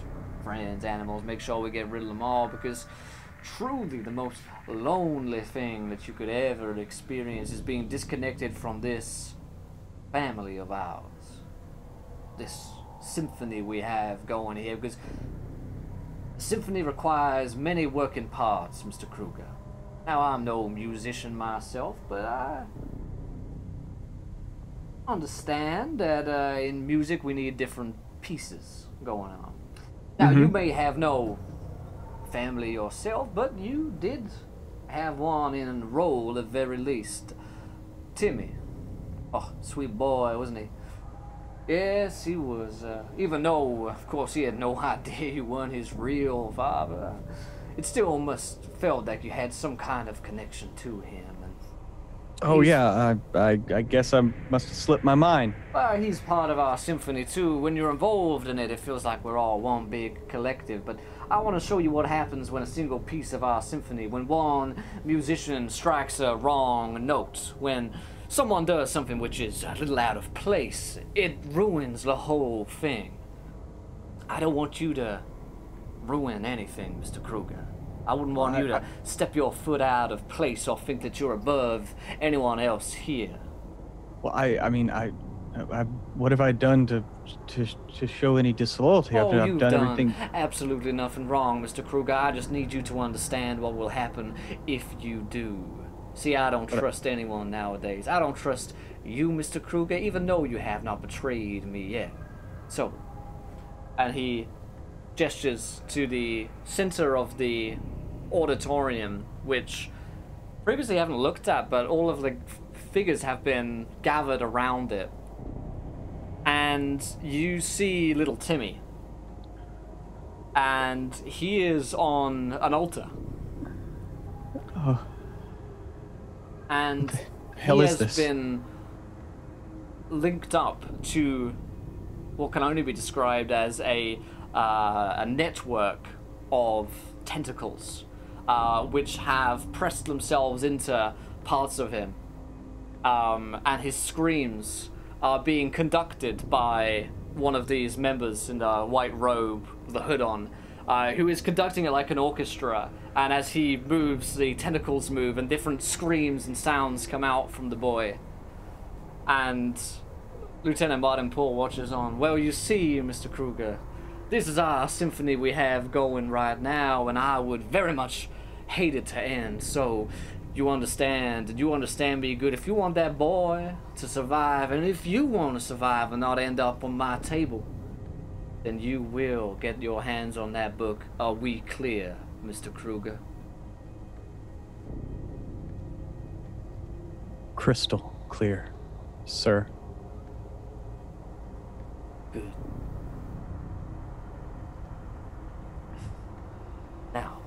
friends, animals, make sure we get rid of them all, because truly the most lonely thing that you could ever experience is being disconnected from this family of ours. This symphony we have going here, because a symphony requires many working parts, Mr. Kruger. Now, I'm no musician myself, but I understand that in music we need different pieces going on. Now, you may have no family yourself, but you did have one in role at very least. Timmy. Oh, sweet boy, wasn't he? Yes, he was. Even though, of course, he had no idea you weren't his real father, it still must felt like you had some kind of connection to him. And oh yeah, I guess I must have slipped my mind. Well, he's part of our symphony too. When you're involved in it, it feels like we're all one big collective. But I want to show you what happens when a single piece of our symphony, when one musician strikes a wrong note, when someone does something which is a little out of place, it ruins the whole thing. I don't want you to ruin anything, Mr. Kruger. I wouldn't want you to step your foot out of place or think that you're above anyone else here. Well, I mean, what have I done to show any disloyalty? Oh, I've done everything. Absolutely nothing wrong, Mr. Kruger. I just need you to understand what will happen if you do. See, I don't trust anyone nowadays. I don't trust you, Mr. Kruger, even though you have not betrayed me yet. So, and he gestures to the center of the auditorium, which previously I haven't looked at, but all of the figures have been gathered around it. And you see little Timmy. And he is on an altar. Oh. And hell he is has this? been linked up to what can only be described as a a network of tentacles, which have pressed themselves into parts of him. And his screams are being conducted by one of these members in the white robe with the hood on, who is conducting it like an orchestra. And as he moves, the tentacles move and different screams and sounds come out from the boy. And Lieutenant Martin Paul watches on. Well, you see, Mr. Kruger, this is our symphony we have going right now, and I would very much hate it to end. So you understand me good. If you want that boy to survive, and if you want to survive and not end up on my table, then you will get your hands on that book. Are we clear, Mr. Kruger? Crystal clear, sir. Good. Now,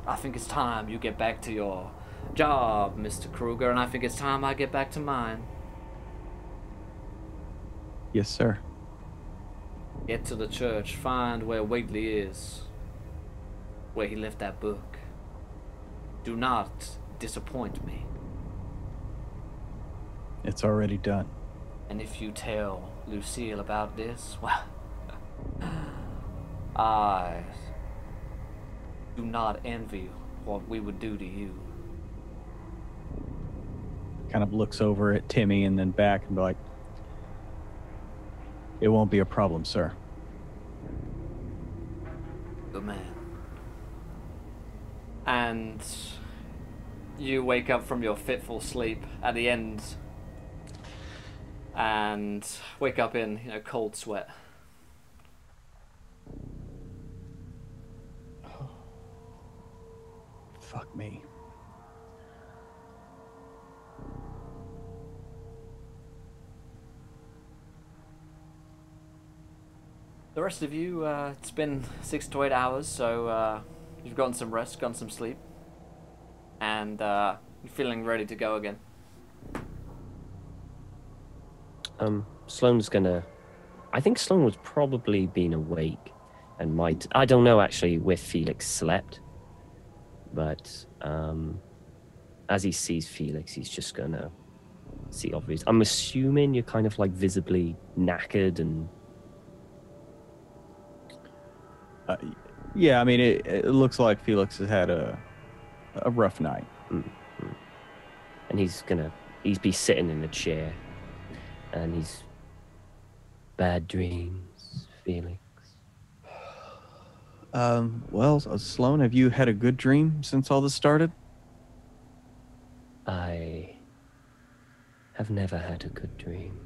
I think it's time you get back to your job, Mr. Kruger, and I think it's time I get back to mine. Yes, sir. Get to the church, find where Whateley is, where he left that book. Do not disappoint me. It's already done. And if you tell Lucille about this, well, I do not envy what we would do to you. Kind of looks over at Timmy and then back and be like, it won't be a problem, sir. Good man. And you wake up from your fitful sleep at the end and wake up in, cold sweat. Fuck me. The rest of you, it's been 6 to 8 hours, so you've gotten some rest, gotten some sleep, and you're feeling ready to go again. I think Sloan was probably been awake and might, I don't know actually where Felix slept, but as he sees Felix, he's just gonna see obvious. I'm assuming you're kind of like visibly knackered and... Yeah, I mean, it looks like Felix has had a rough night. Mm-hmm. And he's be sitting in a chair, and he's... Bad dreams, Felix. Well, Sloan, have you had a good dream since all this started? I have never had a good dream.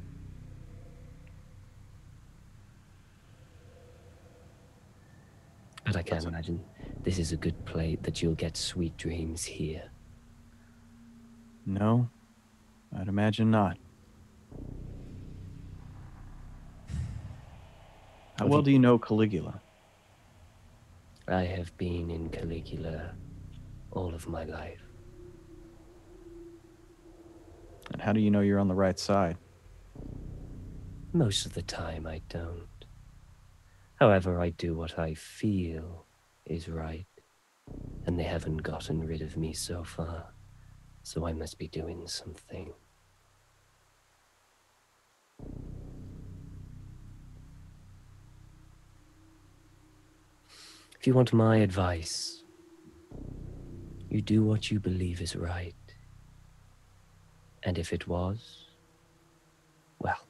But I can't imagine this is a good place that you'll get sweet dreams here. No, I'd imagine not. How well do you know Caligula? I have been in Caligula all of my life. And how do you know you're on the right side? Most of the time I don't. However, I do what I feel is right, and they haven't gotten rid of me so far, so I must be doing something. If you want my advice, you do what you believe is right. And if it was, well,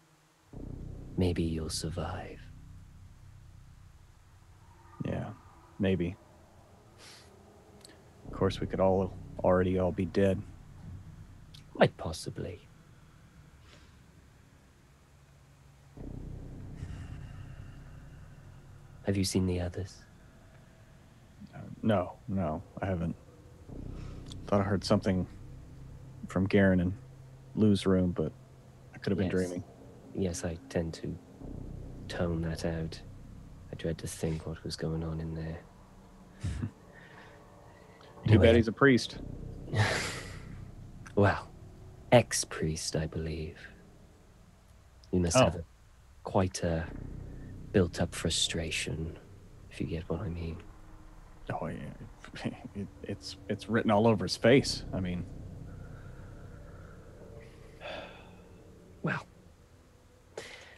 maybe you'll survive. Yeah, maybe. Of course, we could already all be dead. Quite possibly. Have you seen the others? No, I haven't. Thought I heard something from Garen in Lou's room, but I could have been dreaming. Yes, I tend to tone that out. I dread to think what was going on in there. Too bad he's a priest. Well, ex-priest, I believe. You must have quite a built-up frustration if you get what I mean. Oh, yeah. It's written all over his face. I mean, Well,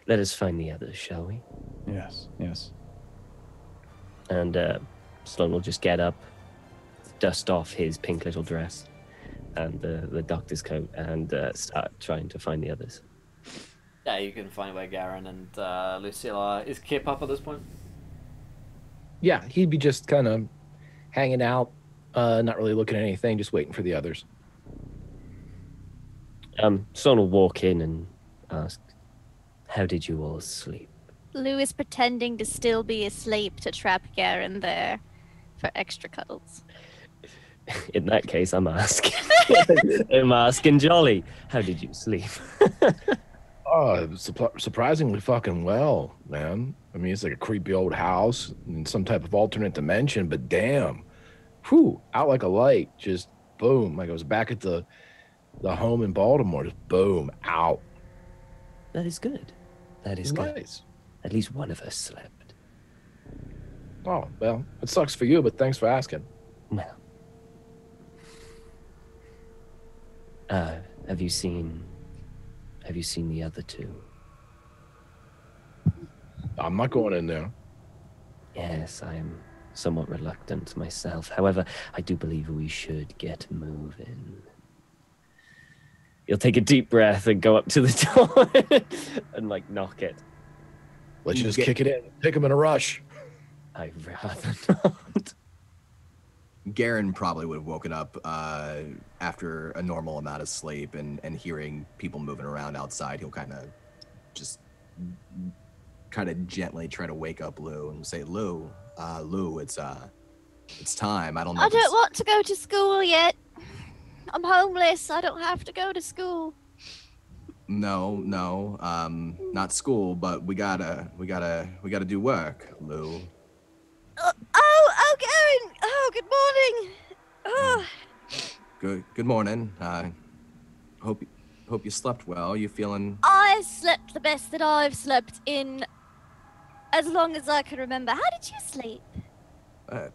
let us find the others, shall we? yes, yes. And Sloan will just get up, dust off his pink little dress and the doctor's coat, and start trying to find the others. Yeah, you can find where Garen and Lucille are. Is Kip up at this point? Yeah, he'd be just kind of hanging out, not really looking at anything, just waiting for the others. Sloan will walk in and ask, "How did you all sleep?" Lou is pretending to still be asleep to trap Garen there for extra cuddles. In that case, I'm asking. I'm asking Jolly, "How did you sleep?" Oh, surprisingly fucking well, man. I mean, it's like a creepy old house in some type of alternate dimension, but damn, whew, out like a light, just boom. Like I was back at the home in Baltimore, just boom, out. That is good. That is good. Nice. At least one of us slept. Oh, well, it sucks for you, but thanks for asking. Well, have you seen the other two? I'm not going in there. Yes, I am somewhat reluctant myself. However, I do believe we should get moving. You'll take a deep breath and go up to the door and like knock it. Let's just kick it in. Take him in a rush. I'd rather not. Garen probably would have woken up after a normal amount of sleep and hearing people moving around outside. He'll kind of gently try to wake up Lou and say, Lou, it's time. I don't know. I don't want to go to school yet. I'm homeless. I don't have to go to school. No, not school, but we gotta do work, Lou. Oh, Garen. Oh, good morning. Oh. Good morning. Hope you slept well. You feeling? I slept the best that I've slept in as long as I can remember. How did you sleep? I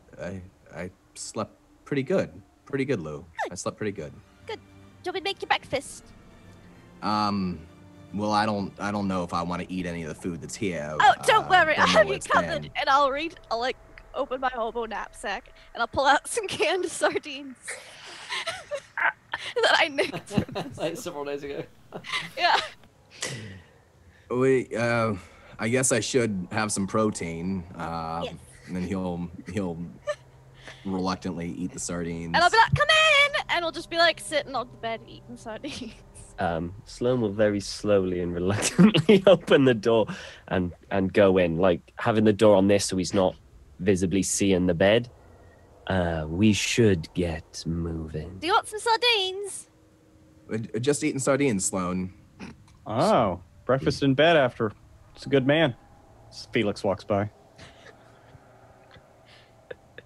slept pretty good. Pretty good, Lou. Good. I slept pretty good. Good. Do you want me to make you breakfast? Well, I don't know if I want to eat any of the food that's here. Oh, don't worry. Don't I know have you what's covered. been. And I'll open my hobo knapsack and I'll pull out some canned sardines that I nicked. Like several days ago. Yeah. I guess I should have some protein. Yes. And then he'll reluctantly eat the sardines. And I'll be like, come in! And I'll just be like sitting on the bed eating sardines. Sloan will very slowly and reluctantly open the door and go in, like having the door on this so he's not visibly seeing the bed. We should get moving. Do you want some sardines? Just eating sardines, Sloan. Oh, breakfast in bed after. It's a good man. Felix walks by.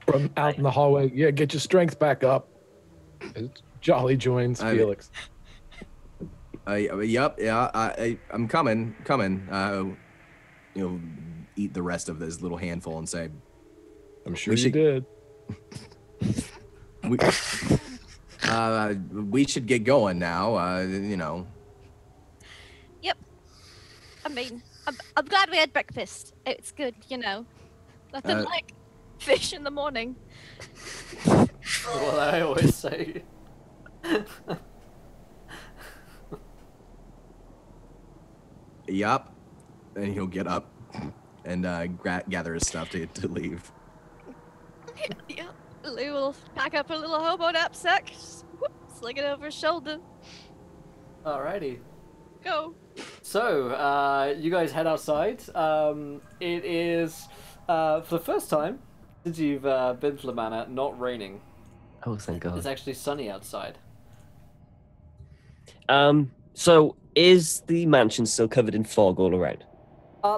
From out in the hallway, yeah, get your strength back up. Jolly joins Felix. Yep, yeah, I'm coming. Eat the rest of this little handful and say, I'm sure you did. We should get going now. Yep. I mean, I'm glad we had breakfast. It's good, Nothing like fish in the morning. What I always say. Yup. And he'll get up and gather his stuff to leave. Yeah. Lou will pack up her little hobo knapsack, sling it over his shoulder. Alrighty. Go. So, you guys head outside. It is, for the first time since you've been to the manor, not raining. Oh, thank God. It's actually sunny outside. So is the mansion still covered in fog all around?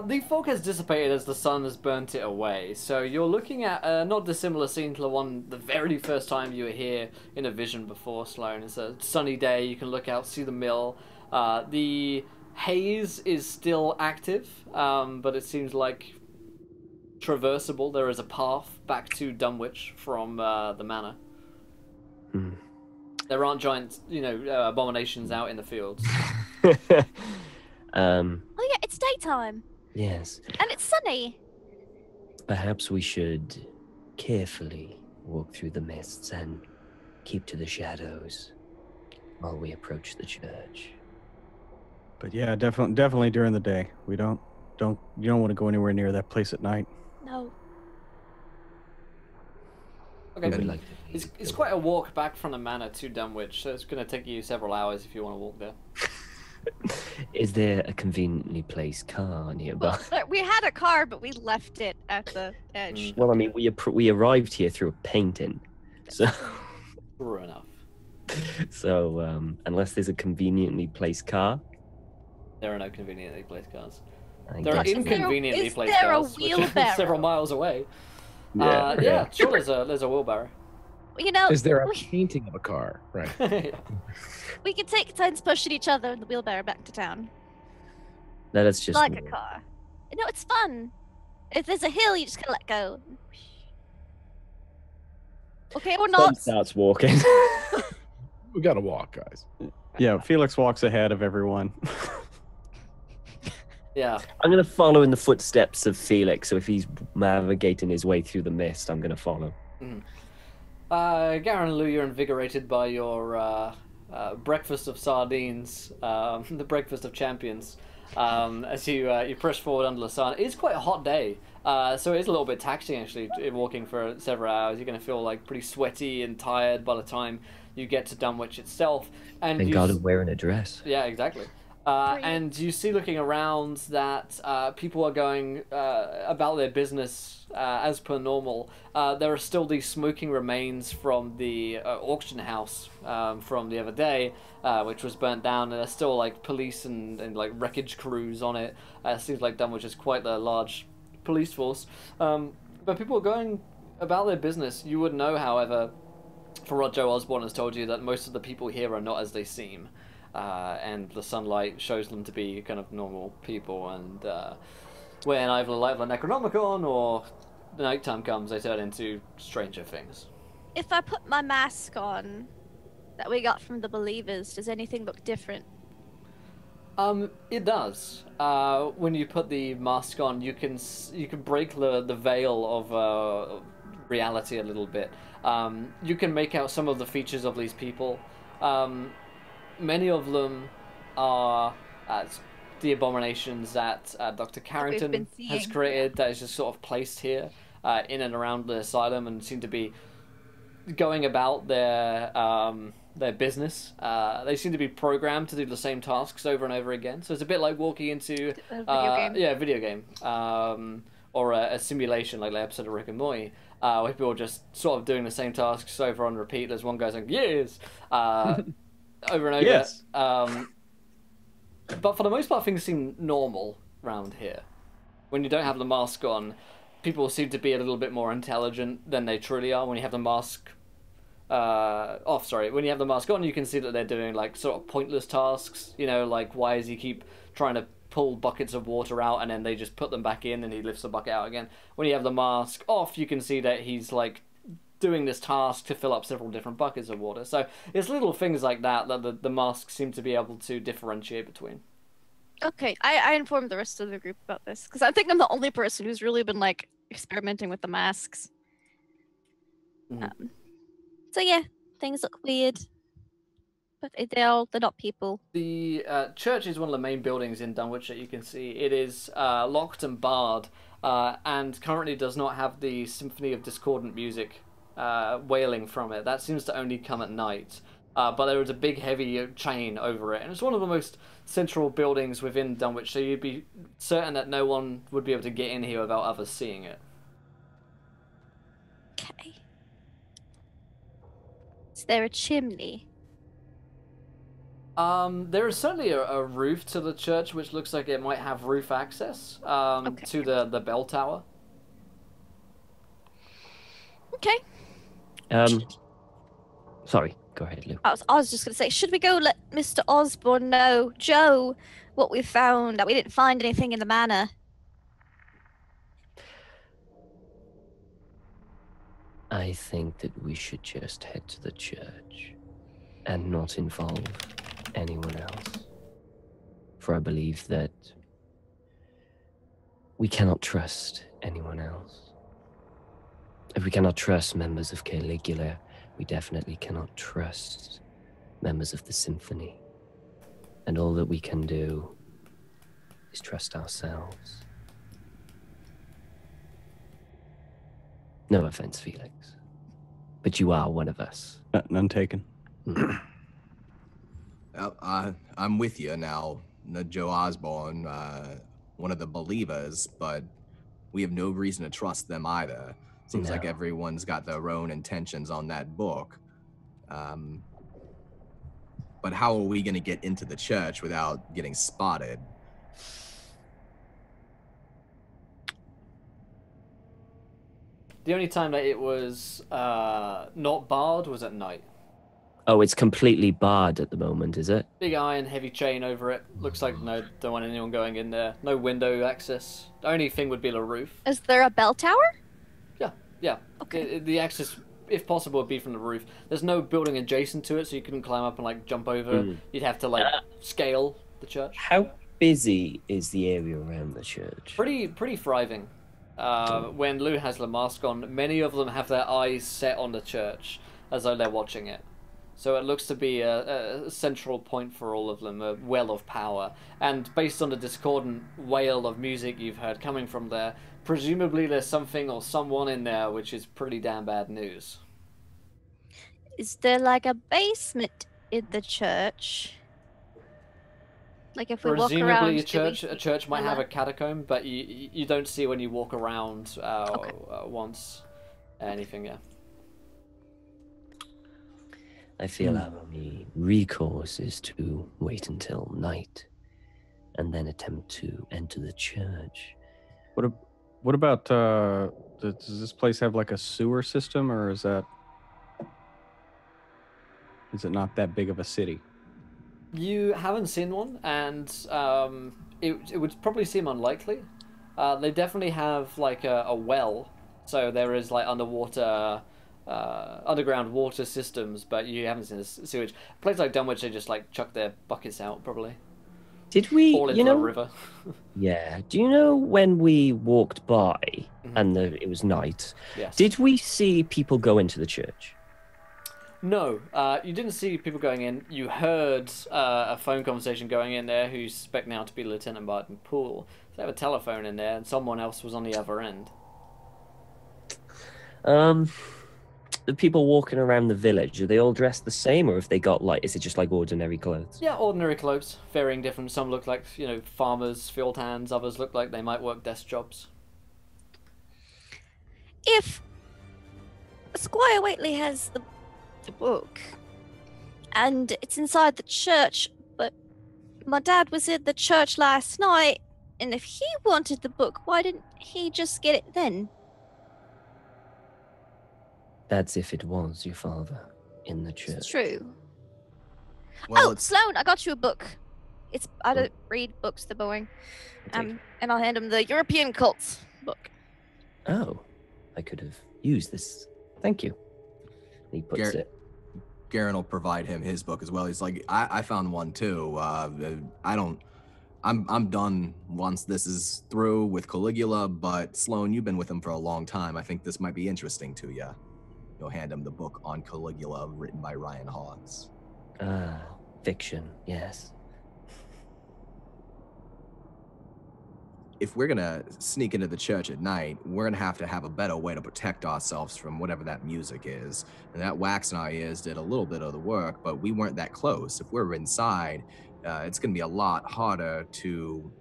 The fog has dissipated as the sun has burnt it away, so you're looking at a not dissimilar scene to the very first time you were here in a vision before, Sloan. It's a sunny day, you can look out, see the mill. The haze is still active, but it seems like traversable. There is a path back to Dunwich from the manor. Hmm. There aren't giant, abominations out in the fields. Oh yeah, it's daytime Yes. and it's sunny. Perhaps we should carefully walk through the mists and keep to the shadows while we approach the church. But yeah, definitely during the day. You don't want to go anywhere near that place at night. No. Okay. We would like to It's quite a walk back from the manor to Dunwich, so it's going to take you several hours if you want to walk there. Is there a conveniently placed car nearby? Well, we had a car, but we left it at the edge. Well, I mean, we arrived here through a painting, so True enough. Unless there's a conveniently placed car, There are no conveniently placed cars. I There are guess. inconveniently Is placed there a cars, which are wheelbarrow? several miles away. Yeah, Yeah, sure. There's a wheelbarrow. You know, Is there a we, painting of a car? Right. we can take turns pushing each other in the wheelbarrow back to town. No, that's just Like a car. No, it's fun. If there's a hill, you just gotta let go. Okay, or Son not. starts walking. We gotta walk, guys. Yeah, Felix walks ahead of everyone. Yeah. I'm gonna follow in the footsteps of Felix. So if he's navigating his way through the mist, I'm gonna follow. Garen and Lou, you're invigorated by your breakfast of sardines, the breakfast of champions. As you push forward under the sun, it's quite a hot day, so it is a little bit taxing actually. Walking for several hours, you're going to feel like pretty sweaty and tired by the time you get to Dunwich itself. And Thank God I'm wearing a dress. yeah, exactly. And you see, looking around, that people are going about their business as per normal. There are still these smoking remains from the auction house from the other day, which was burnt down, and there's still like police and like wreckage crews on it. It seems like Dunwich is quite a large police force. But people are going about their business. You would know, however, from what Joe Osborne has told you, that most of the people here are not as they seem. And the sunlight shows them to be kind of normal people, and when either the light of the Necronomicon or the nighttime comes, they turn into stranger things. If I put my mask on that we got from the Believers, does anything look different? It does. When you put the mask on, you can break the veil of reality a little bit. You can make out some of the features of these people. Many of them are the abominations that Dr. Carrington been has seeing, created, that is just sort of placed here in and around the asylum, and seem to be going about their business. They seem to be programmed to do the same tasks over and over again. So it's a bit like walking into A video game. yeah, a video game, or a simulation like the episode of Rick and Morty. Where people are just sort of doing the same tasks over on repeat. There's one guy saying, yes! Over and over. Yes. But for the most part, things seem normal around here. When you don't have the mask on, people seem to be a little bit more intelligent than they truly are. When you have the mask off, when you have the mask on, you can see that they're doing like sort of pointless tasks. You know, like why does he keep trying to pull buckets of water out and then they just put them back in and he lifts the bucket out again. When you have the mask off, you can see that he's like doing this task to fill up several different buckets of water. So it's little things like that that the masks seem to be able to differentiate between. Okay, I informed the rest of the group about this because I think I'm the only person who's really been like experimenting with the masks. Mhm. So yeah, things look weird, but they're not people. The church is one of the main buildings in Dunwich that you can see. It is locked and barred, and currently does not have the symphony of discordant music wailing from it. That seems to only come at night. But there is a big heavy chain over it, and it's one of the most central buildings within Dunwich, so you'd be certain that no one would be able to get in here without others seeing it. Okay. Is there a chimney? There is certainly a roof to the church, which looks like it might have roof access to the bell tower. Okay. Sorry, go ahead, Lou. I was just gonna say, should we go let Mr. Osborne know, Joe, what we found? That we didn't find anything in the manor. I think that we should just head to the church and not involve anyone else. For I believe that we cannot trust anyone else. If we cannot trust members of Caligula, we definitely cannot trust members of the symphony. And all that we can do is trust ourselves. No offense, Felix, but you are one of us. None taken. I'm with you now, Joe Osborne, one of the believers, but we have no reason to trust them either. Seems like everyone's got their own intentions on that book. But how are we going to get into the church without getting spotted? The only time that it was not barred was at night. Oh, it's completely barred at the moment, is it? Big iron, heavy chain over it. Looks like no, don't want anyone going in there. No window access. The only thing would be the roof. Is there a bell tower? Yeah. Okay. The access, if possible, would be from the roof. There's no building adjacent to it, so you couldn't climb up and like jump over. You'd have to like scale the church. How busy is the area around the church? Pretty thriving. When Lou has the mask on, many of them have their eyes set on the church as though they're watching it. So it looks to be a central point for all of them, a well of power. And based on the discordant wail of music you've heard coming from there, presumably there's something or someone in there which is pretty damn bad news. Is there like a basement in the church? Like if we walk around, Presumably a church might have a catacomb, but you don't see when you walk around once anything. Yeah. I feel our only recourse is to wait until night and then attempt to enter the church. What about, does this place have like a sewer system, or is it not that big of a city? You haven't seen one, and it would probably seem unlikely. They definitely have like a well, so there is like underground water systems, but you haven't seen the sewage. A place like Dunwich, they just like chuck their buckets out, probably. Did we, fall into the river. Yeah. Do you know when we walked by and it was night? Yes. Did we see people go into the church? No, you didn't see people going in. You heard a phone conversation going in there who's suspect now to be Lieutenant Martin Poole. They have a telephone in there, and someone else was on the other end. The people walking around the village, are they all dressed the same, or have they got like, is it just like ordinary clothes? Yeah, ordinary clothes, varying different. Some look like, farmers, field hands. Others look like they might work desk jobs. If Squire Whateley has the book, and it's inside the church, but my dad was in the church last night, and if he wanted the book, why didn't he just get it then? That's if it was your father in the church. It's true. Well, Sloan, I got you a book. I don't read books, they're boring. And I'll hand him the European Cults book. Oh, I could have used this. Thank you. He puts it. Garen will provide him his book as well. He's like, I found one too. I'm done once this is through with Caligula, but Sloan, you've been with him for a long time. I think this might be interesting to you. You'll hand him the book on Caligula written by Ryan Hawks. Ah, fiction, yes. If we're gonna sneak into the church at night, we're gonna have a better way to protect ourselves from whatever that music is. And that wax in our ears did a little bit of the work, but we weren't that close. If we're inside, it's gonna be a lot harder to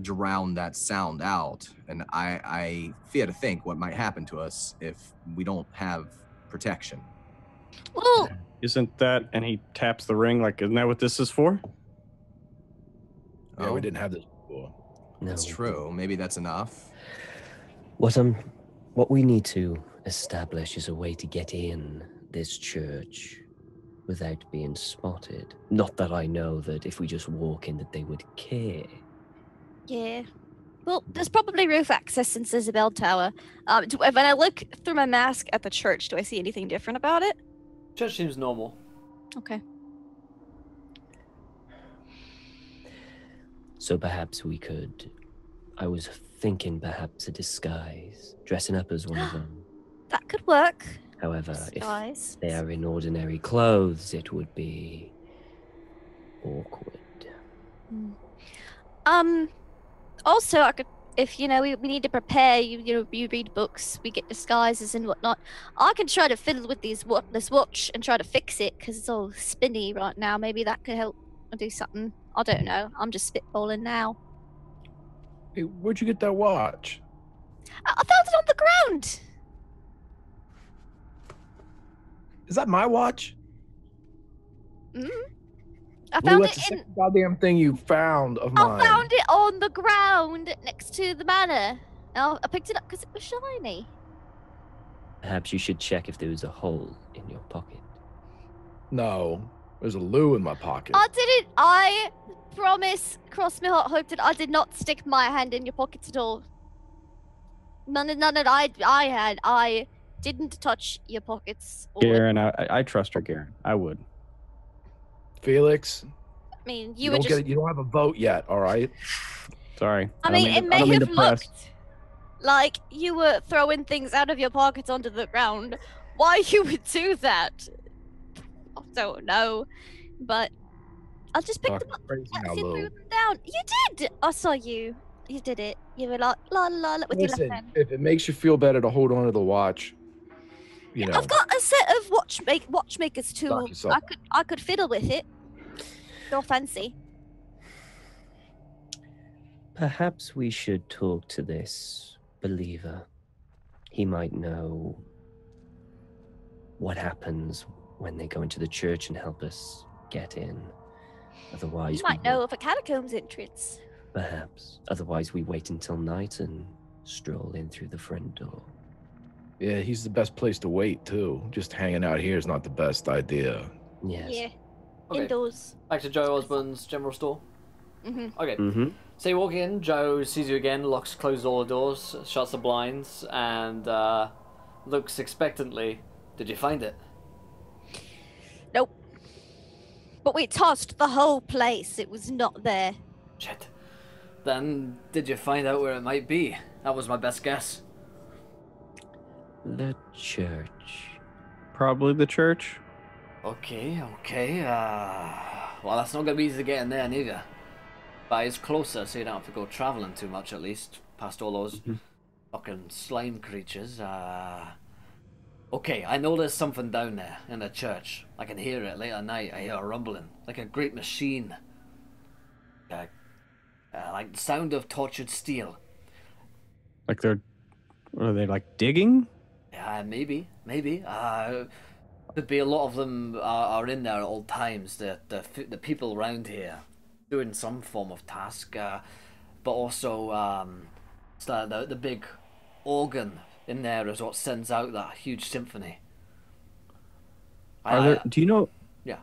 drown that sound out. And I fear to think what might happen to us if we don't have protection. Well, Isn't that, and he taps the ring, like, isn't that what this is for? Yeah, we didn't have this before. No, That's true. Maybe that's enough. What we need to establish is a way to get in this church without being spotted. Not that I know that if we just walk in that they would care. yeah. Well, there's probably roof access since there's a bell tower. When I look through my mask at the church, do I see anything different about it? Church seems normal. Okay. So perhaps we could... I was thinking perhaps a disguise, dressing up as one of them. That could work. However, Disguise. if they are in ordinary clothes, it would be awkward. Also, I could, if we need to prepare, you read books, we get disguises and whatnot. I can try to fiddle with this watch and try to fix it because it's all spinny right now. Maybe that could help do something. I don't know. I'm just spitballing now. Hey, where'd you get that watch? I found it on the ground. Is that my watch? I Lou, found that's it the in. second goddamn thing you found of mine. I found it on the ground next to the manor. I picked it up because it was shiny. Perhaps you should check if there was a hole in your pocket. No, there's a Lou in my pocket. I didn't. I promise, cross my heart, hope that I did not stick my hand in your pockets at all. None that I had. I didn't touch your pockets. Garen, I trust her, Garen. I would. Felix, I mean, you were don't just. get it. You don't have a vote yet. All right. Sorry. I don't mean, it to- I may don't mean have to press. looked like you were throwing things out of your pockets onto the ground. Why you would do that, I don't know. But I just picked them up. Crazy now, As you Lou. threw them down. You did. I saw you. You did it. You were like la la la with your Listen, left hand. if it makes you feel better to hold on to the watch, you know. I've got a set of watchmaker's Knock tools. yourself I could fiddle with it. You're fancy. Perhaps we should talk to this believer. He might know what happens when they go into the church and help us get in. Otherwise, You might know of a catacombs entrance. Perhaps. Otherwise, we wait until night and stroll in through the front door. Yeah, he's the best place to wait too. Just hanging out here is not the best idea. Yes. Yeah. Okay. Indoors. Back to Joe Osborne's general store. Mm-hmm. Okay. Mm-hmm. So you walk in, Joe sees you again, closes all the doors, shuts the blinds, and looks expectantly. Did you find it? Nope. But we tossed the whole place. It was not there. Shit. Then, did you find out where it might be? That was my best guess. The church. Probably the church. Okay. Well, that's not gonna be easy to get in there, neither. But it's closer, so you don't have to go traveling too much, at least. Past all those fucking slime creatures. Okay, I know there's something down there in the church. I can hear it late at night. I hear a rumbling, like a great machine. Like the sound of tortured steel. Like are they like digging? Yeah, maybe. Could be a lot of them are in there at all times. The people around here doing some form of task, but also it's the big organ in there is what sends out that huge symphony. Do you know? Yeah.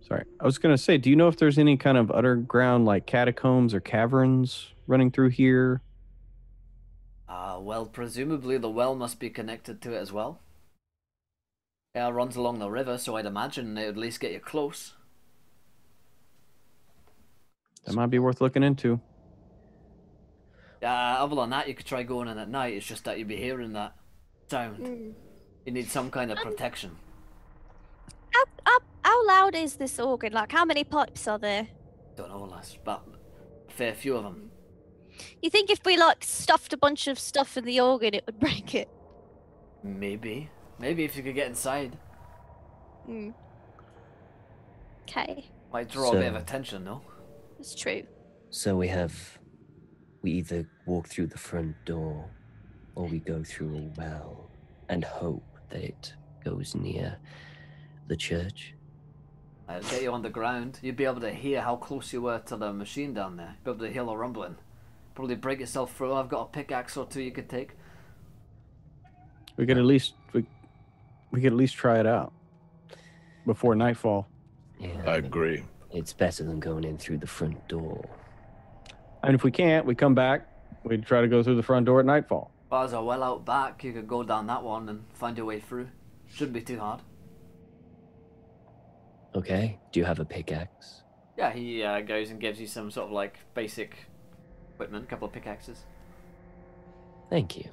Sorry, I was gonna say, do you know if there's any kind of underground like catacombs or caverns running through here? Well, presumably the well must be connected to it as well. Yeah, it runs along the river, so I'd imagine it would at least get you close. That might be worth looking into. Other than that, you could try going in at night. It's just that you'd be hearing that sound. You need some kind of protection. How loud is this organ? Like, how many pipes are there? Don't know, lass, but a fair few of them. You think if we stuffed a bunch of stuff in the organ, it would break it? Maybe if you could get inside. Okay, Might draw a bit of attention, though. that's true. So we either walk through the front door or we go through a well and hope that it goes near the church. I'll get you on the ground. You'd be able to hear how close you were to the machine down there. Be able to hear the rumbling. Probably break yourself through. I've got a pickaxe or two you could take. We could at least try it out before nightfall. Yeah, I agree. It's better than going in through the front door. And if we can't, we come back, We'd try to go through the front door at nightfall. Well, there's a well out back. You could go down that one and find your way through. Shouldn't be too hard. Okay. Do you have a pickaxe? Yeah, he goes and gives you some sort of like basic equipment, a couple of pickaxes. Thank you.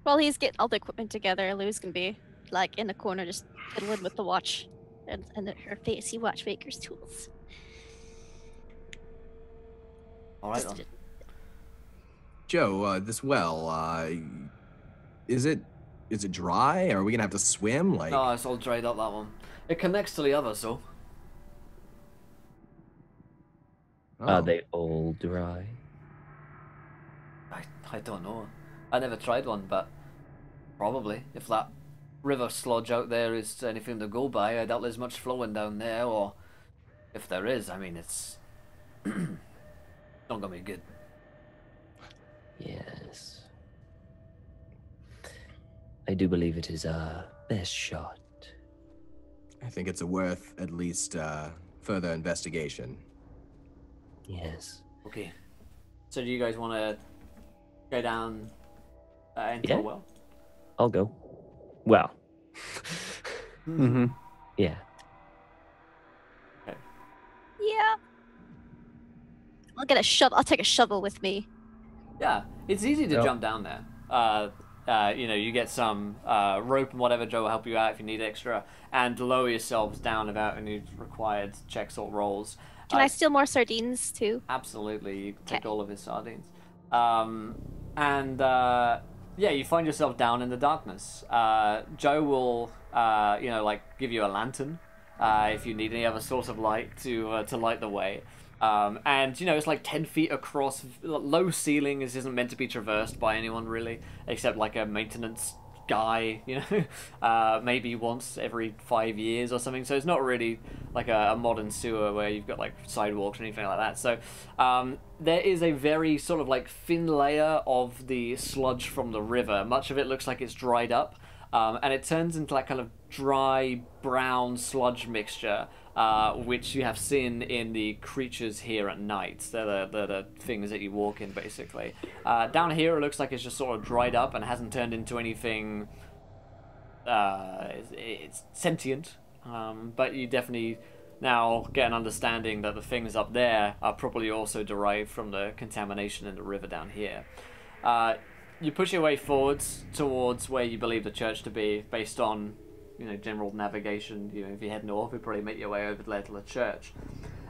While he's getting all the equipment together, Lou's gonna be like in the corner just fiddling with the watch and her fancy watchmaker's tools. All right Just- then. Joe, this well, is it dry? Are we gonna have to swim? Like, No, it's all dried up, that one. It connects to the other, so. Are oh. they all dry? I don't know. I never tried one, but probably. If that river sludge out there is anything to go by, I doubt there's much flowing down there, or if there is, I mean, it's not gonna be good. Yes. I do believe it is our best shot. I think it's worth at least further investigation. Yes. Okay. So do you guys want to go down into Yeah. the well? I'll go. Well. Mm-hmm. Yeah. Yeah. I'll get a shovel. I'll take a shovel with me. Yeah, it's easy to Yep. jump down there. You know, you get some rope and whatever. Joe will help you out if you need extra, and lower yourselves down without any required checks or rolls. Can I steal more sardines too? Absolutely, you can take Okay. all of his sardines. Yeah, you find yourself down in the darkness. Joe will, like give you a lantern if you need any other source of light to light the way. And it's like 10 feet across, low ceiling. This isn't meant to be traversed by anyone really, except like a maintenance guy, maybe once every 5 years or something. So it's not really like a modern sewer where you've got like sidewalks or anything like that. So there is a very sort of like thin layer of the sludge from the river. Much of it looks like it's dried up, and it turns into like kind of dry brown sludge mixture, which you have seen in the creatures here at night. They're the things that you walk in, basically. Down here, it looks like it's just sort of dried up and hasn't turned into anything it's sentient. But you definitely now get an understanding that the things up there are probably also derived from the contamination in the river down here. You push your way forwards towards where you believe the church to be, based on general navigation. If you head north, you probably make your way over there to the church,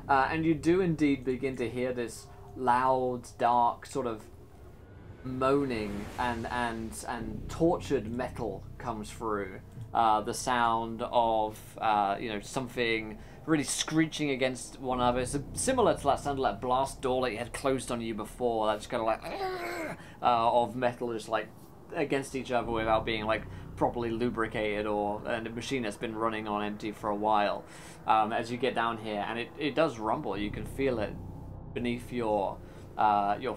and you do indeed begin to hear this loud, dark sort of moaning and tortured metal comes through. The sound of something really screeching against one another. It's similar to that sound of that blast door that you had closed on you before. That's kind of like of metal just like against each other without being like properly lubricated, and a machine that's been running on empty for a while. As you get down here, and it does rumble. You can feel it beneath your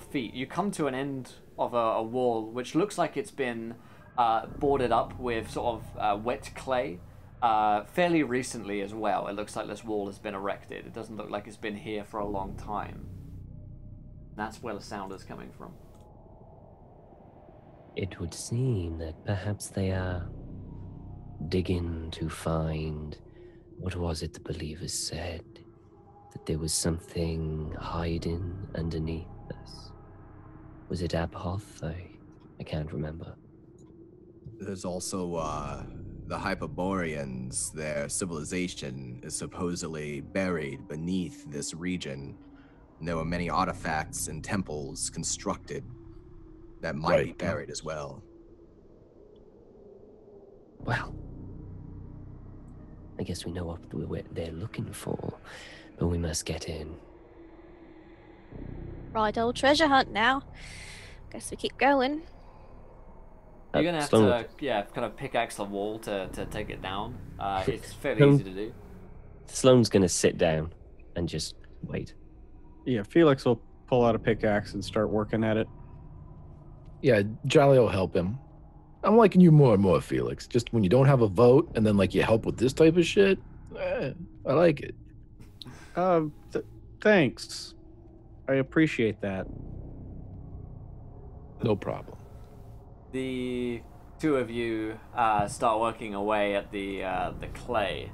feet. You come to an end of a wall which looks like it's been boarded up with sort of wet clay fairly recently as well. It looks like this wall has been erected. It doesn't look like it's been here for a long time. That's where the sound is coming from. It would seem that perhaps they are digging to find, what was it the believers said? That there was something hiding underneath us. Was it Abhoth? I can't remember. There's also the Hyperboreans. Their civilization is supposedly buried beneath this region. And there were many artifacts and temples constructed that might be buried as well. Well, I guess we know what they're looking for, but we must get in. Right, old treasure hunt now. Guess we keep going. You're gonna have Sloan, to, kind of pickaxe the wall to take it down. It's fairly easy to do. Sloane's gonna sit down and just wait. Yeah, Felix will pull out a pickaxe and start working at it. Yeah, Jolly will help him. I'm liking you more and more, Felix. Just when you don't have a vote and then like you help with this type of shit, I like it. Thanks. I appreciate that. No problem. The two of you start working away at the clay,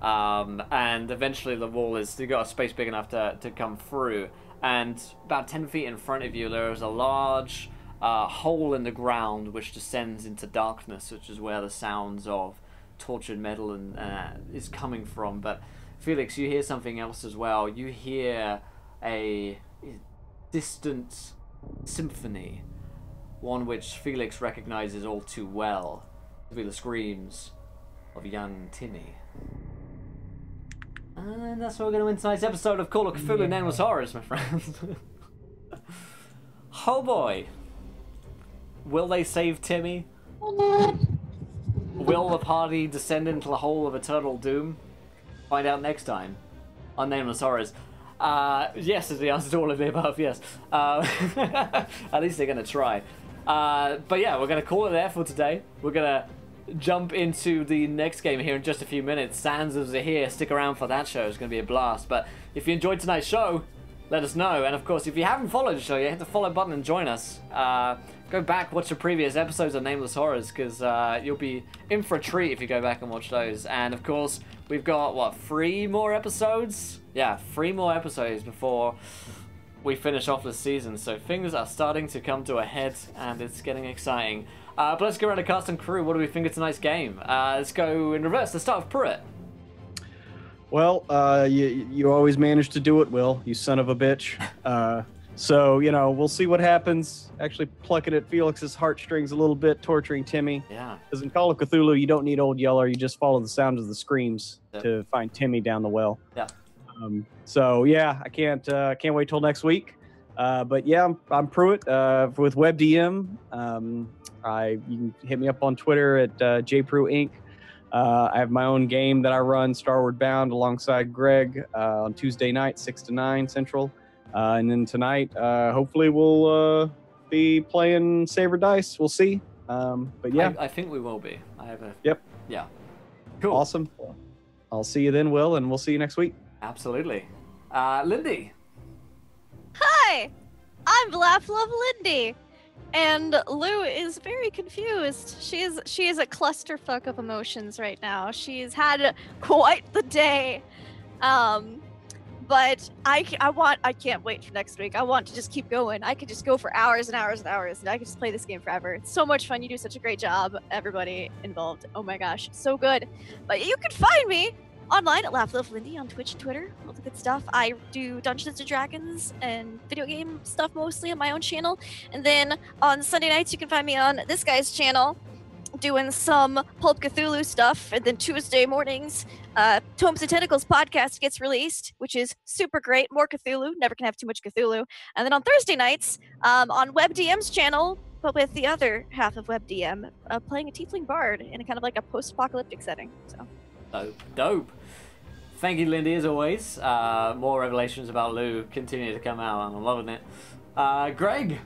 and eventually the wall is, you've got a space big enough to come through, and about 10 feet in front of you there is a large hole in the ground which descends into darkness, which is where the sounds of tortured metal and is coming from. But Felix, you hear something else as well. You hear a distant symphony, one which Felix recognizes all too well to be the screams of young Timmy. And that's where we're going to end tonight's episode of Call of Cthulhu Nameless Horrors, my friends. Oh boy. Will they save Timmy? Will the party descend into the hole of eternal doom? Find out next time on Nameless Horrors. Yes is the answer to all of the above, yes. At least they're going to try. But yeah, we're going to call it there for today. We're going to jump into the next game here in just a few minutes. Sans is here. Stick around for that show. It's going to be a blast. But if you enjoyed tonight's show, let us know. And of course, if you haven't followed the show yet, hit the follow button and join us. Go back, watch the previous episodes of Nameless Horrors, because you'll be in for a treat if you go back and watch those. And of course, we've got, what, 3 more episodes? Yeah, 3 more episodes before we finish off the season. So things are starting to come to a head, and it's getting exciting. But let's go around the cast and crew. What do we think of tonight's game? Let's go in reverse. Let's start with Pruitt. Well, you always manage to do it, Will, you son of a bitch. So, you know, we'll see what happens. Actually plucking at Felix's heartstrings a little bit, torturing Timmy. Yeah. Because in Call of Cthulhu, you don't need Old Yeller. You just follow the sound of the screams to find Timmy down the well. Yeah. So, yeah, I can't wait till next week. But, yeah, I'm Pruitt with WebDM. You can hit me up on Twitter at JPruInc. I have my own game that I run, Starward Bound, alongside Greg on Tuesday night, 6 to 9 Central. And then tonight, hopefully we'll be playing Saber Dice. We'll see. But yeah. I think we will be. I have a... Yep. Yeah. Cool. Awesome. I'll see you then, Will, and we'll see you next week. Absolutely. Lindy. Hi, I'm Laugh Love Lindy, and Lou is very confused. She is a clusterfuck of emotions right now. She's had quite the day. But I can't wait for next week. I want to just keep going. I could just go for hours and hours and hours, and I could just play this game forever. It's so much fun. You do such a great job, everybody involved. Oh my gosh, so good. But you can find me online at Laugh Love Lindy on Twitch and Twitter. All the good stuff. I do Dungeons and Dragons and video game stuff mostly on my own channel. And then on Sunday nights, you can find me on this guy's channel doing some Pulp Cthulhu stuff. And then Tuesday mornings, Tomes and Tentacles podcast gets released, which is super great. More Cthulhu. Never can have too much Cthulhu. And then on Thursday nights, on WebDM's channel, but with the other half of WebDM, playing a Tiefling Bard in a kind of like a post-apocalyptic setting. So Dope. Thank you, Lindy, as always. More revelations about Lou continue to come out, and I'm loving it. Greg.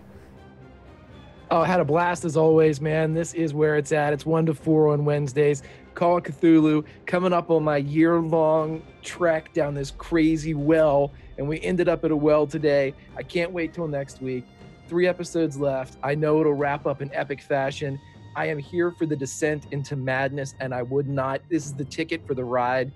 Oh, I had a blast as always, man. This is where it's at. It's 1 to 4 on Wednesdays. Call of Cthulhu, coming up on my year-long trek down this crazy well, and we ended up at a well today. I can't wait till next week. 3 episodes left. I know it'll wrap up in epic fashion. I am here for the descent into madness, and I would not. This is the ticket for the ride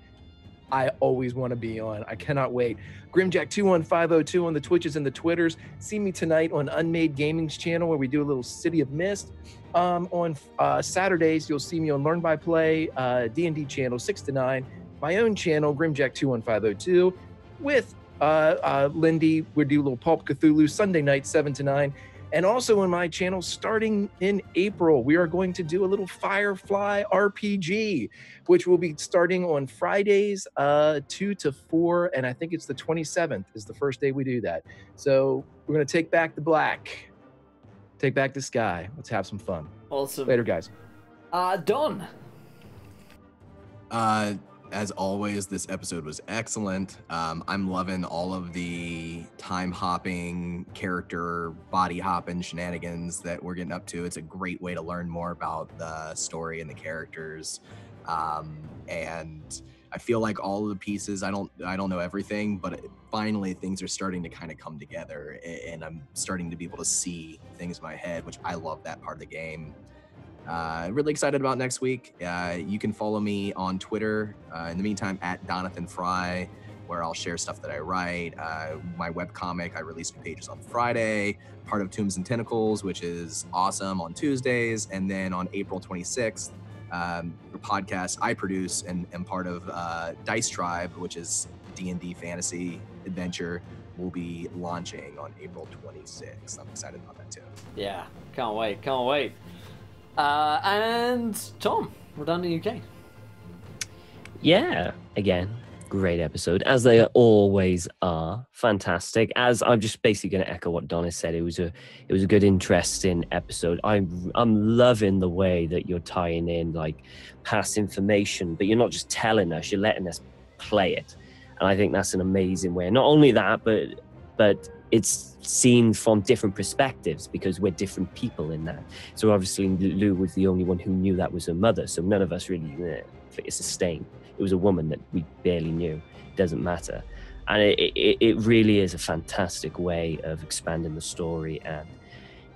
I always want to be on. I cannot wait. Grimjack21502 on the Twitches and the Twitters. See me tonight on Unmade Gaming's channel where we do a little City of Mist. On Saturdays, you'll see me on Learn by Play, D&D channel 6 to 9. My own channel, Grimjack21502, with Lindy. We do a little Pulp Cthulhu Sunday night, 7 to 9. And also on my channel, starting in April, we are going to do a little Firefly RPG, which will be starting on Fridays, 2 to 4, and I think it's the 27th is the first day we do that. So we're going to take back the black, take back the sky. Let's have some fun. Awesome. Later, guys. Don. As always, this episode was excellent. I'm loving all of the time hopping, character body hopping shenanigans that we're getting up to. It's a great way to learn more about the story and the characters. And I feel like all of the pieces, I don't know everything, but finally things are starting to kind of come together, and I'm starting to be able to see things in my head, which I love that part of the game. Really excited about next week. You can follow me on Twitter. In the meantime, at Donathan Fry, where I'll share stuff that I write. My webcomic, I release new pages on Friday, part of Tombs and Tentacles, which is awesome, on Tuesdays. And then on April 26th, the podcast I produce and am part of Dice Tribe, which is D&D fantasy adventure, will be launching on April 26th. I'm excited about that too. Yeah, can't wait. And Tom, Redundant UK. Yeah, again, great episode, as they always are. Fantastic. As I'm just basically going to echo what Donna said, it was a good, interesting episode. I'm loving the way that you're tying in like past information, but you're not just telling us, you're letting us play it, and I think that's an amazing way. Not only that, but it's seen from different perspectives because we're different people in that. So obviously Lou was the only one who knew that was her mother, so none of us really it's a stain. It was a woman that we barely knew. It doesn't matter. And it really is a fantastic way of expanding the story, and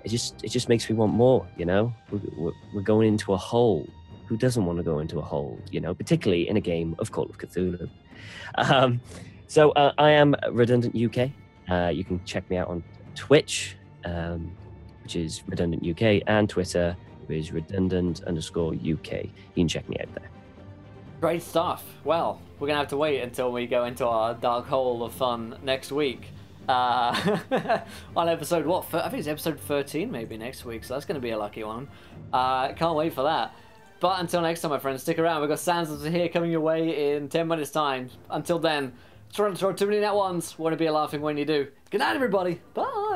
it just makes me want more, you know? We're going into a hole. Who doesn't want to go into a hole, you know, particularly in a game of Call of Cthulhu? So I am Redundant UK. You can check me out on Twitch, which is Redundant UK, and Twitter, which is Redundant_UK. You can check me out there. Great stuff. Well, we're going to have to wait until we go into our dark hole of fun next week. On episode, I think it's episode 13 maybe next week, so that's going to be a lucky one. Can't wait for that. But until next time, my friends, stick around. We've got Sands here coming your way in 10 minutes' time. Until then, try to throw too many net ones. Won't be laughing when you do. Good night, everybody. Bye.